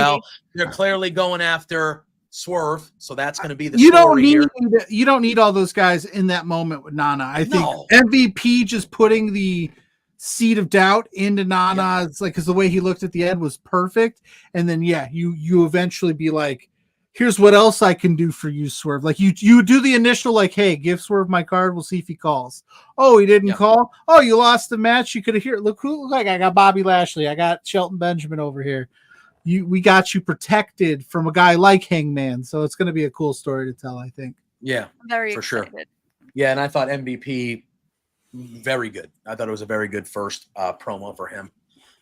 they're clearly going after Swerve. So that's going to be the You don't story need here. you don't need all those guys in that moment with Nana. I think No. MVP just putting the seed of doubt into Nana, it's like because the way he looked at the end was perfect. And then you eventually be like, here's what else I can do for you, Swerve. Like you do the initial like, hey, give Swerve my card. We'll see if he calls. Oh, he didn't call. Oh, you lost the match. You could have look like I got Bobby Lashley. I got Shelton Benjamin over here. We got you protected from a guy like Hangman. So it's going to be a cool story to tell, I think. Yeah, I'm very for excited. sure. Yeah, and I thought MVP very good. I thought it was a very good first promo for him.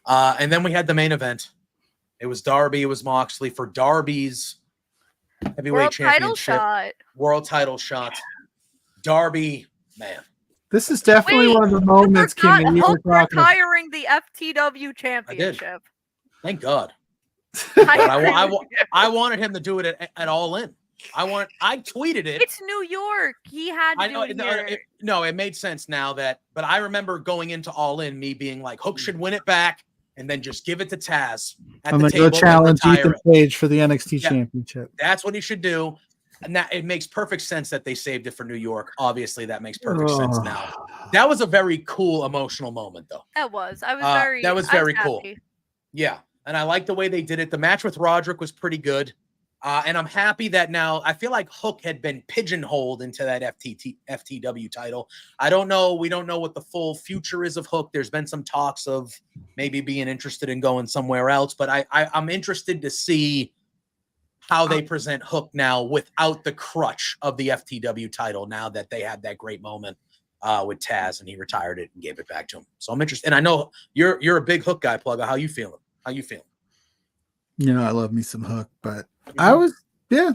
And then we had the main event. It was Darby. It was Moxley for Darby's heavyweight World title championship. shot. World title shot. Darby, man. This is definitely Wait, one of the moments, Forgot Kimmy, you were Hook talking about. retiring the FTW championship. Thank God. I But agree with you. I wanted him to do it at All In. I tweeted it. It's New York. He had to I do know. it here. It made sense now but I remember going into All In, me being like, Hook should win it back and then just give it to Taz at I'm the going to go table and challenge retire Ethan it. Page for the NXT Yeah. championship. That's what he should do. And that it makes perfect sense that they saved it for New York. Obviously, that makes perfect sense now. That was a very cool, emotional moment, though. That was. I was very. That was I very cool. happy. Yeah, and I like the way they did it. The match with Roderick was pretty good. And I'm happy that now I feel like Hook had been pigeonholed into that FTW title. I don't know. We don't know what the full future is of Hook. There's been some talks of maybe being interested in going somewhere else, but I'm interested to see how they present Hook now without the crutch of the FTW title. Now that they had that great moment with Taz and he retired it and gave it back to him. So I'm interested. And I know you're a big Hook guy, Pluggo. How you feeling? You know, I love me some Hook, but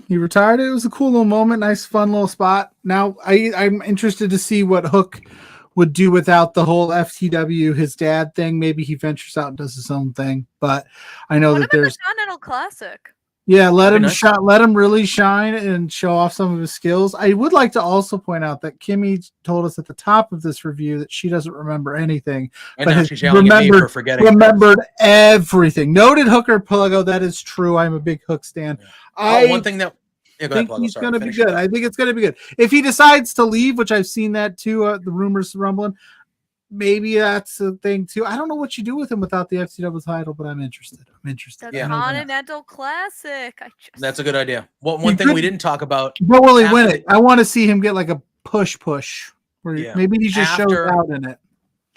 he retired. It was a cool little moment. Nice, fun little spot. Now I'm interested to see what Hook would do without the whole FTW, his dad thing. Maybe he ventures out and does his own thing, but I know that there's Continental Classic. let him nice. let him really shine and show off some of his skills. I would like to also point out that Kimmy told us at the top of this review that she doesn't remember anything, And but now has she's yelling at me for forgetting. remembered everything. Noted Hooker Pluggo. That is true. I'm a big Hook stan. One thing that go ahead, think Pluggo. he's Sorry, going to be finish good. it. I think it's going to be good. If he decides to leave, which I've seen that too, the rumors rumbling, maybe that's a thing too. I don't know what you do with him without the FCW title, but I'm interested. The Yeah. Continental Classic. That's a good idea. Well, one thing we didn't talk about. But will he win after it? I want to see him get like a push, where Yeah. maybe he just shows After- out in it.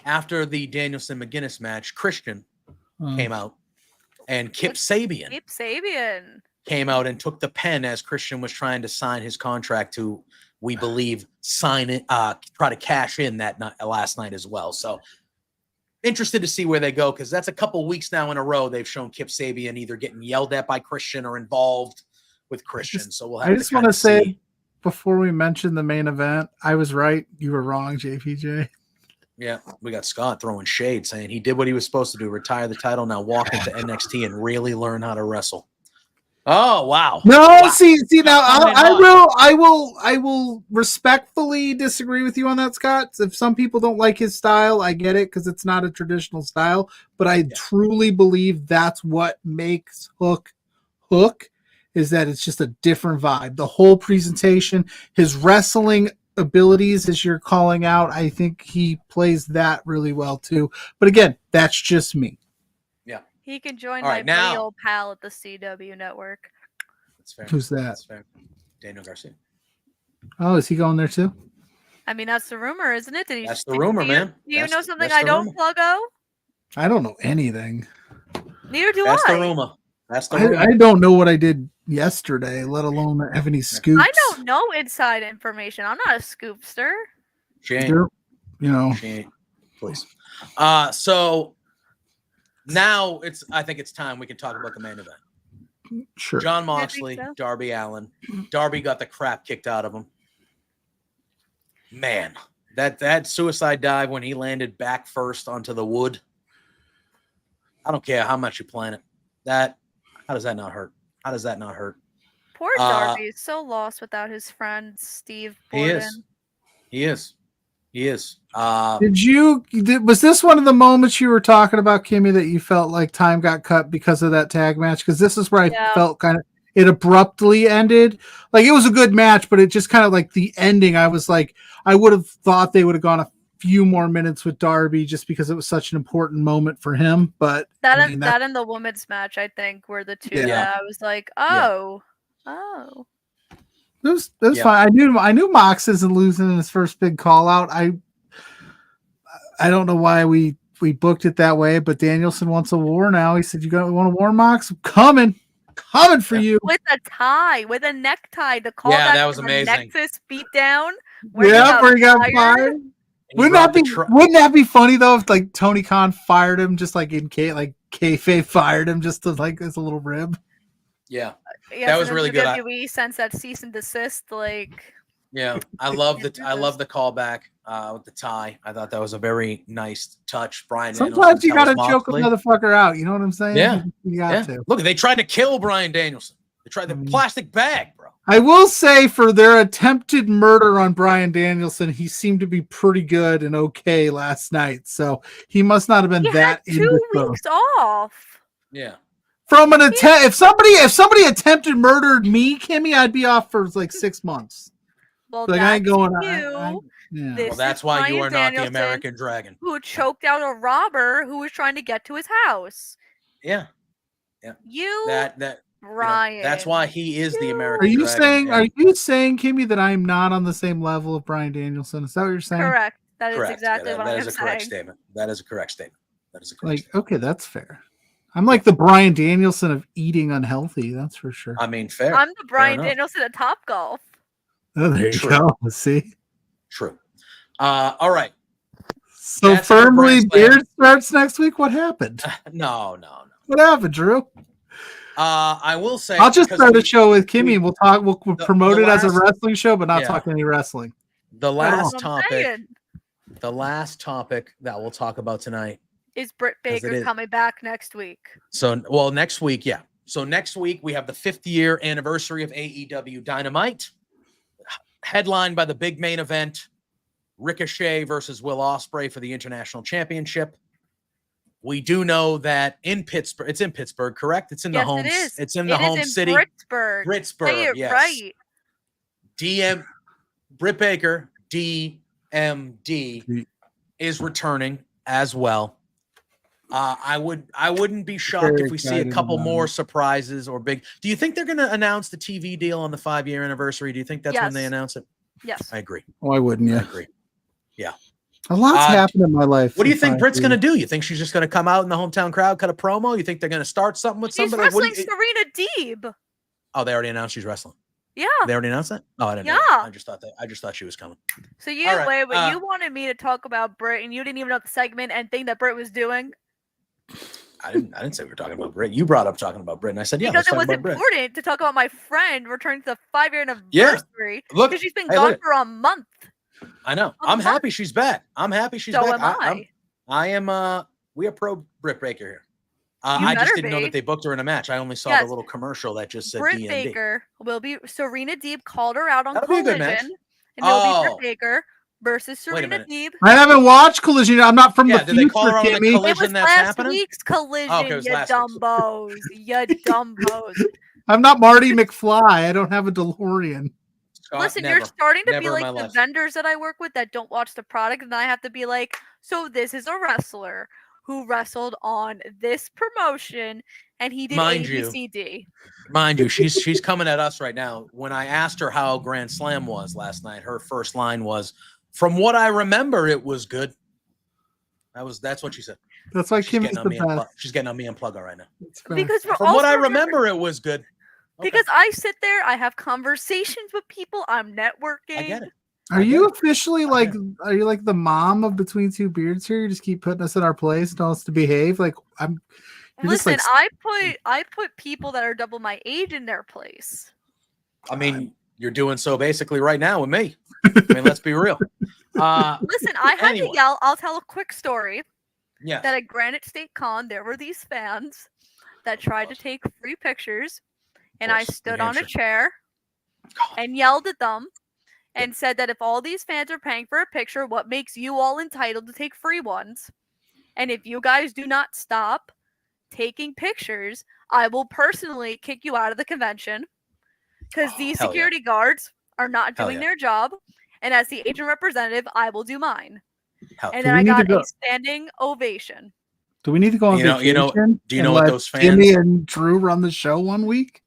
After the Danielson McGuinness match, Christian came out, and Kip Sabian Keep Sabian. came out and took the pen as Christian was trying to sign his contract to, we believe, sign it, try to cash in that last night as well. So interested to see where they go, because that's a couple weeks now in a row they've shown Kip Sabian either getting yelled at by Christian or involved with Christian. So we'll have I to just want to kinda say see. before we mention the main event, I was right. You were wrong, JPJ. Yeah, we got Scott throwing shade, saying he did what he was supposed to do, retire the title, now walk into NXT and really learn how to wrestle. Oh wow! No, Wow. see now Coming I will respectfully disagree with you on that, Scott. If some people don't like his style, I get it because it's not a traditional style, but I truly believe that's what makes Hook is that it's just a different vibe. The whole presentation, his wrestling abilities, as you're calling out, I think he plays that really well too. But again, that's just me. He can join All my right, buddy now- old pal at the CW network. That's fair. Who's that? That's fair. Daniel Garcia. Oh, is he going there too? I mean, that's the rumor, isn't it? Did he That's the rumor, do you- man. Do you That's know the- something that's I the don't, rumor. Pluggo? I don't know anything. Neither do That's I. the rumor. That's the rumor. I don't know what I did yesterday, let alone have any scoops. I don't know inside information. I'm not a scoopster. She ain't. There- You know, She ain't. Please. So now I think it's time we can talk about the main event. sure. John think Moxley, so? Darby Allin. Darby got the crap kicked out of him. Man, that suicide dive when he landed back first onto the wood. I don't care how much you plan it. How does that not hurt? How does that not hurt? Poor Darby is so lost without his friend Steve He Borden. is. He is. He is. Was this one of the moments you were talking about, Kimmy, that you felt like time got cut because of that tag match? Because this is where I Yeah. felt kind of it abruptly ended. Like it was a good match, but it just kind of like the ending. I was like, I would have thought they would have gone a few more minutes with Darby just because it was such an important moment for him. But That I mean, that and the women's match, I think, were the two Yeah. that I was like, Yeah. oh. it was Yeah. fine. I knew Mox isn't losing in his first big call out. I don't know why we booked it that way, but Danielson wants a war now. He said, want a war, Mox? I'm coming for you. With a tie, with a necktie to call Yeah, back that was to the amazing. Nexus beatdown. Yeah, where he got fired. And he Wouldn't brought that be funny though if like Tony Khan fired him just like in kayfabe fired him just to like as a little rib? Yeah. Yes, That was and really then good. WWE sends that cease and desist, like. Yeah, I love the callback with the tie. I thought that was a very nice touch. Brian, Sometimes you gotta tells choke a Moxley. motherfucker out. You know what I'm saying? Yeah. You got to. Look, they tried to kill Brian Danielson. They tried the plastic bag, bro. I will say for their attempted murder on Brian Danielson, he seemed to be pretty good and okay last night. So he must not have been He that had 2 weeks off. Yeah. From an attempt. If somebody attempted murdered me, Kimmy, I'd be off for like 6 months. Well, Like I ain't that's going. you. Yeah. Well, that's why you are not the American Dragon. Who choked out a robber who was trying to get to his house. Yeah. Yeah. You That Ryan. that's why he is the Are American you Dragon. saying, Kimmy, that I'm not on the same level of Brian Danielson? Is that what you're saying? correct? That is Correct. exactly what that I'm is a correct saying. statement. That is a correct statement. That is a correct Like, statement. okay, that's fair. I'm like the Brian Danielson of eating unhealthy. That's for sure. I mean, fair. I'm the Brian enough. Danielson of Top Golf. Oh, there you True. go. Let's see. True. All right. So That's our firmly, Grand Slam. Beard starts next week. What happened? No. What happened, Drew? I will say I'll just because start a show with Kimmy and we'll talk. We'll promote the it as a last- wrestling show, but not Yeah. talk any wrestling. the last That's what I'm topic. saying. The last topic that we'll talk about tonight. Is Britt 'Cause it Baker is. coming back next week? So, well, next week, yeah. So next week we have the 50th anniversary of AEW Dynamite, headlined by the big main event, Ricochet versus Will Ospreay for the International Championship. We do know that in Pittsburgh, it's in Pittsburgh, correct? It's in the Yes, home. it is. It's in the It home is in city. Pittsburgh. Pittsburgh, Say it yes. right. Britt Baker, DMD, is returning as well. I wouldn't be shocked Very if we see a excited couple about more it. surprises or big. Do you think they're going to announce the TV deal on the 5-year anniversary? Do you think that's when they Yes. announce it? Yes. I agree. Why wouldn't I you? agree. A lot's happened in my life. What do you in think 5 Britt's going to years. do? You think she's just going to come out in the hometown crowd, cut a promo? You think they're going to start something with She's somebody? What do wrestling you- Serena Deeb. Oh, they already announced she's wrestling. Yeah. They already announced that? Oh, I didn't know. Yeah. I just thought she was coming. So you All right, wait, but you wanted me to talk about Britt, and you didn't even know the segment and think that Britt was doing I didn't say we were talking about Britt. You brought up talking about Britt, and I said, yeah, because let's it talk was about Britt. important to talk about my friend returning to the 5-year Yeah. anniversary. Look, because she's been hey, gone look. for a month. I know. a I'm month. happy she's back. I'm happy she's So back. am I. I am. We are pro Britt Baker here. You I just better didn't know be. that they booked her in a match. I only saw Yes. the little commercial that just said Britt DMD. Baker will be Serena Deeb called her out on That'll be a good Collision, match. and it'll be Oh. Britt Baker versus Wait a Serena minute. Deeb. I haven't watched Collision. I'm not from Yeah, the did they future, call her on the Kimmy. It Collision was that's last happening? week's Collision, Oh, okay, it was you last week's. dumbos. You dumbos. I'm not Marty McFly. I don't have a DeLorean. Scott, Listen, never. you're starting to be Never in like my the life. vendors that I work with that don't watch the product, and I have to be like, so this is a wrestler who wrestled on this promotion, and he did Mind you. ABCD. Mind you, she's coming at us right now. When I asked her how Grand Slam was last night, her first line was, "From what I remember, it was good." That's what she said. That's why She's Kimmy's getting the on me and best. she's getting on me and Pluggo right now. It's best. Because we're From what I also remember, it was good. Okay, because I sit there, I have conversations with people, I'm networking. I get it. Are I you get it. officially I like? get Are you like the mom of Between Two Beards here? You just keep putting us in our place, tell us to behave. Like I'm. You're just, Listen, like, I put people that are double my age in their place. I mean, you're doing so basically right now with me. I mean, let's be real. Listen, I had Anyway. to yell. I'll tell a quick story. Yeah. That at Granite State Con, there were these fans that tried to take free pictures, and I course, New stood on a Hampshire. chair and yelled at them and said that if all these fans are paying for a picture, what makes you all entitled to take free ones? And if you guys do not stop, taking pictures, I will personally kick you out of the convention because these hell yeah. security guards are not Hell doing yeah. their job. And as the agent representative, I will do mine. Hell And Do then we I need to got go- a standing ovation. Do we need to go on You know- vacation? you know- do you and know what let those Jimmy fans- and Drew run the show one week?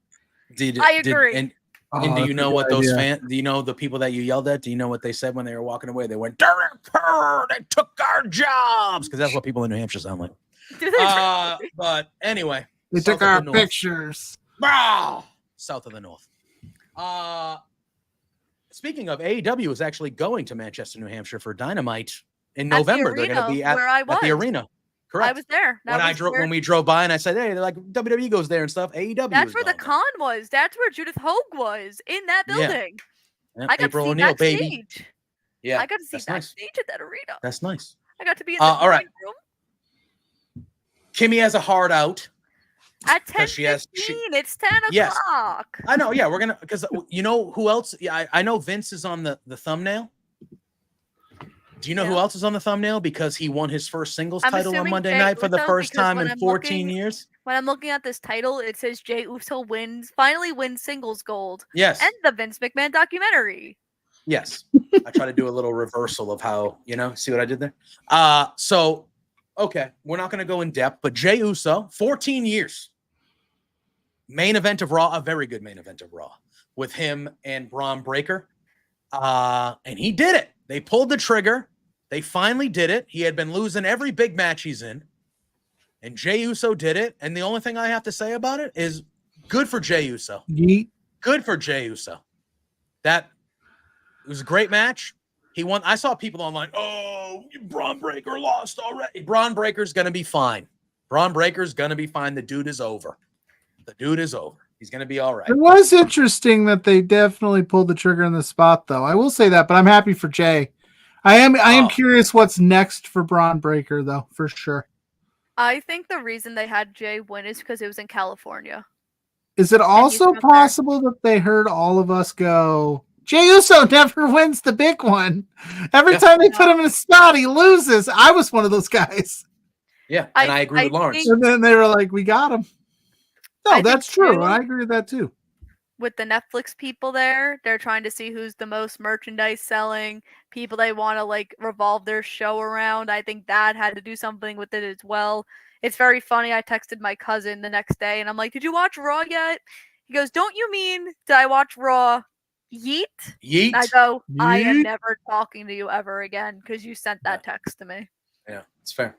I agree. And Oh, do that's you a know good what those idea. fans? Do you know the people that you yelled at? Do you know what they said when they were walking away? They went, "Darn it, purr, they took our jobs," because that's what people in New Hampshire sound like. Do they But anyway, They south took of our the north. pictures. South of the north. Speaking of, AEW is actually going to Manchester, New Hampshire for Dynamite in At the November. They're going to be arena where I at the was. arena. Correct. I was there. When we drove by and I said, "Hey, they're like WWE goes there and stuff." AEW. That's is where the going there. con was. That's where Judith Hogue was in that Yeah. building. Yeah, I got April to see O'Neil, backstage. baby. Yeah, I got to see that's nice. backstage at that arena. That's nice. I got to be in the all right. green room Kimmy has a hard out. at 'Cause she 10:15. It's 10 Yes. o'clock. I know. Yeah, we're gonna because you know who else? Yeah, I know Vince is on the thumbnail. Do you know who Yeah. else is on the thumbnail? Because he won his first singles I'm title on assuming Monday Jey night for the Uso, first because time when in I'm 14 looking- years. When I'm looking at this title, it says Jey Uso finally wins singles gold Yes. and the Vince McMahon documentary. Yes. I try to do a little reversal of how, see what I did there? So, okay, we're not going to go in depth, but Jey Uso, 14 years. Main event of Raw, a very good main event of Raw with him and Braun Breaker. And he did it. They pulled the trigger. They finally did it. He had been losing every big match he's in. And Jey Uso did it. And the only thing I have to say about it is good for Jey Uso. Yeet. Good for Jey Uso. It was a great match. He won. I saw people online, "Oh, Braun Breaker lost already." Braun Breaker's going to be fine. Braun Breaker's going to be fine. The dude is over. The dude is over. He's going to be all right. It was interesting that they definitely pulled the trigger in the spot, though. I will say that, but I'm happy for Jay. I am curious what's next for Braun Breaker, though, for sure. I think the reason they had Jay win is because it was in California. Is it also possible that they heard all of us go, Jey Uso never wins the big one? Every time they put him in a spot, he loses. I was one of those guys. Yeah, and I agree with Lawrence. And then they were like, we got him. No, I that's think true. too- I agree with that, too. With the Netflix people there, they're trying to see who's the most merchandise selling, people they want to revolve their show around. I think that had to do something with it as well. It's very funny. I texted my cousin the next day and I'm like, "Did you watch Raw yet?" He goes, "Don't you mean did I watch Raw? Yeet?" Yeet. I go, "I am Yeet. never talking to you ever again because you sent that text to me." Yeah, it's fair.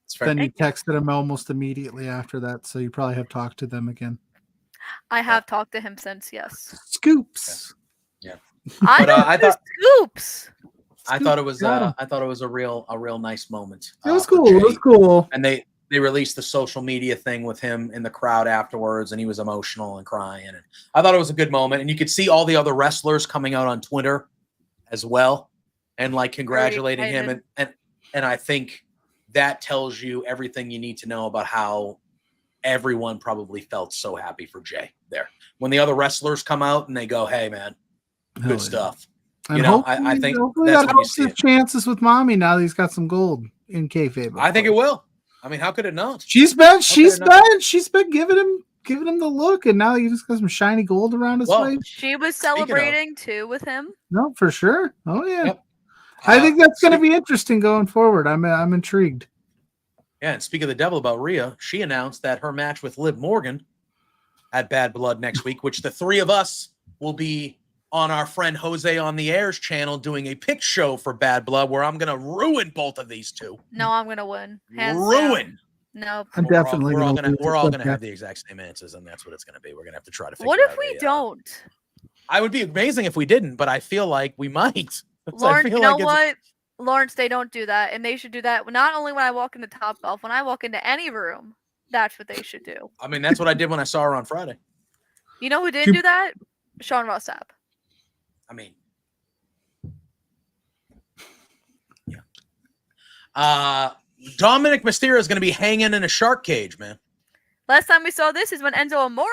It's fair. Then you texted him almost immediately after that, so you probably have talked to them again. I have talked to him since, yes. Scoops. I But, know I the thought- scoops. I thought it was Got him. a real nice moment. It was for cool. It was Jey. cool. And they released the social media thing with him in the crowd afterwards, and he was emotional and crying. And I thought it was a good moment. And you could see all the other wrestlers coming out on Twitter as well and congratulating him. And I think that tells you everything you need to know about how everyone probably felt so happy for Jey there. When the other wrestlers come out and they go, "Hey man, Hell good yeah. stuff." And I hopefully- think hopefully that's that when you helps see his it. chances with mommy now that he's got some gold in kayfabe. of I think it course. will. I mean, how could it not? She's been giving him the look, and now he just got some shiny gold around his Well, face. She was Speaking of- celebrating too with him. No, for sure. Oh yeah. Yep. I think that's going to speak- be interesting going forward. I'm intrigued. Yeah, and speak of the devil about Rhea, she announced that her match with Liv Morgan at Bad Blood next week, which the three of us will be on our friend Jose on the Air's channel doing a pick show for Bad Blood, where I'm going to ruin both of these two. No, I'm gonna win. Hands down. Ruin. No. I'm We're all- definitely we're all gonna gonna lose we're it, all but gonna yeah. have the exact same answers, and that's what it's gonna be. We're gonna have to try to figure What out if we a, don't? I would be amazing if we didn't, but I feel like we might. Lawrence, I feel you know like what? Lawrence, they don't do that, and they should do that not only when I walk into Top Golf, when I walk into any room. That's what they should do. I mean, that's what I did when I saw her on Friday. You know who didn't She- do that? Sean Ross Sapp. I mean, yeah. Dominic Mysterio is going to be hanging in a shark cage, man. Last time we saw this is when Enzo Amore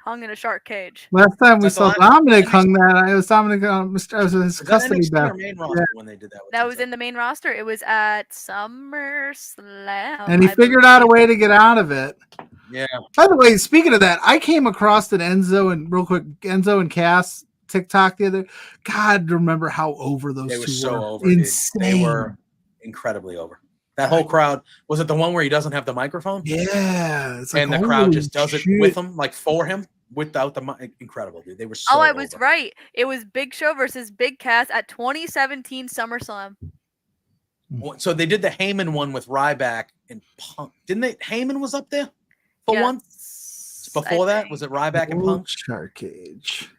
hung in a shark cage. Last time we That's saw the last- Dominic hung that. It was Dominic. Mr. It was his Was that custody NXT or back, main roster when they did that? with That was Enzo? in the main roster. It was at SummerSlam. and he I figured believe. out a way to get out of it. Yeah. By the way, speaking of that, I came across an Enzo and Cass TikTok the other. God, remember how over those They were two so were? over, dude. Insane. They were incredibly over. That whole crowd, was it the one where he doesn't have the microphone? Yeah. It's like, And the crowd holy just does it shit. with him, like for him, without the incredible, dude. They were so Oh, I was over. right. It was Big Show versus Big Cass at 2017 SummerSlam. So they did the Heyman one with Ryback and Punk. Didn't they? Heyman was up there for one? Yes, Before I that, think. was it Ryback and Oh, Punk? Shark Cage.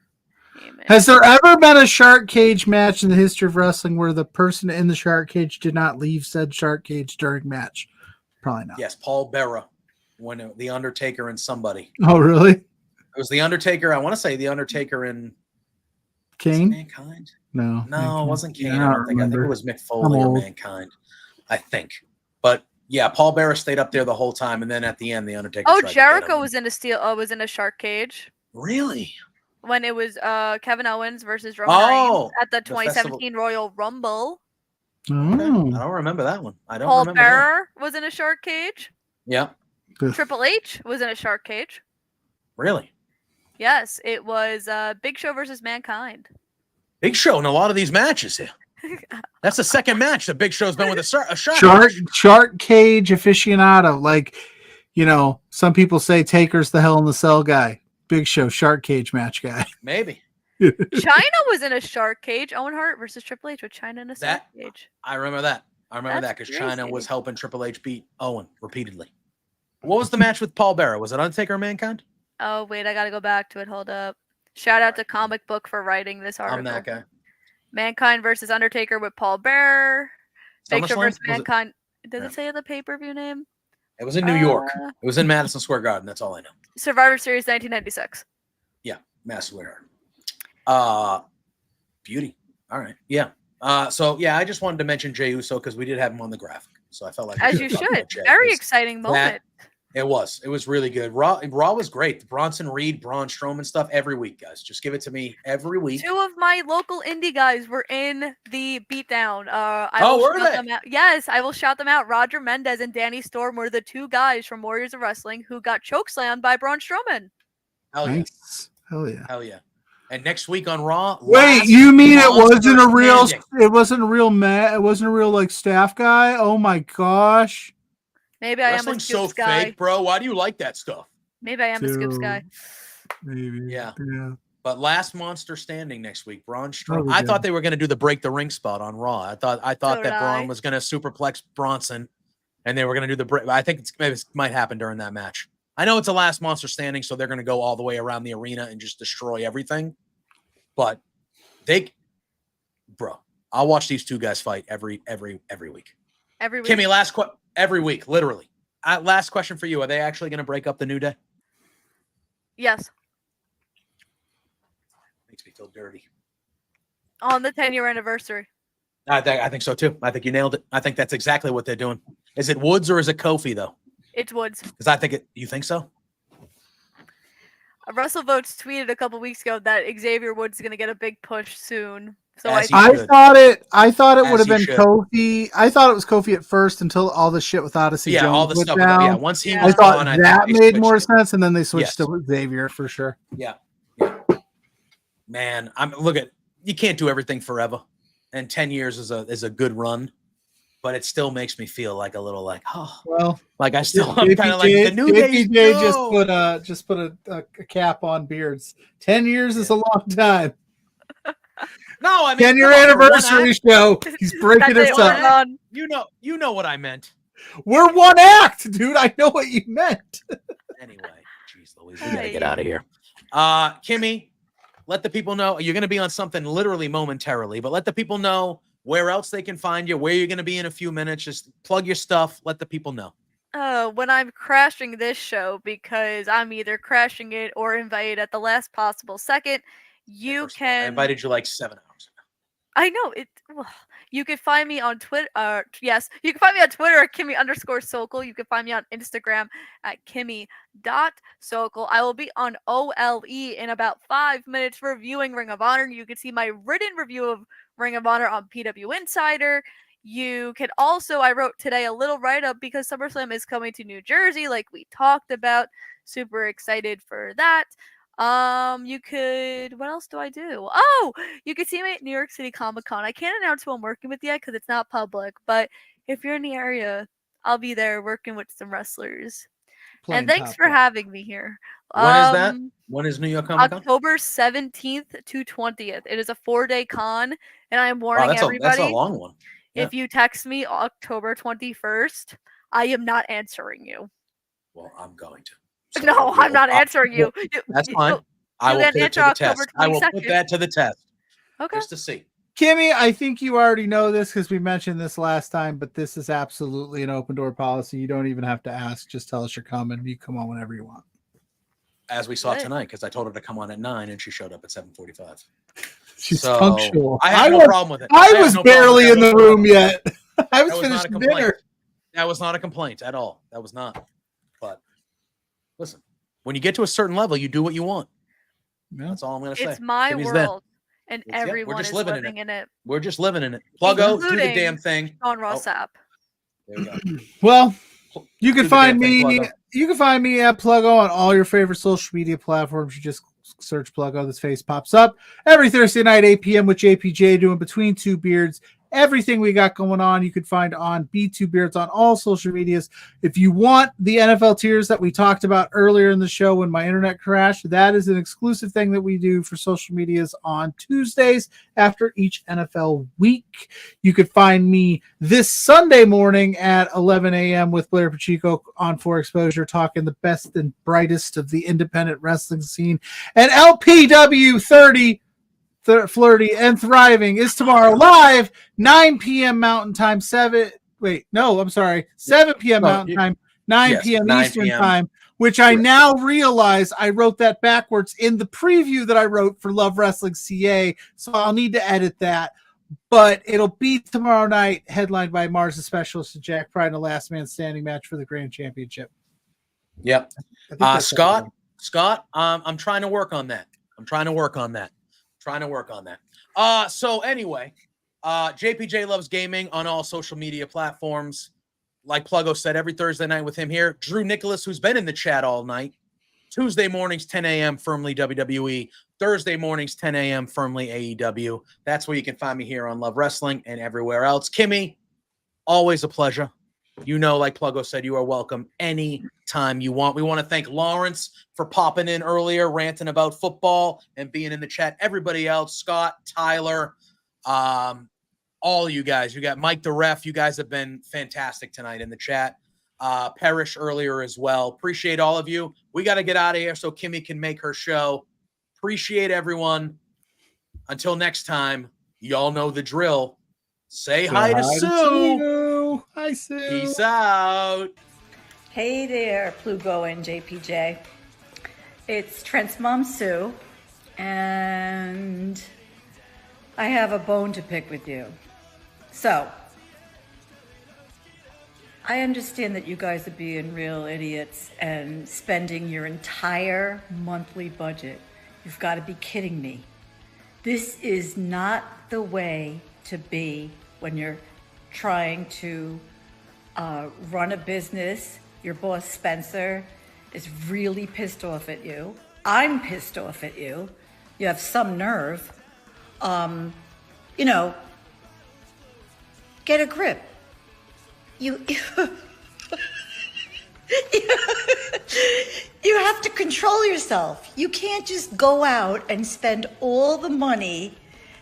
Heyman. Has there ever been a shark cage match in the history of wrestling where the person in the shark cage did not leave said shark cage during match? Probably not. Yes, Paul Bearer, when the Undertaker and somebody. Oh, really? It was the Undertaker. I want to say the Undertaker and Kane? Mankind. No. No, it wasn't Kane. Yeah, I don't think. I think it was Mick Foley or old. Mankind. I think. But yeah, Paul Bearer stayed up there the whole time, and then at the end, the Undertaker. Oh, tried to get Jericho him. was in a shark cage Really? when it was Kevin Owens versus Roman Oh, Reigns at the the festival. 2017 Royal Rumble. Okay. I Oh. don't remember that one. I don't Paul remember that. Bearer was in a shark cage. Yeah. Triple H was in a shark cage. Really? Yes, it was Big Show versus Mankind. Big Show in a lot of these matches here. That's the second match that Big Show's been with a shark. Shark cage aficionado. Like, some people say Taker's the Hell in the Cell guy. Big Show, shark cage match guy. Maybe. China was in a shark cage. Owen Hart versus Triple H with China in a shark cage. I remember that. I remember That's that because China crazy. was helping Triple H beat Owen repeatedly. What was the match with Paul Bearer? Was it Undertaker or Mankind? Oh, wait, I got to go back to it. Hold up. Shout out to Comic Book for writing this article. I'm that guy. Mankind versus Undertaker with Paul Bearer. Big Show SummerSlam? versus Was it- Mankind. Does Yeah. it say the pay-per-view name? It was in New York. Uh, It was in Madison Square Garden. That's all I know. Survivor Series 1996. Yeah, Madison Square Garden. Beauty. All right. Yeah. So yeah, I just wanted to mention Jey Uso because we did have him on the graphic. So I felt like we As should you talk should. about Jey, Very 'cause exciting moment. It was really good. Raw was great. The Bronson Reed, Braun Strowman stuff every week, guys. Just give it to me every week. Two of my local indie guys were in the beatdown. Were shout they? them out. Yes, I will shout them out. Roger Mendez and Danny Storm were the two guys from Warriors of Wrestling who got chokeslammed by Braun Strowman. Hell yeah. Nice. Hell yeah. Hell yeah. And next week on Raw. Wait, last you mean it wasn't a monster real? standing. It wasn't a real it wasn't a real like staff guy. Oh my gosh. Maybe I am a Wrestling's so Scoops guy. fake, bro. Why do you like that stuff? Maybe I am a Scoops guy. Maybe. Yeah. Yeah. But last monster standing next week, Braun Strowman. we I did. thought they were going to do the break the ring spot on Raw. I thought So did that Braun I. was going to superplex Bronson, and they were going to do the break. I think maybe it might happen during that match. I know it's a last monster standing, so they're going to go all the way around the arena and just destroy everything. But I'll watch these two guys fight every week. Every week. Kimmy, every week, literally. Last question for you: are they actually going to break up the New Day? Yes. Makes me feel dirty. On the 10-year anniversary. I think so too. I think you nailed it. I think that's exactly what they're doing. Is it Woods or is it Kofi though? It's Woods. Because I think it. You think so? Russell Votes tweeted a couple weeks ago that Xavier Woods is going to get a big push soon. So As I he think should. I thought it As would have he been should. Kofi. I thought it was Kofi at first until all the shit with Odyssey Yeah, Jones all the went stuff. down. Yeah, once he Yeah. I was thought gone, I that think they made more switched it. sense, and then they switched Yes. to Xavier for sure. Yeah. Man, you can't do everything forever, and 10 years is a good run, but it still makes me feel like a little like Well, like I'm kind of like the New Day. JPJ just put a cap on beards. 10 years is a long time. No, I mean 10-year come on, for one anniversary act, show. He's breaking That's us it, up. we're on. You know what I meant. We're one act, dude. I know what you meant. Anyway, jeez Louise, we gotta get out of here. Kimmy, let the people know you're gonna be on something literally momentarily, but let the people know where else they can find you, where you're gonna be in a few minutes. Just plug your stuff. Let the people know. When I'm crashing this show, because I'm either crashing it or invited at the last possible second, you First of all, I can. invited you like 7 hours ago. I know it. You can find me on Twitter. Yes, you can find me on Twitter at Kimmy_Sokol. You can find me on Instagram at Kimmy.Sokol. I will be on OLE in about 5 minutes reviewing Ring of Honor. You can see my written review of Ring of Honor on PW Insider. You can also, I wrote today a little write-up because SummerSlam is coming to New Jersey, like we talked about. Super excited for that. You could, what else do I do? Oh, you could see me at New York City Comic Con. I can't announce who I'm working with yet because it's not public, but if you're in the area, I'll be there working with some wrestlers. And thanks for having me here. When is that? When is New York Comic Con? October 17th to 20th. It is a 4-day con, and I'm warning everybody. That's a long one. Yeah. If you text me October 21st, I am not answering you. Well, I'm going to. So no, I'm not answering you. That's fine. I will put it to the test. I will put that to the test. Okay. Just to see. Kimmy, I think you already know this because we mentioned this last time, but this is absolutely an open door policy. You don't even have to ask. Just tell us you're coming. You come on whenever you want. As we saw tonight, because I told her to come on at 9 and she showed up at 7:45. She's punctual. I have no problem with it. I was barely in the room yet. I was finishing dinner. That was not a complaint at all. That was not. But listen, when you get to a certain level, you do what you want. Yeah. That's all I'm going to say. It's my world, and everyone is living in it. We're just living in it. Pluggo, do the damn thing. On Rossap. There we go. Well, you can find me. You can find me at Pluggo on all your favorite social media platforms. You just search Pluggo. This face pops up every Thursday night, 8 p.m. with JPJ doing Between Two Beards. Everything we got going on, you can find on B2 Beards on all social medias. If you want the NFL tiers that we talked about earlier in the show when my internet crashed, that is an exclusive thing that we do for social medias on Tuesdays after each NFL week. You could find me this Sunday morning at 11 a.m. with Blair Pacheco on 4 Exposure, talking the best and brightest of the independent wrestling scene. And LPW 30 Flirty and Thriving is tomorrow live, 9 p.m. Mountain Time, 7 p.m. Mountain Time, 9 p.m. Eastern Time, which I now realize I wrote that backwards in the preview that I wrote for Love Wrestling CA, so I'll need to edit that. But it'll be tomorrow night, headlined by Mars the Specialist and Jack Pride in a last man standing match for the Grand Championship. Yep. Scott, I'm trying to work on that. So anyway, JPJ Loves Gaming on all social media platforms. Like Pluggo said, every Thursday night with him here. Drew Nicholas, who's been in the chat all night. Tuesday mornings, 10 a.m., firmly WWE. Thursday mornings, 10 a.m., firmly AEW. That's where you can find me here on Love Wrestling and everywhere else. Kimmy, always a pleasure. You know, like Pluggo said, you are welcome anytime you want. We want to thank Lawrence for popping in earlier, ranting about football and being in the chat. Everybody else, Scott, Tyler, all you guys. You got Mike the Ref. You guys have been fantastic tonight in the chat. Parrish earlier as well. Appreciate all of you. We got to get out of here so Kimmy can make her show. Appreciate everyone. Until next time, y'all know the drill. Say hi to Sue. Hi, Sue. Peace out. Hey there, Pluggo and JPJ. It's Trent's mom, Sue, and I have a bone to pick with you. So, I understand that you guys are being real idiots and spending your entire monthly budget. You've got to be kidding me. This is not the way to be when you're trying to run a business. Your boss, Spencer, is really pissed off at you. I'm pissed off at you. You have some nerve. Get a grip. You have to control yourself. You can't just go out and spend all the money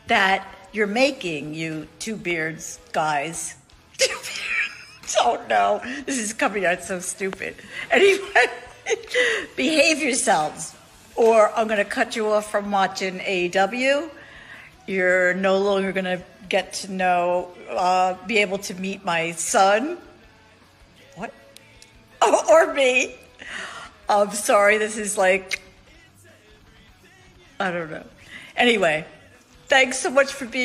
that you're making, you Two Beards guys. Oh no, this is coming out so stupid. Anyway, behave yourselves, or I'm gonna cut you off from watching AEW. You're no longer gonna get to know, be able to meet my son. What? Or me. I'm sorry, this is like, I don't know. Anyway, thanks so much for being